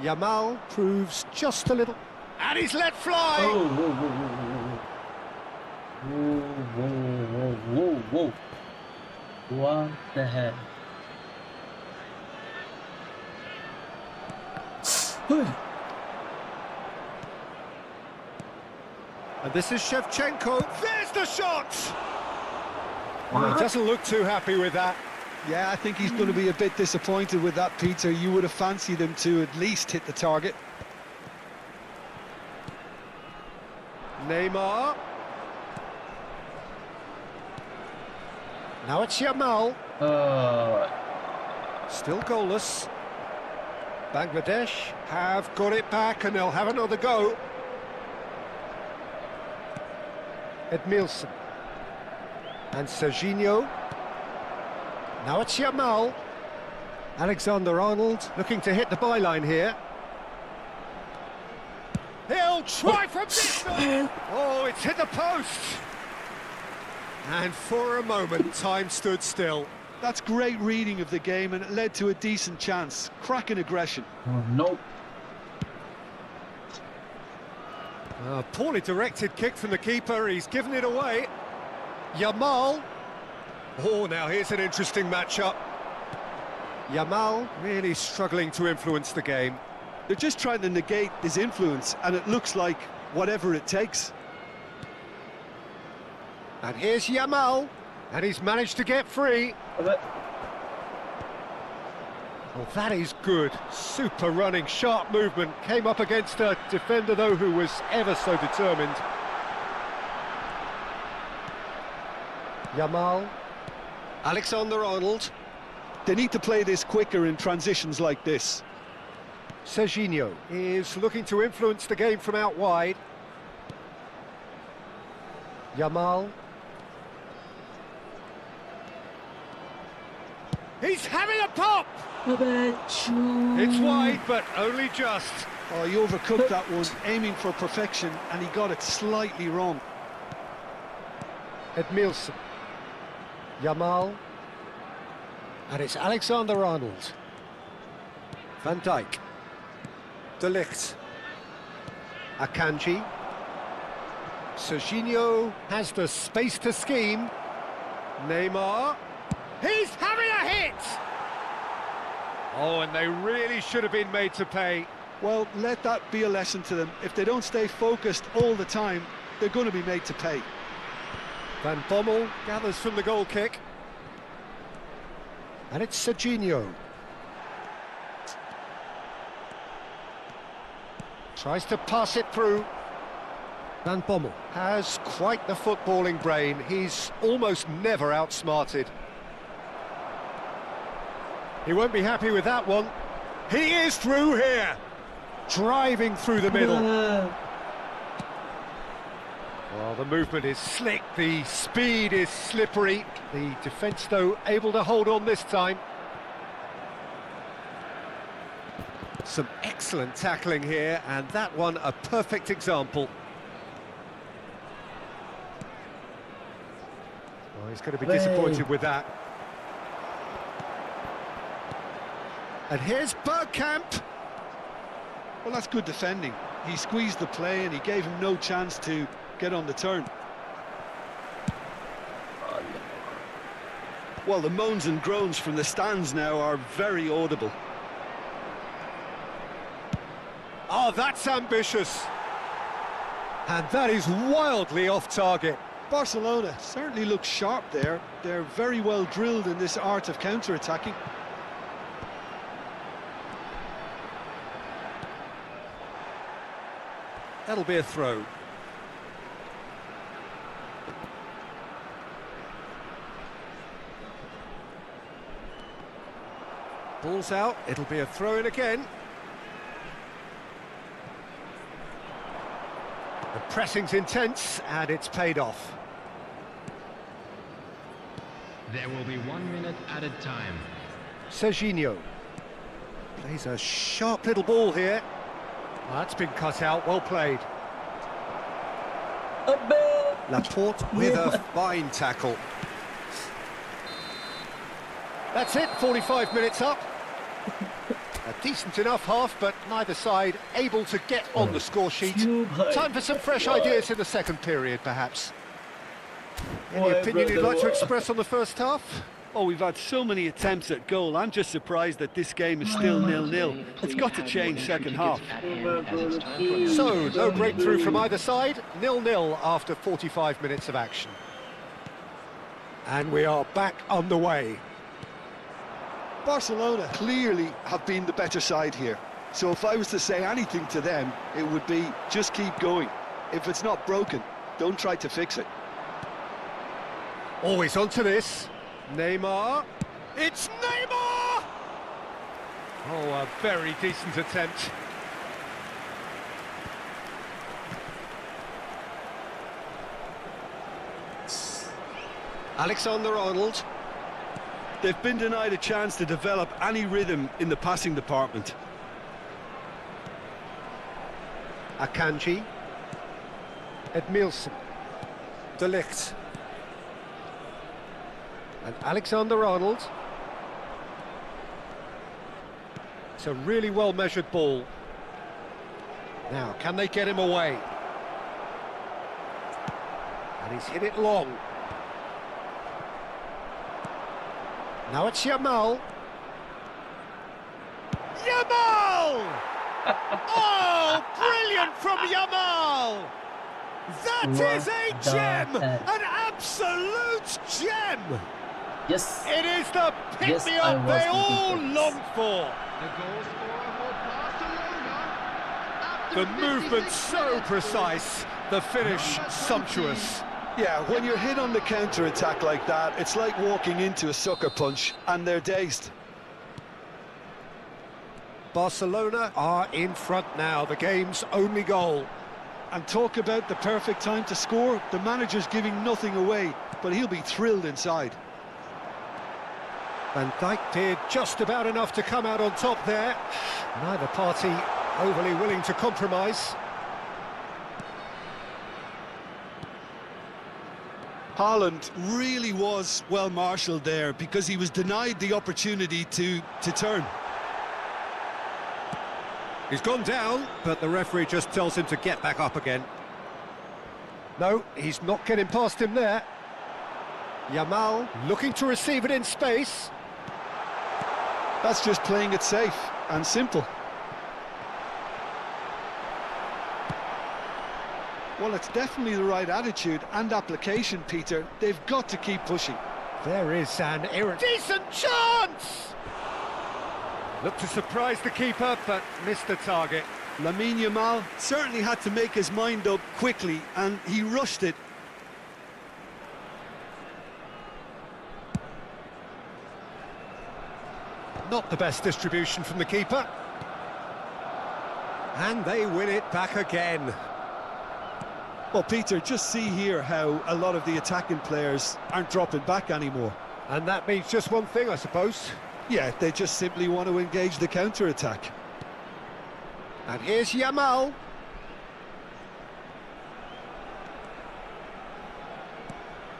Yamal proves just a little... And he's let fly! Oh, whoa, whoa, whoa, whoa, whoa, whoa, whoa, whoa. What the hell? And this is Shevchenko. There's the shot! Well, he doesn't look too happy with that. Yeah, I think he's going to be a bit disappointed with that, Peter. You would have fancied him to at least hit the target. Neymar. Now it's Yamal. Still goalless. Bangladesh have got it back and they'll have another go. Edmilson. And Serginho. Now it's Yamal. Alexander-Arnold looking to hit the byline here. He'll try from distance! Oh, it's hit the post! And for a moment, time stood still. That's great reading of the game, and it led to a decent chance. Cracking aggression. Oh, no. A poorly directed kick from the keeper, he's given it away. Yamal. Oh, now here's an interesting matchup. Yamal really struggling to influence the game. They're just trying to negate his influence, and it looks like whatever it takes. And here's Yamal, and he's managed to get free. Okay. Well, that is good. Super running, sharp movement. Came up against a defender, though, who was ever so determined. Yamal. Alexander-Arnold. They need to play this quicker in transitions like this. Serginho is looking to influence the game from out wide. Yamal. He's having a pop! It's wide, but only just. Oh, he overcooked that one, aiming for perfection, and he got it slightly wrong. Edmilson. Yamal. And it's Alexander-Arnold. Van Dijk. De Ligt. Akanji. Serginho has the space to scheme. Neymar. He's having a hit! Oh, and they really should have been made to pay. Well, let that be a lesson to them. If they don't stay focused all the time, they're going to be made to pay. Van Bommel gathers from the goal kick. And it's Serginho. Tries to pass it through. Van Bommel has quite the footballing brain. He's almost never outsmarted. He won't be happy with that one. He is through here. Driving through the middle. Well, the movement is slick, the speed is slippery. The defence, though, able to hold on this time. Some excellent tackling here, and that one a perfect example. Oh, he's going to be disappointed with that. And here's Bergkamp. Well, that's good defending. He squeezed the play and he gave him no chance to get on the turn. Well, the moans and groans from the stands now are very audible. Oh, that's ambitious. And that is wildly off target. Barcelona certainly looks sharp there. They're very well drilled in this art of counter-attacking. That'll be a throw. Ball's out, it'll be a throw-in again. The pressing's intense, and it's paid off. There will be 1 minute added time. Serginho plays a sharp little ball here. That's been cut out, well played. Laporte with a fine tackle. That's it, 45 minutes up. A decent enough half, but neither side able to get on the score sheet. Time for some fresh ideas in the second period, perhaps. Any opinion you'd like to express on the first half? Oh, we've had so many attempts at goal. I'm just surprised that this game is still 0-0. It's got to change second half. So, no breakthrough from either side. 0-0 after 45 minutes of action. And we are back on the way. Barcelona clearly have been the better side here. So if I was to say anything to them, it would be just keep going. If it's not broken, don't try to fix it. Always onto this. Neymar. It's Neymar! Oh, a very decent attempt. Alexander-Arnold. They've been denied a chance to develop any rhythm in the passing department. Akanji. Edmilson. De Ligt. And Alexander-Arnold. It's a really well-measured ball. Now, can they get him away? And he's hit it long. Now it's Yamal. Yamal! Oh, brilliant from Yamal! That is a gem! An absolute gem! Yes. It is the Yes, I pick-me-up was they all looking for this. long for. The goal scorer for Barcelona. After The 56 movement so minutes, precise, the finish Number 20. sumptuous. Yeah, when you're hit on the counter-attack like that, it's like walking into a sucker punch, and they're dazed. Barcelona are in front now, the game's only goal. And talk about the perfect time to score. The manager's giving nothing away, but he'll be thrilled inside. Van Dijk did just about enough to come out on top there. Neither party overly willing to compromise. Haaland really was well marshalled there because he was denied the opportunity to turn. He's gone down, but the referee just tells him to get back up again. No, he's not getting past him there. Yamal looking to receive it in space. That's just playing it safe and simple. Well, it's definitely the right attitude and application, Peter. They've got to keep pushing. There is an decent chance! Looked to surprise the keeper, but missed the target. Lamine Yamal certainly had to make his mind up quickly, and he rushed it. Not the best distribution from the keeper. And they win it back again. Well, Peter, just see here how a lot of the attacking players aren't dropping back anymore. And that means just one thing, I suppose. Yeah, they just simply want to engage the counter-attack. And here's Yamal.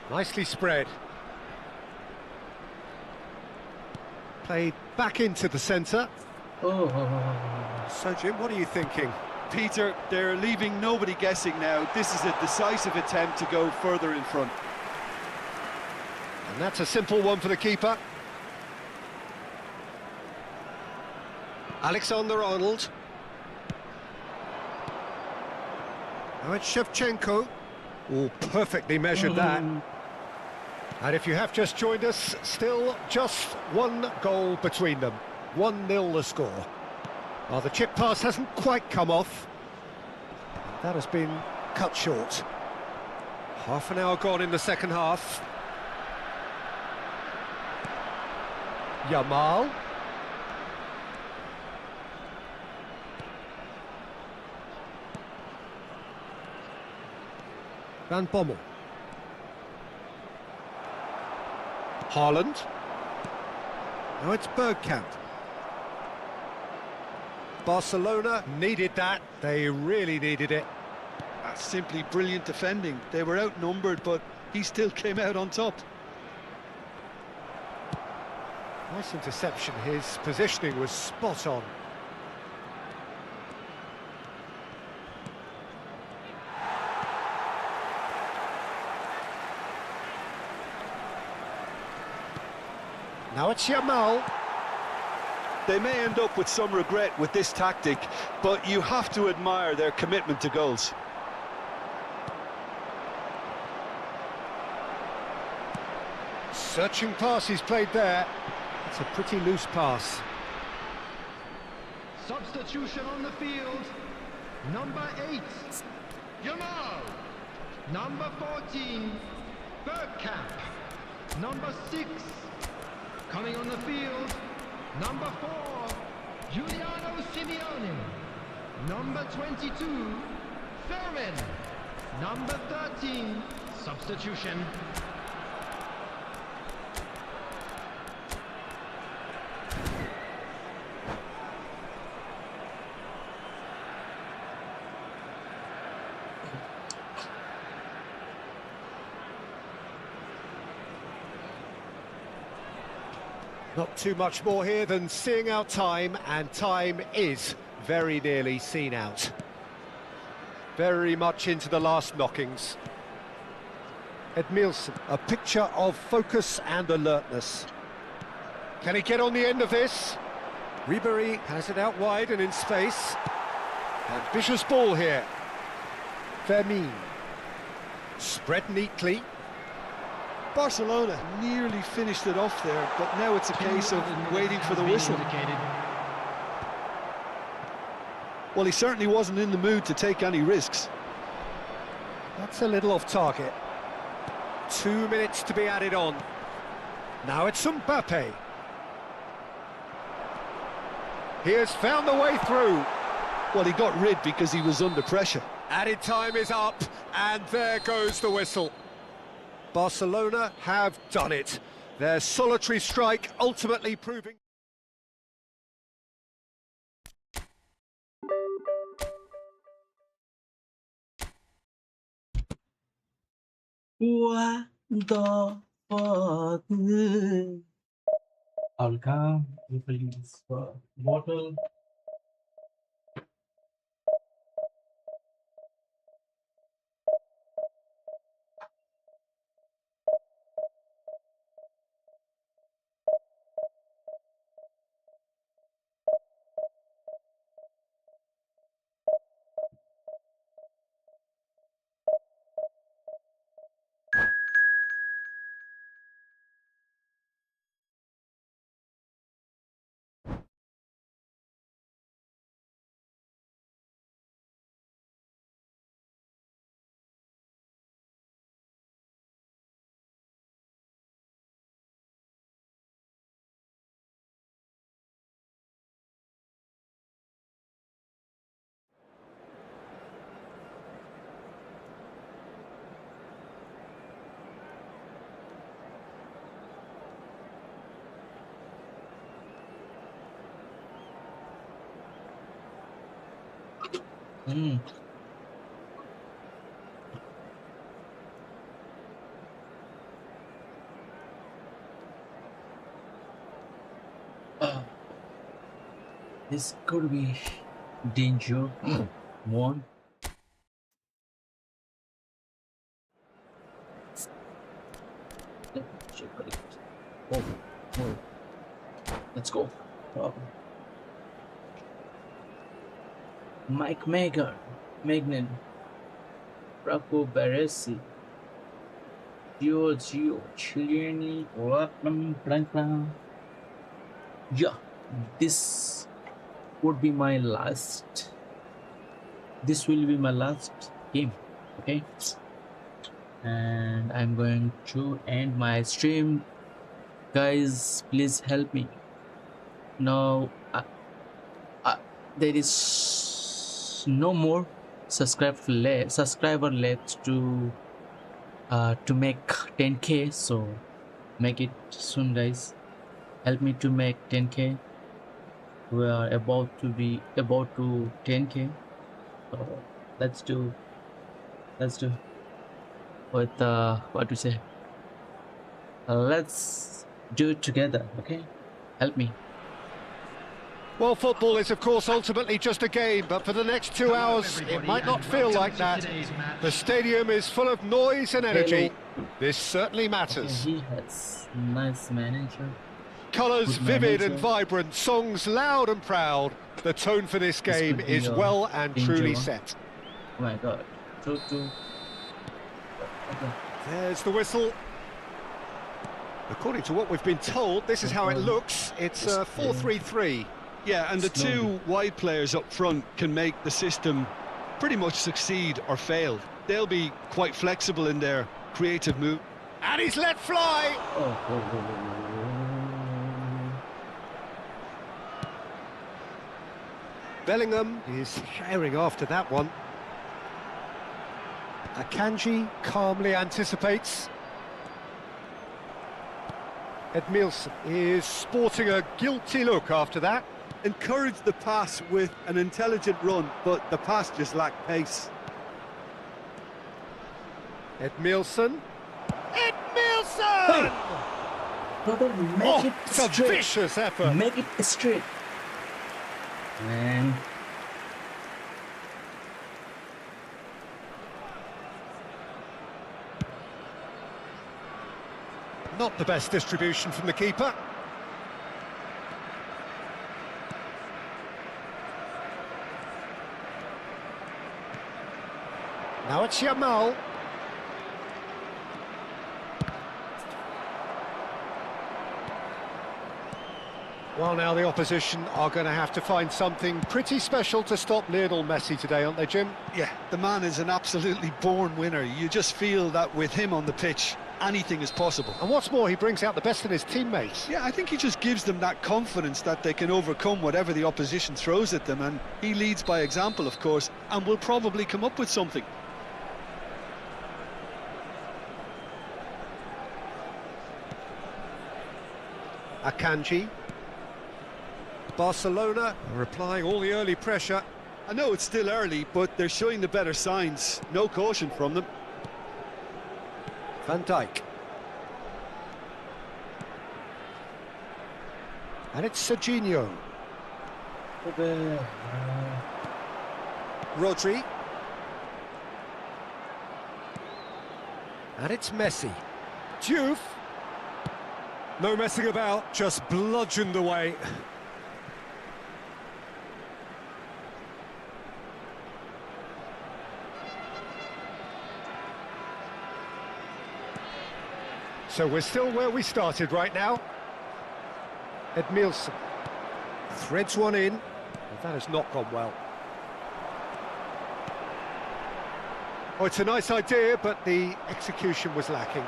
Nicely spread. Played back into the centre. Oh. So, Jim, what are you thinking? Peter, they're leaving nobody guessing now. This is a decisive attempt to go further in front. And that's a simple one for the keeper. Alexander-Arnold. Now it's Shevchenko. Oh, perfectly measured that. And if you have just joined us, still just one goal between them. 1-0 the score. Well, the chip pass hasn't quite come off. That has been cut short. Half an hour gone in the second half. Yamal. Van Bommel. Haaland. Now it's Bergkamp. Barcelona needed that. They really needed it. That's simply brilliant defending. They were outnumbered, but he still came out on top. Nice interception. His positioning was spot on. Now it's Yamal. They may end up with some regret with this tactic, but you have to admire their commitment to goals. Searching pass he's played there. It's a pretty loose pass. Substitution on the field. Number 8, Yamal. Number 14, Bergkamp. Number 6, coming on the field, number 4, Giuliano Simeone. Number 22, Fermin. Number 13, substitution. Not too much more here than seeing out time, and time is very nearly seen out. Very much into the last knockings. Edmilson, a picture of focus and alertness. Can he get on the end of this? Ribéry has it out wide and in space. Ambitious ball here. Fermin. Spread neatly. Barcelona nearly finished it off there, but now it's a case of waiting for the whistle. Well, he certainly wasn't in the mood to take any risks. That's a little off target. 2 minutes to be added on. Now it's Mbappe. He has found the way through. Well, he got rid because he was under pressure. Added time is up, and there goes the whistle. Barcelona have done it. Their solitary strike ultimately proving... What the fuck? I'll come. You will use bottle. This could be danger. One. Oh, oh. Let's go. Mike Magnan, Rocco Baresi, Giorgio Chiellini, yeah, this would be my last. This will be my last game, okay? And I'm going to end my stream. Guys, please help me. Now, there is no more subscriber left to make 10k. So make it soon, guys. Help me to make 10k. We are about to 10k. So let's do with what to say. Let's do it together, okay? Help me. Well, football is, of course, ultimately just a game, but for the next 2 hours, it might not feel like that. The stadium is full of noise and energy. This certainly matters. Okay, he has nice manager. Colours Good vivid manager. and vibrant, songs loud and proud. The tone for this game could be is a well and danger truly one. set. Oh my god. Two. Okay. There's the whistle. According to what we've been told, this is how it looks. It's 4-3-3. Yeah, and the Slowly. two wide players up front can make the system pretty much succeed or fail. They'll be quite flexible in their creative move. And he's let fly! Oh. Bellingham is herring after that one. Akanji calmly anticipates. Edmilson is sporting a guilty look after that. Encourage the pass with an intelligent run, but the pass just lacked pace. Edmilson. Edmilson! Brother, make Oh, it it's a straight. vicious effort. Make it straight. Man. Not the best distribution from the keeper. Now it's Yamal. Well, now the opposition are going to have to find something pretty special to stop Lionel Messi today, aren't they, Jim? Yeah, the man is an absolutely born winner. You just feel that with him on the pitch, anything is possible. And what's more, he brings out the best in his teammates. Yeah, I think he just gives them that confidence that they can overcome whatever the opposition throws at them, and he leads by example, of course, and will probably come up with something. Akanji. Barcelona are applying all the early pressure. I know it's still early, but they're showing the better signs. No caution from them. Van Dijk. And it's Serginho. Rodri. And it's Messi. Diouf. No messing about, just bludgeoned away. So we're still where we started right now. Edmilson threads one in. Well, that has not gone well. Oh, it's a nice idea, but the execution was lacking.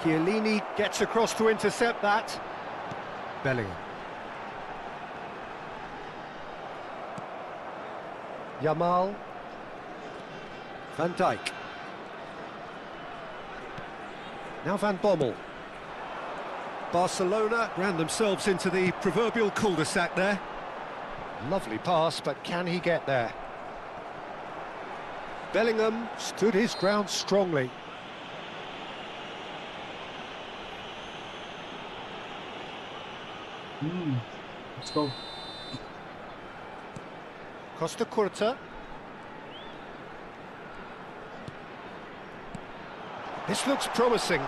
Chiellini gets across to intercept that. Bellingham. Yamal. Van Dijk. Now Van Bommel. Barcelona ran themselves into the proverbial cul-de-sac there. Lovely pass, but can he get there? Bellingham stood his ground strongly. Let's go. Costa Curta. This looks promising.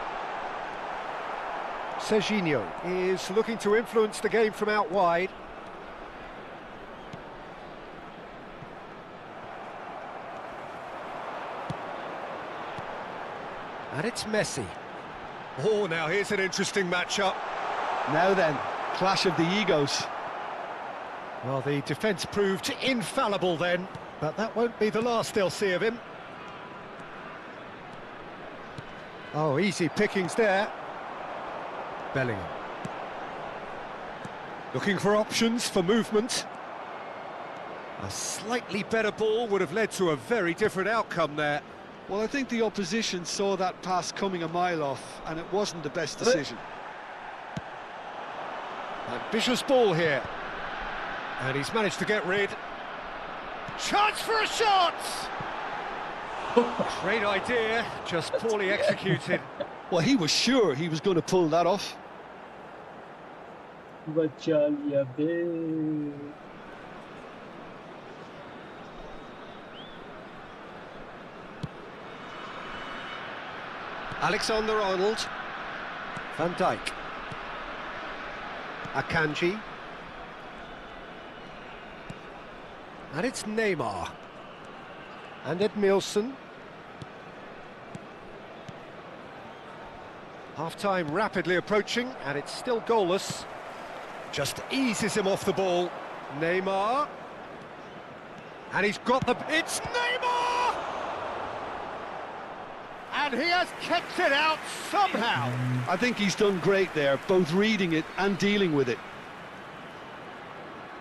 Serginho is looking to influence the game from out wide. And it's Messi. Oh, now here's an interesting matchup. Now then, clash of the egos. Well, the defence proved infallible then, but that won't be the last they'll see of him. Oh, easy pickings there. Bellingham. Looking for options for movement. A slightly better ball would have led to a very different outcome there. Well, I think the opposition saw that pass coming a mile off, and it wasn't the best decision. Ambitious ball here. And he's managed to get rid. Chance for a shot! Great idea, just poorly executed. Well, he was sure he was going to pull that off. बचा लिया बे। Alexander-Arnold. Van Dijk. Akanji. And it's Neymar. And Edmilson. Half-time rapidly approaching, and it's still goalless. Just eases him off the ball. Neymar. And he's got the... It's Neymar! And he has kept it out somehow. I think he's done great there, both reading it and dealing with it.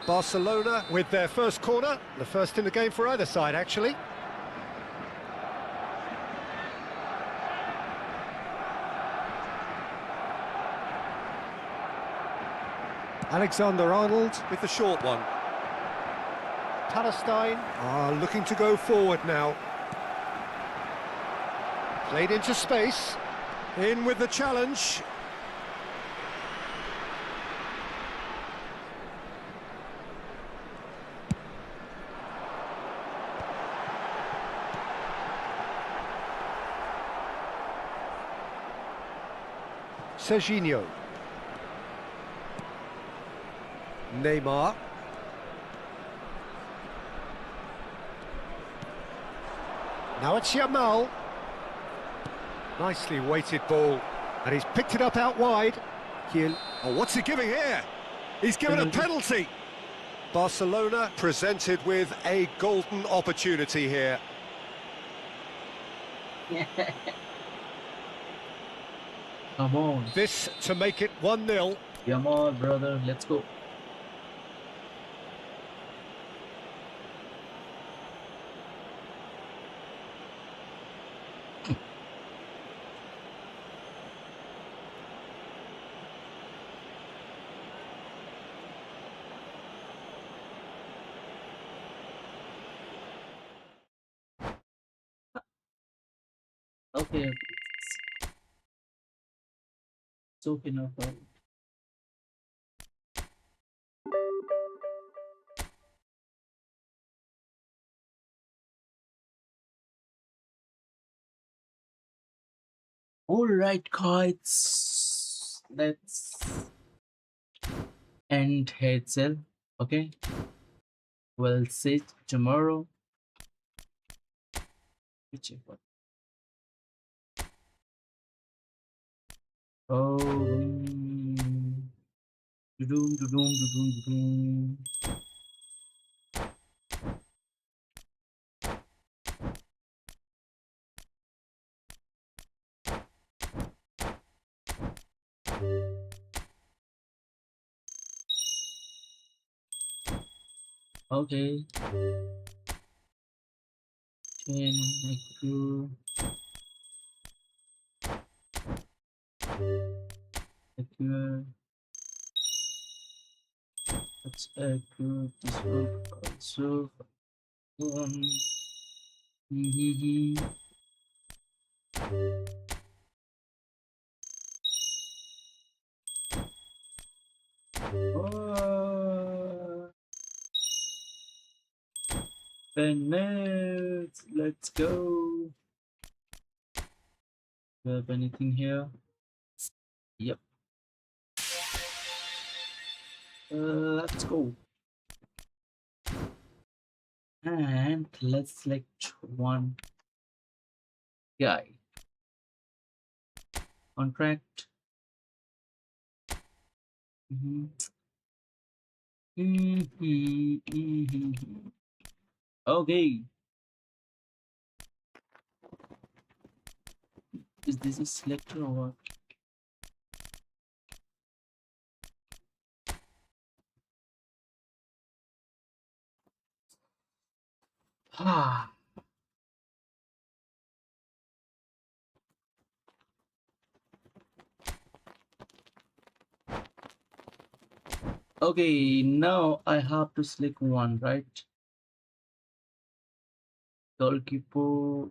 Barcelona with their first corner, the first in the game for either side, actually. Alexander-Arnold with the short one. Palestine are looking to go forward now. Played into space. In with the challenge. Serginho. Neymar. Now it's Yamal. Nicely weighted ball. And he's picked it up out wide. Oh, what's he giving here? He's given a penalty. Barcelona presented with a golden opportunity here. Come on. This to make it 1-0. Come on, brother. Let's go. Okay. It's okay now. All right, guys. Let's end here itself. Okay. We'll see tomorrow. Whichever. Oh, do-doom. Okay. Chain micro. Secure. Let's active this one also. Oh. Minutes. Let's go. Do you have anything here? Yep. Let's go. And let's select one guy. Contract. Okay. Is this a selector or what? Ah. Okay, now I have to select one, right? Goalkeeper.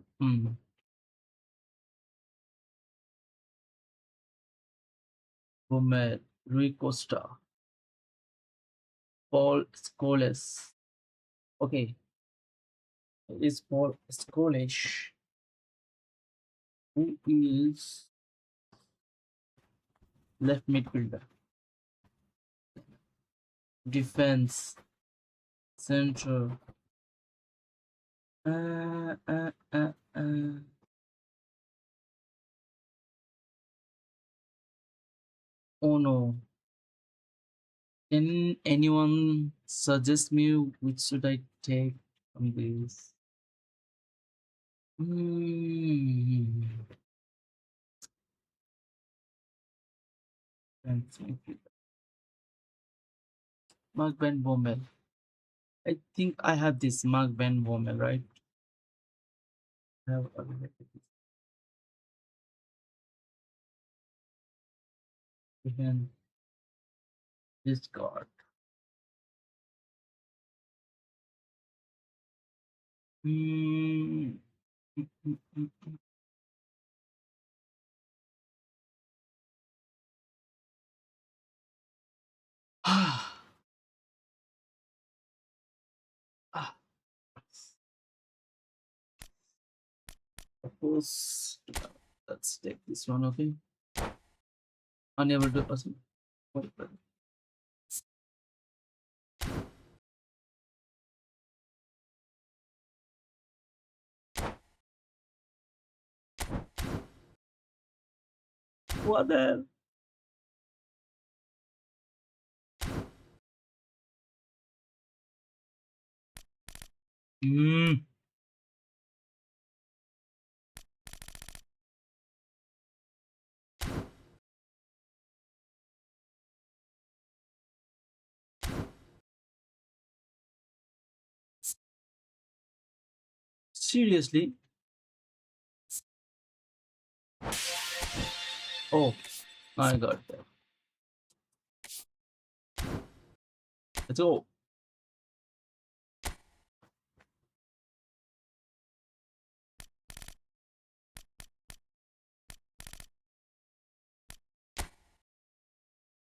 Gomez, Rui Costa, Paul Scholes. Okay, is Paul Scholes, who is left midfielder, defense, center. Uh, uh, uh, uh. Oh no. Can anyone suggest me which should I take from this? Defense midfielder. Mark Van Bommel. I think I have this Mark Van Bommel, right? I have already this. Defense. Discard. Mm, mm, mm, mm, mm. Ah, ah, suppose let's take this one, okay? Unable to person. What the hell? Mm. Seriously? Oh my god. Let's go.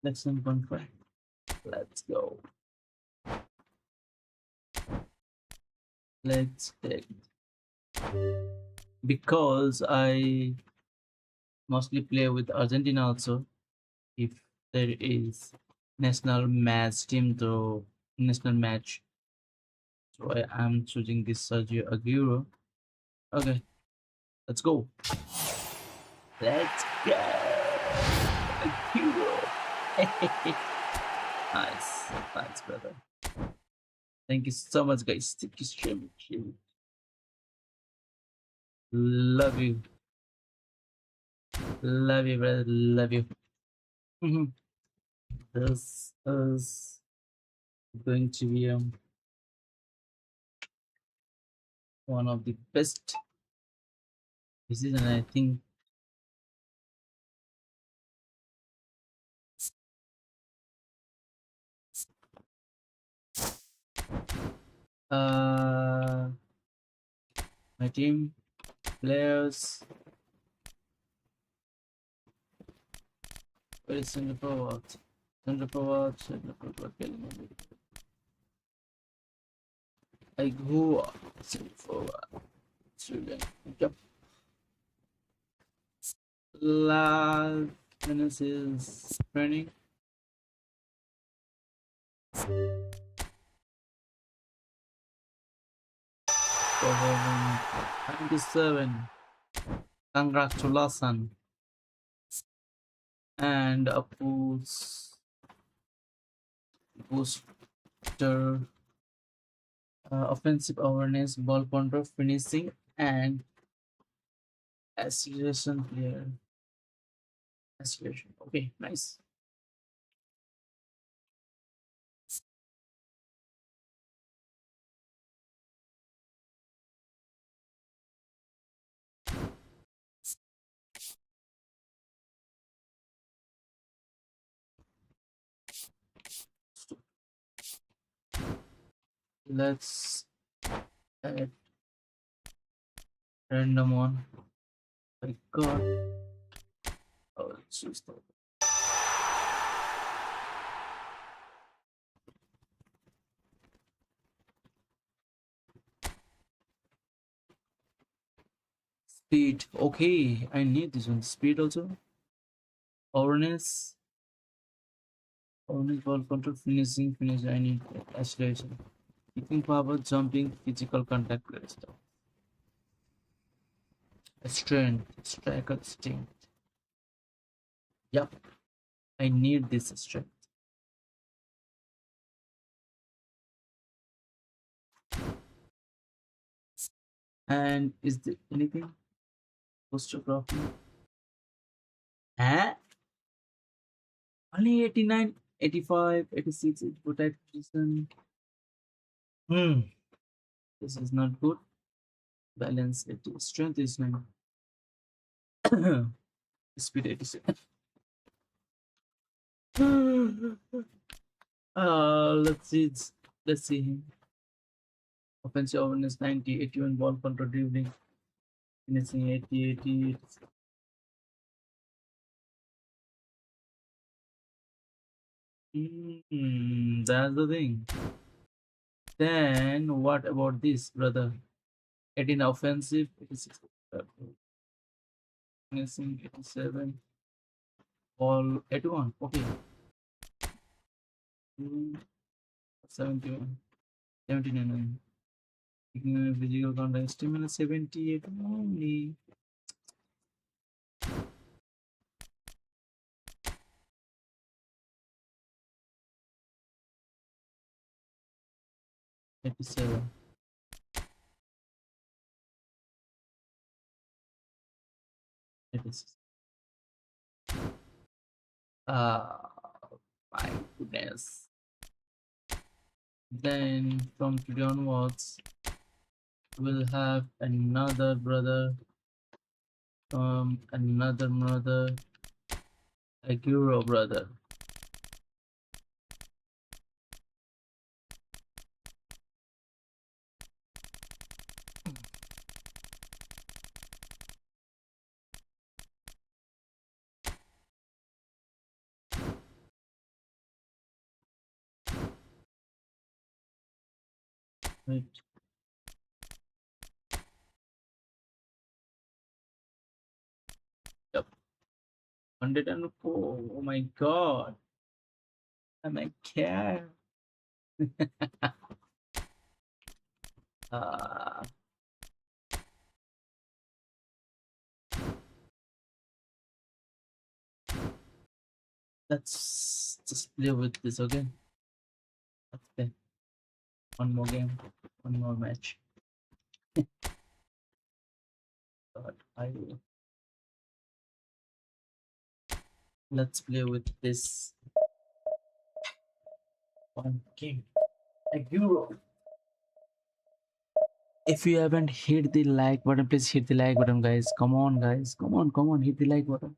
Lesson contract. Let's go. Let's take, because I mostly play with Argentina also. If there is national match team to national match, so I am choosing this Sergio Aguero. Okay, let's go. Let's go. Aguero. Nice, thanks, brother. Thank you so much, guys. Thank you so much. Love you. Love you, brother. Love you. Mhm. This is going to be one of the best decisions, I think. Uh, my team, players, where is center forward? Center forward, center forward. I go for Australian. Yep. Last minutes is training. For 97. Congratulations. And a booster, offensive awareness, ball control, finishing, and acceleration player. Acceleration. Okay, nice. Let's add random one. My God. Oh, let's choose that. Speed. Okay, I need this one. Speed also. Awareness. Awareness, ball control, finishing. I need acceleration. Kicking power, jumping, physical contact, stuff. Strength, striker instinct. Yup, I need this strength. And is there anything? Photography. Huh? Only 89, 85, 86 is protect position. This is not good. Balance 80. Strength is 9. Speed 87. Let's see. Let's see. Offensive awareness 90, 81, ball control, dribbling, finishing 80, 80. That's the thing. Then what about this, brother? 18 offensive, 86, finishing 87, ball 81. Okay. 71, 79. Physical contact, stamina 78 only. 87. 86. Ah, my goodness. Then from today onwards, we'll have another brother, another brother, a Guru brother. Right. Yep. 104. Oh my god. I'm a cat. uh, let's just play with this, okay? Let's play. One more game. One more match. God, I will. Let's play with this one game. A Euro. If you haven't hit the like button, please hit the like button, guys. Come on, guys. Come on, hit the like button.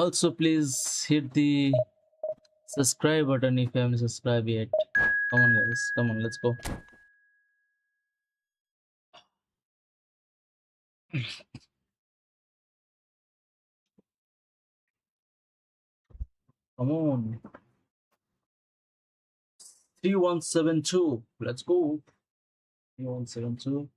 Also, please hit the subscribe button if you haven't subscribed yet. Come on, guys. Come on, let's go. Come on. 3172. Let's go. 3172.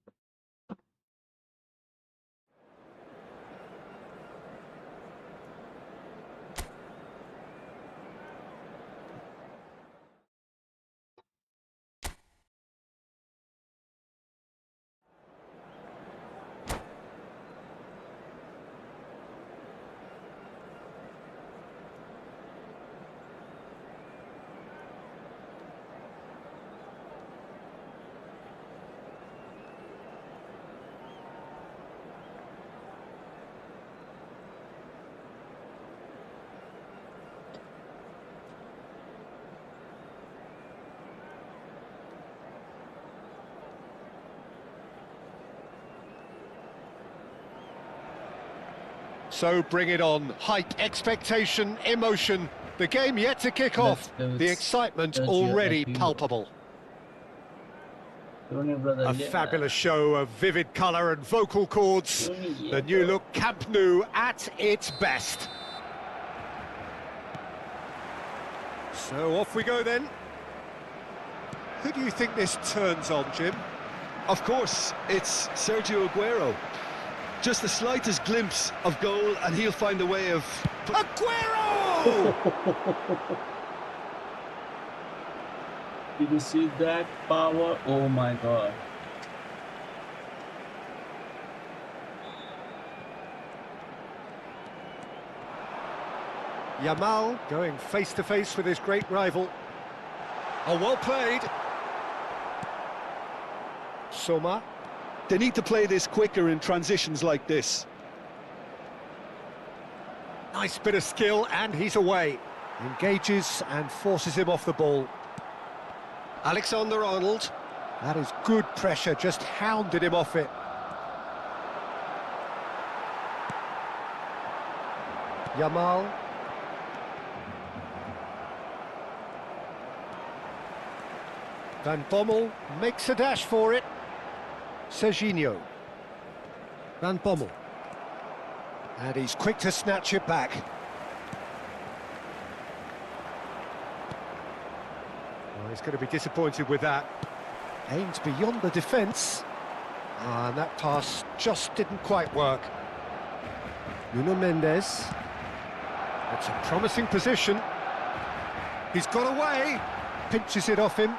So bring it on. Hype, expectation, emotion. The game yet to kick off. The excitement already palpable. A fabulous show of vivid colour and vocal cords. The new look Camp Nou at its best. So off we go then. Who do you think this turns on, Jim? Of course, it's Sergio Aguero. Just the slightest glimpse of goal and he'll find a way of... Aguero! Did you see that power? Oh my god. Yamal going face to face with his great rival. Oh, well played. Soma. They need to play this quicker in transitions like this. Nice bit of skill, and he's away. Engages and forces him off the ball. Alexander-Arnold. That is good pressure, just hounded him off it. Yamal. Van Bommel makes a dash for it. Serginho. Van Bommel. And he's quick to snatch it back. Well, he's going to be disappointed with that. Aimed beyond the defence. And that pass just didn't quite work. Nuno Mendes. That's a promising position. He's got away. Pinches it off him.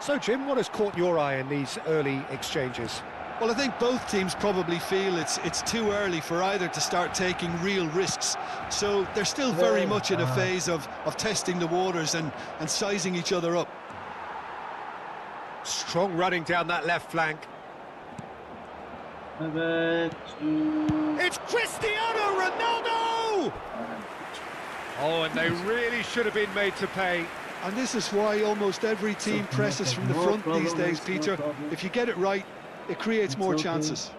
So, Jim, what has caught your eye in these early exchanges? Well, I think both teams probably feel it's too early for either to start taking real risks. So they're still very much in a phase of testing the waters and sizing each other up. Strong running down that left flank. It's Cristiano Ronaldo! Oh, and they really should have been made to pay. And this is why almost every team presses from the front these days, Peter. If you get it right, it creates more chances.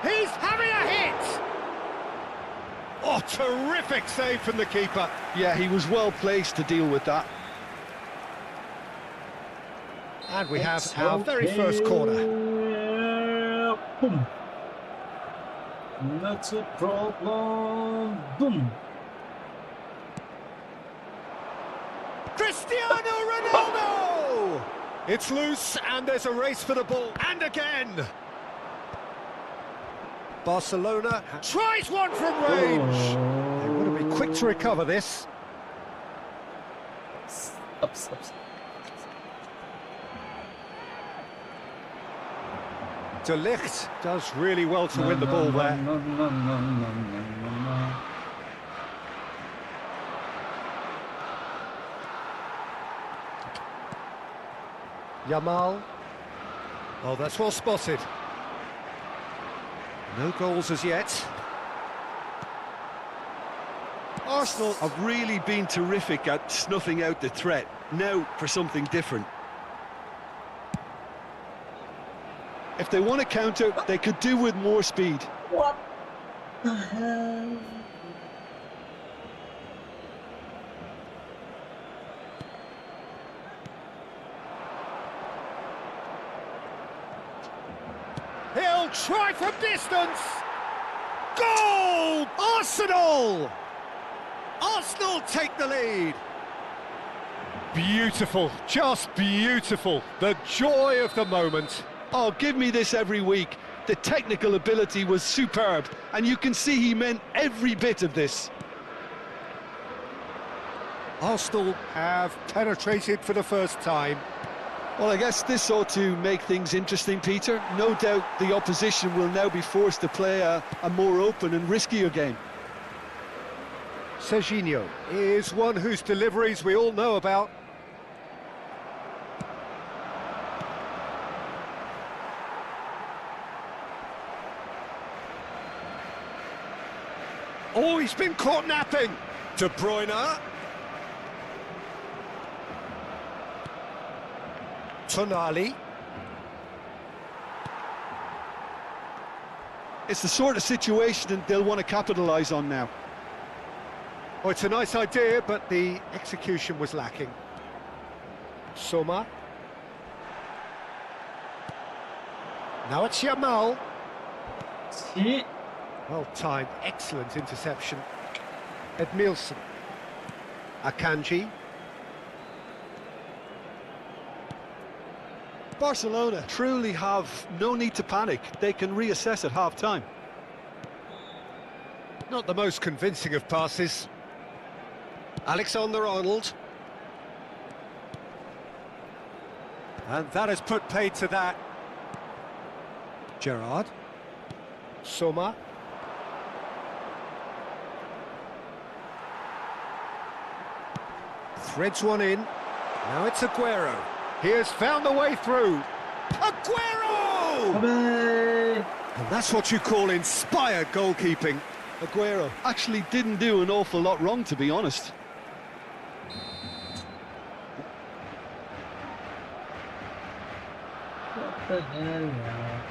He's having a hit! Oh, terrific save from the keeper. Yeah, he was well placed to deal with that. And we have our very first corner. Boom. That's a problem. Boom. Cristiano Ronaldo! It's loose, and there's a race for the ball. And again! Barcelona tries one from range. They want to be quick to recover this. Stop. De Ligt does really well to win the ball there. Yamal. Oh, that's well spotted. No goals as yet. Arsenal have really been terrific at snuffing out the threat. Now for something different. they want to counter, they could do with more speed. What the hell? He'll try from distance. Goal! Arsenal! Arsenal take the lead. Beautiful, just beautiful. The joy of the moment. Oh, give me this every week. The technical ability was superb, and you can see he meant every bit of this. Arsenal have penetrated for the first time. Well, I guess this ought to make things interesting, Peter. No doubt the opposition will now be forced to play a more open and riskier game. Serginho is one whose deliveries we all know about. Oh, he's been caught napping. De Bruyne. Tonali. It's the sort of situation that they'll want to capitalise on now. Oh, it's a nice idea, but the execution was lacking. Soma. Now it's Yamal. See? Well timed, excellent interception. Edmilson. Akanji. Barcelona truly have no need to panic. They can reassess at half-time. Not the most convincing of passes. Alexander-Arnold. And that has put paid to that. Gerrard. Soma. Threads one in. Now it's Aguero. He has found the way through. Aguero! Bye-bye. And that's what you call inspired goalkeeping. Aguero actually didn't do an awful lot wrong, to be honest. What the hell, man?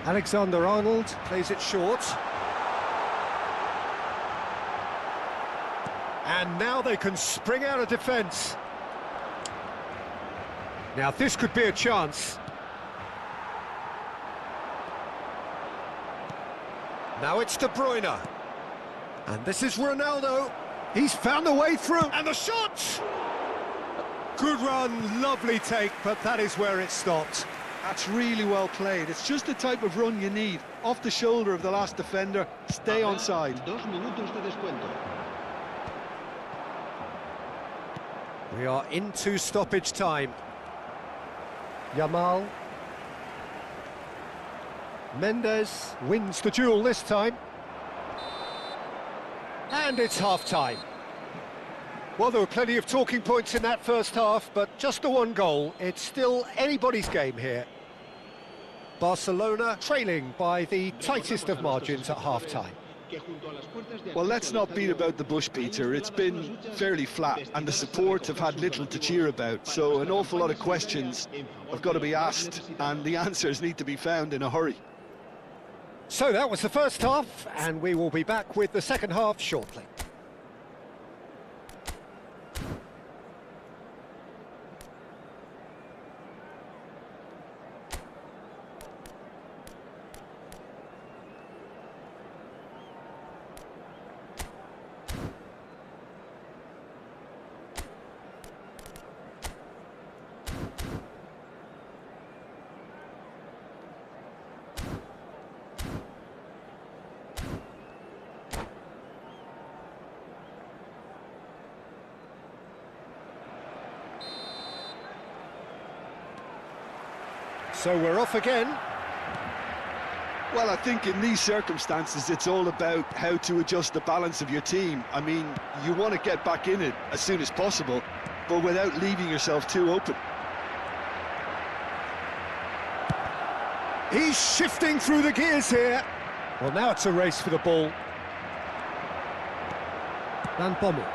Alexander-Arnold plays it short. And now they can spring out of defence. Now this could be a chance. Now it's De Bruyne. And this is Ronaldo. He's found a way through. And the shot! Good run, lovely take, but that is where it stopped. That's really well played. It's just the type of run you need. Off the shoulder of the last defender, stay onside. 2 minutos de descuento. We are into stoppage time. Yamal. Mendes wins the duel this time. And it's half-time. Well, there were plenty of talking points in that first half, but just the one goal. It's still anybody's game here. Barcelona trailing by the tightest of margins at half-time. Well, let's not beat about the bush, Peter. It's been fairly flat, and the support have had little to cheer about, so an awful lot of questions have got to be asked, and the answers need to be found in a hurry. So that was the first half, and we will be back with the second half shortly. So we're off again. Well, I think in these circumstances, it's all about how to adjust the balance of your team. I mean, you want to get back in it as soon as possible, but without leaving yourself too open. He's shifting through the gears here. Well, now it's a race for the ball. Van Bommel.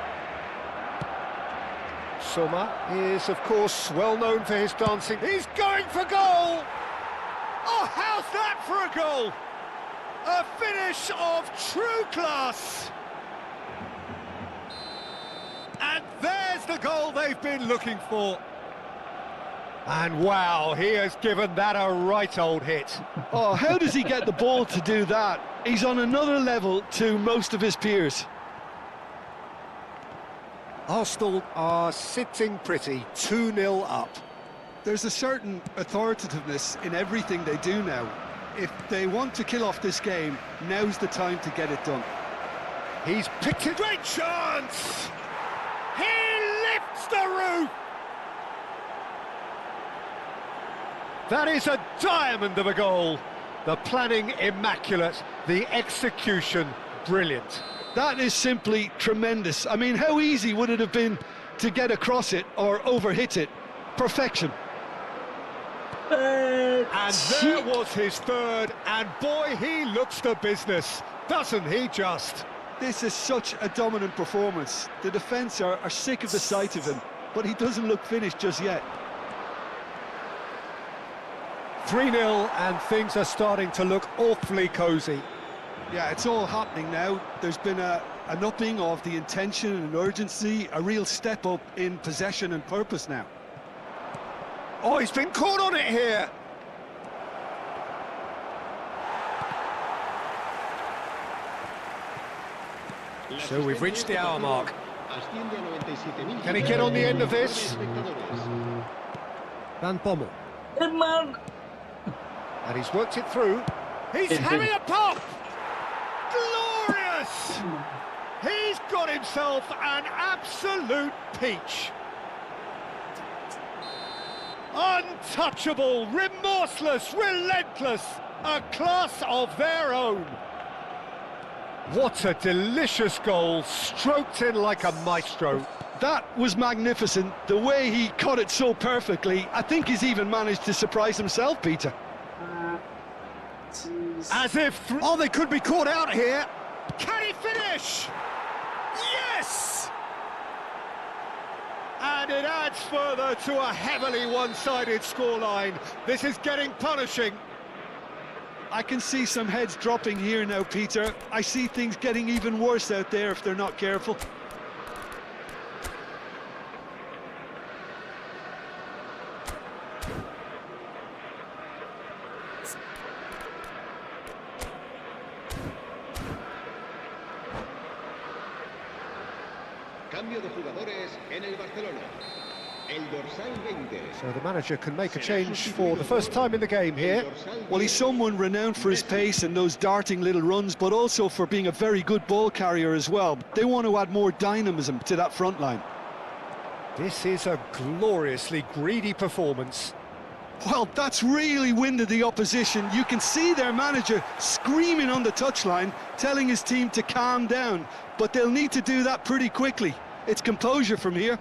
Bissouma is, of course, well known for his dancing. He's going for goal! Oh, how's that for a goal? A finish of true class! And there's the goal they've been looking for. And wow, he has given that a right old hit. Oh, how does he get the ball to do that? He's on another level to most of his peers. Arsenal are sitting pretty, 2-0 up. There's a certain authoritativeness in everything they do now. If they want to kill off this game, now's the time to get it done. He's picked it. Great chance! He lifts the roof! That is a diamond of a goal. The planning immaculate, the execution brilliant. That is simply tremendous. I mean, how easy would it have been to get across it or overhit it? Perfection. And there was his third, and boy, he looks the business, doesn't he just? This is such a dominant performance. The defence are sick of the sight of him, but he doesn't look finished just yet. 3-0, and things are starting to look awfully cosy. Yeah, it's all happening now. There's been an upping of the intention and urgency, a real step up in possession and purpose now. Oh, he's been caught on it here. So we've reached the hour mark. Can he get on the end of this? Van Bommel. Man. And he's worked it through. He's having a pop! Glorious! He's got himself an absolute peach. Untouchable, remorseless, relentless, a class of their own. What a delicious goal, stroked in like a maestro. That was magnificent. The way he caught it so perfectly, I think he's even managed to surprise himself, Peter. As if... Oh, they could be caught out here. Can he finish? Yes! And it adds further to a heavily one-sided scoreline. This is getting punishing. I can see some heads dropping here now, Peter. I see things getting even worse out there if they're not careful. Cambio de jugadores en el Barcelona. El dorsal 20. So the manager can make a change for the first time in the game here. Well, he's someone renowned for his pace and those darting little runs, but also for being a very good ball carrier as well. They want to add more dynamism to that front line. This is a gloriously greedy performance. Well, that's really winded the opposition. You can see their manager screaming on the touchline, telling his team to calm down, but they'll need to do that pretty quickly. It's composure from here.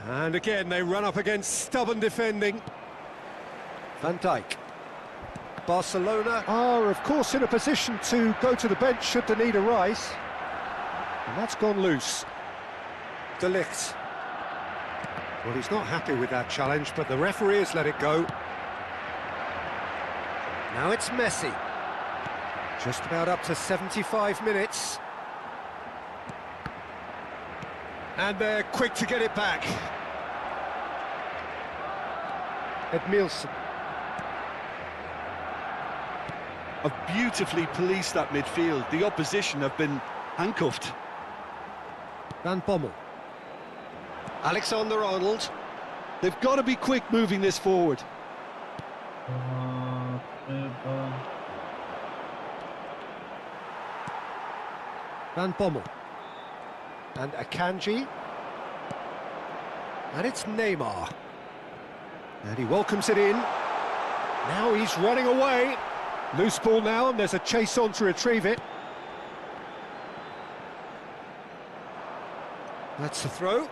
And again, they run up against stubborn defending. Van Dijk. Barcelona are, of course, in a position to go to the bench should the need arise. And that's gone loose. De Ligt. Well, he's not happy with that challenge, but the referee has let it go. Now it's Messi. Just about up to 75 minutes. And they're quick to get it back. Edmilson. Have beautifully policed that midfield. The opposition have been handcuffed. Van Bommel. Alexander-Arnold. They've got to be quick moving this forward. Van Bommel. And Akanji. And it's Neymar. And he welcomes it in. Now he's running away. Loose ball now, and there's a chase on to retrieve it. That's the throw.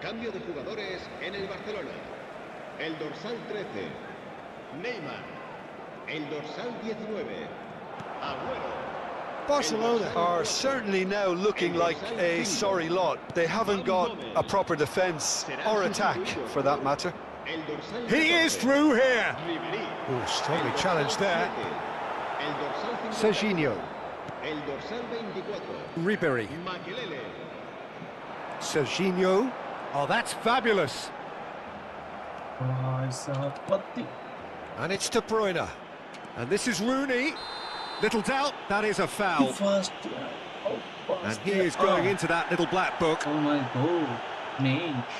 Cambio de jugadores en el Barcelona. El dorsal 13, Neymar. El dorsal 19, Agüero. Barcelona are certainly now looking like a sorry lot. They haven't got a proper defence or attack, for that matter. El dorsal He is 14, through here. Ribéry. Oh, strongly El challenged dorsal there. 7, el dorsal 50, Serginho, el dorsal 24, Ribéry, Makelele. Serginho. Oh, that's fabulous. भाई साहब पत्ती And it's De Bruyne. And this is Rooney. Little doubt, that is a foul. fast oh And fast he is going oh. into that little black book. Oh my god mage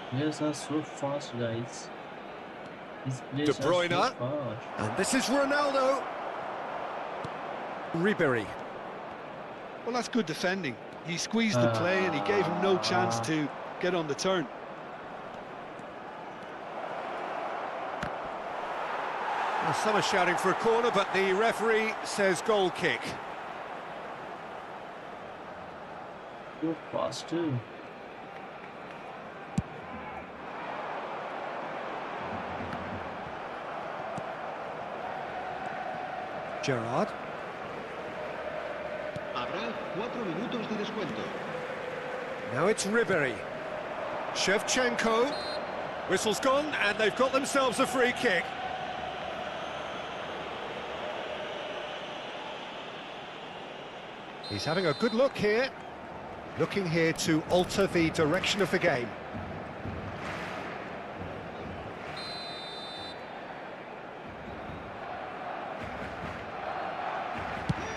Players are so fast, guys. These players De are so Bruyne. fast. And this is Ronaldo. Ribéry. Well, that's good defending. He squeezed the play and he gave him no chance to get on the turn. Well, some are shouting for a corner, but the referee says goal kick. So fast too. Gerrard. Habrá 4 minutos de descuento. Now it's Ribéry. Shevchenko. Whistle's gone, and they've got themselves a free kick. He's having a good look here. Looking here to alter the direction of the game.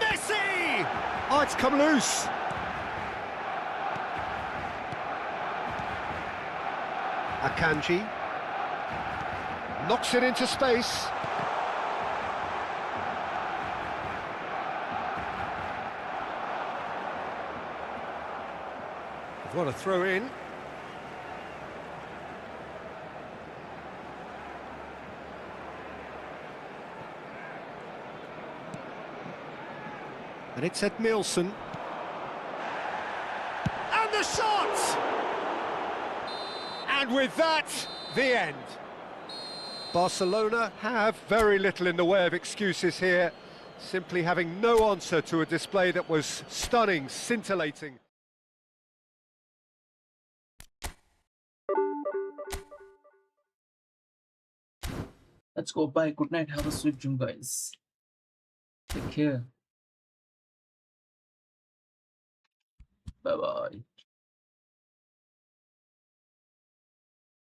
Messi! Oh, it's come loose. Akanji. Knocks it into space. What a throw in. And it's Edmilson. And the shot! And with that, the end. Barcelona have very little in the way of excuses here, simply having no answer to a display that was stunning, scintillating. Let's go. Bye. Good night. Have a sweet dream, guys. Take care. Bye bye.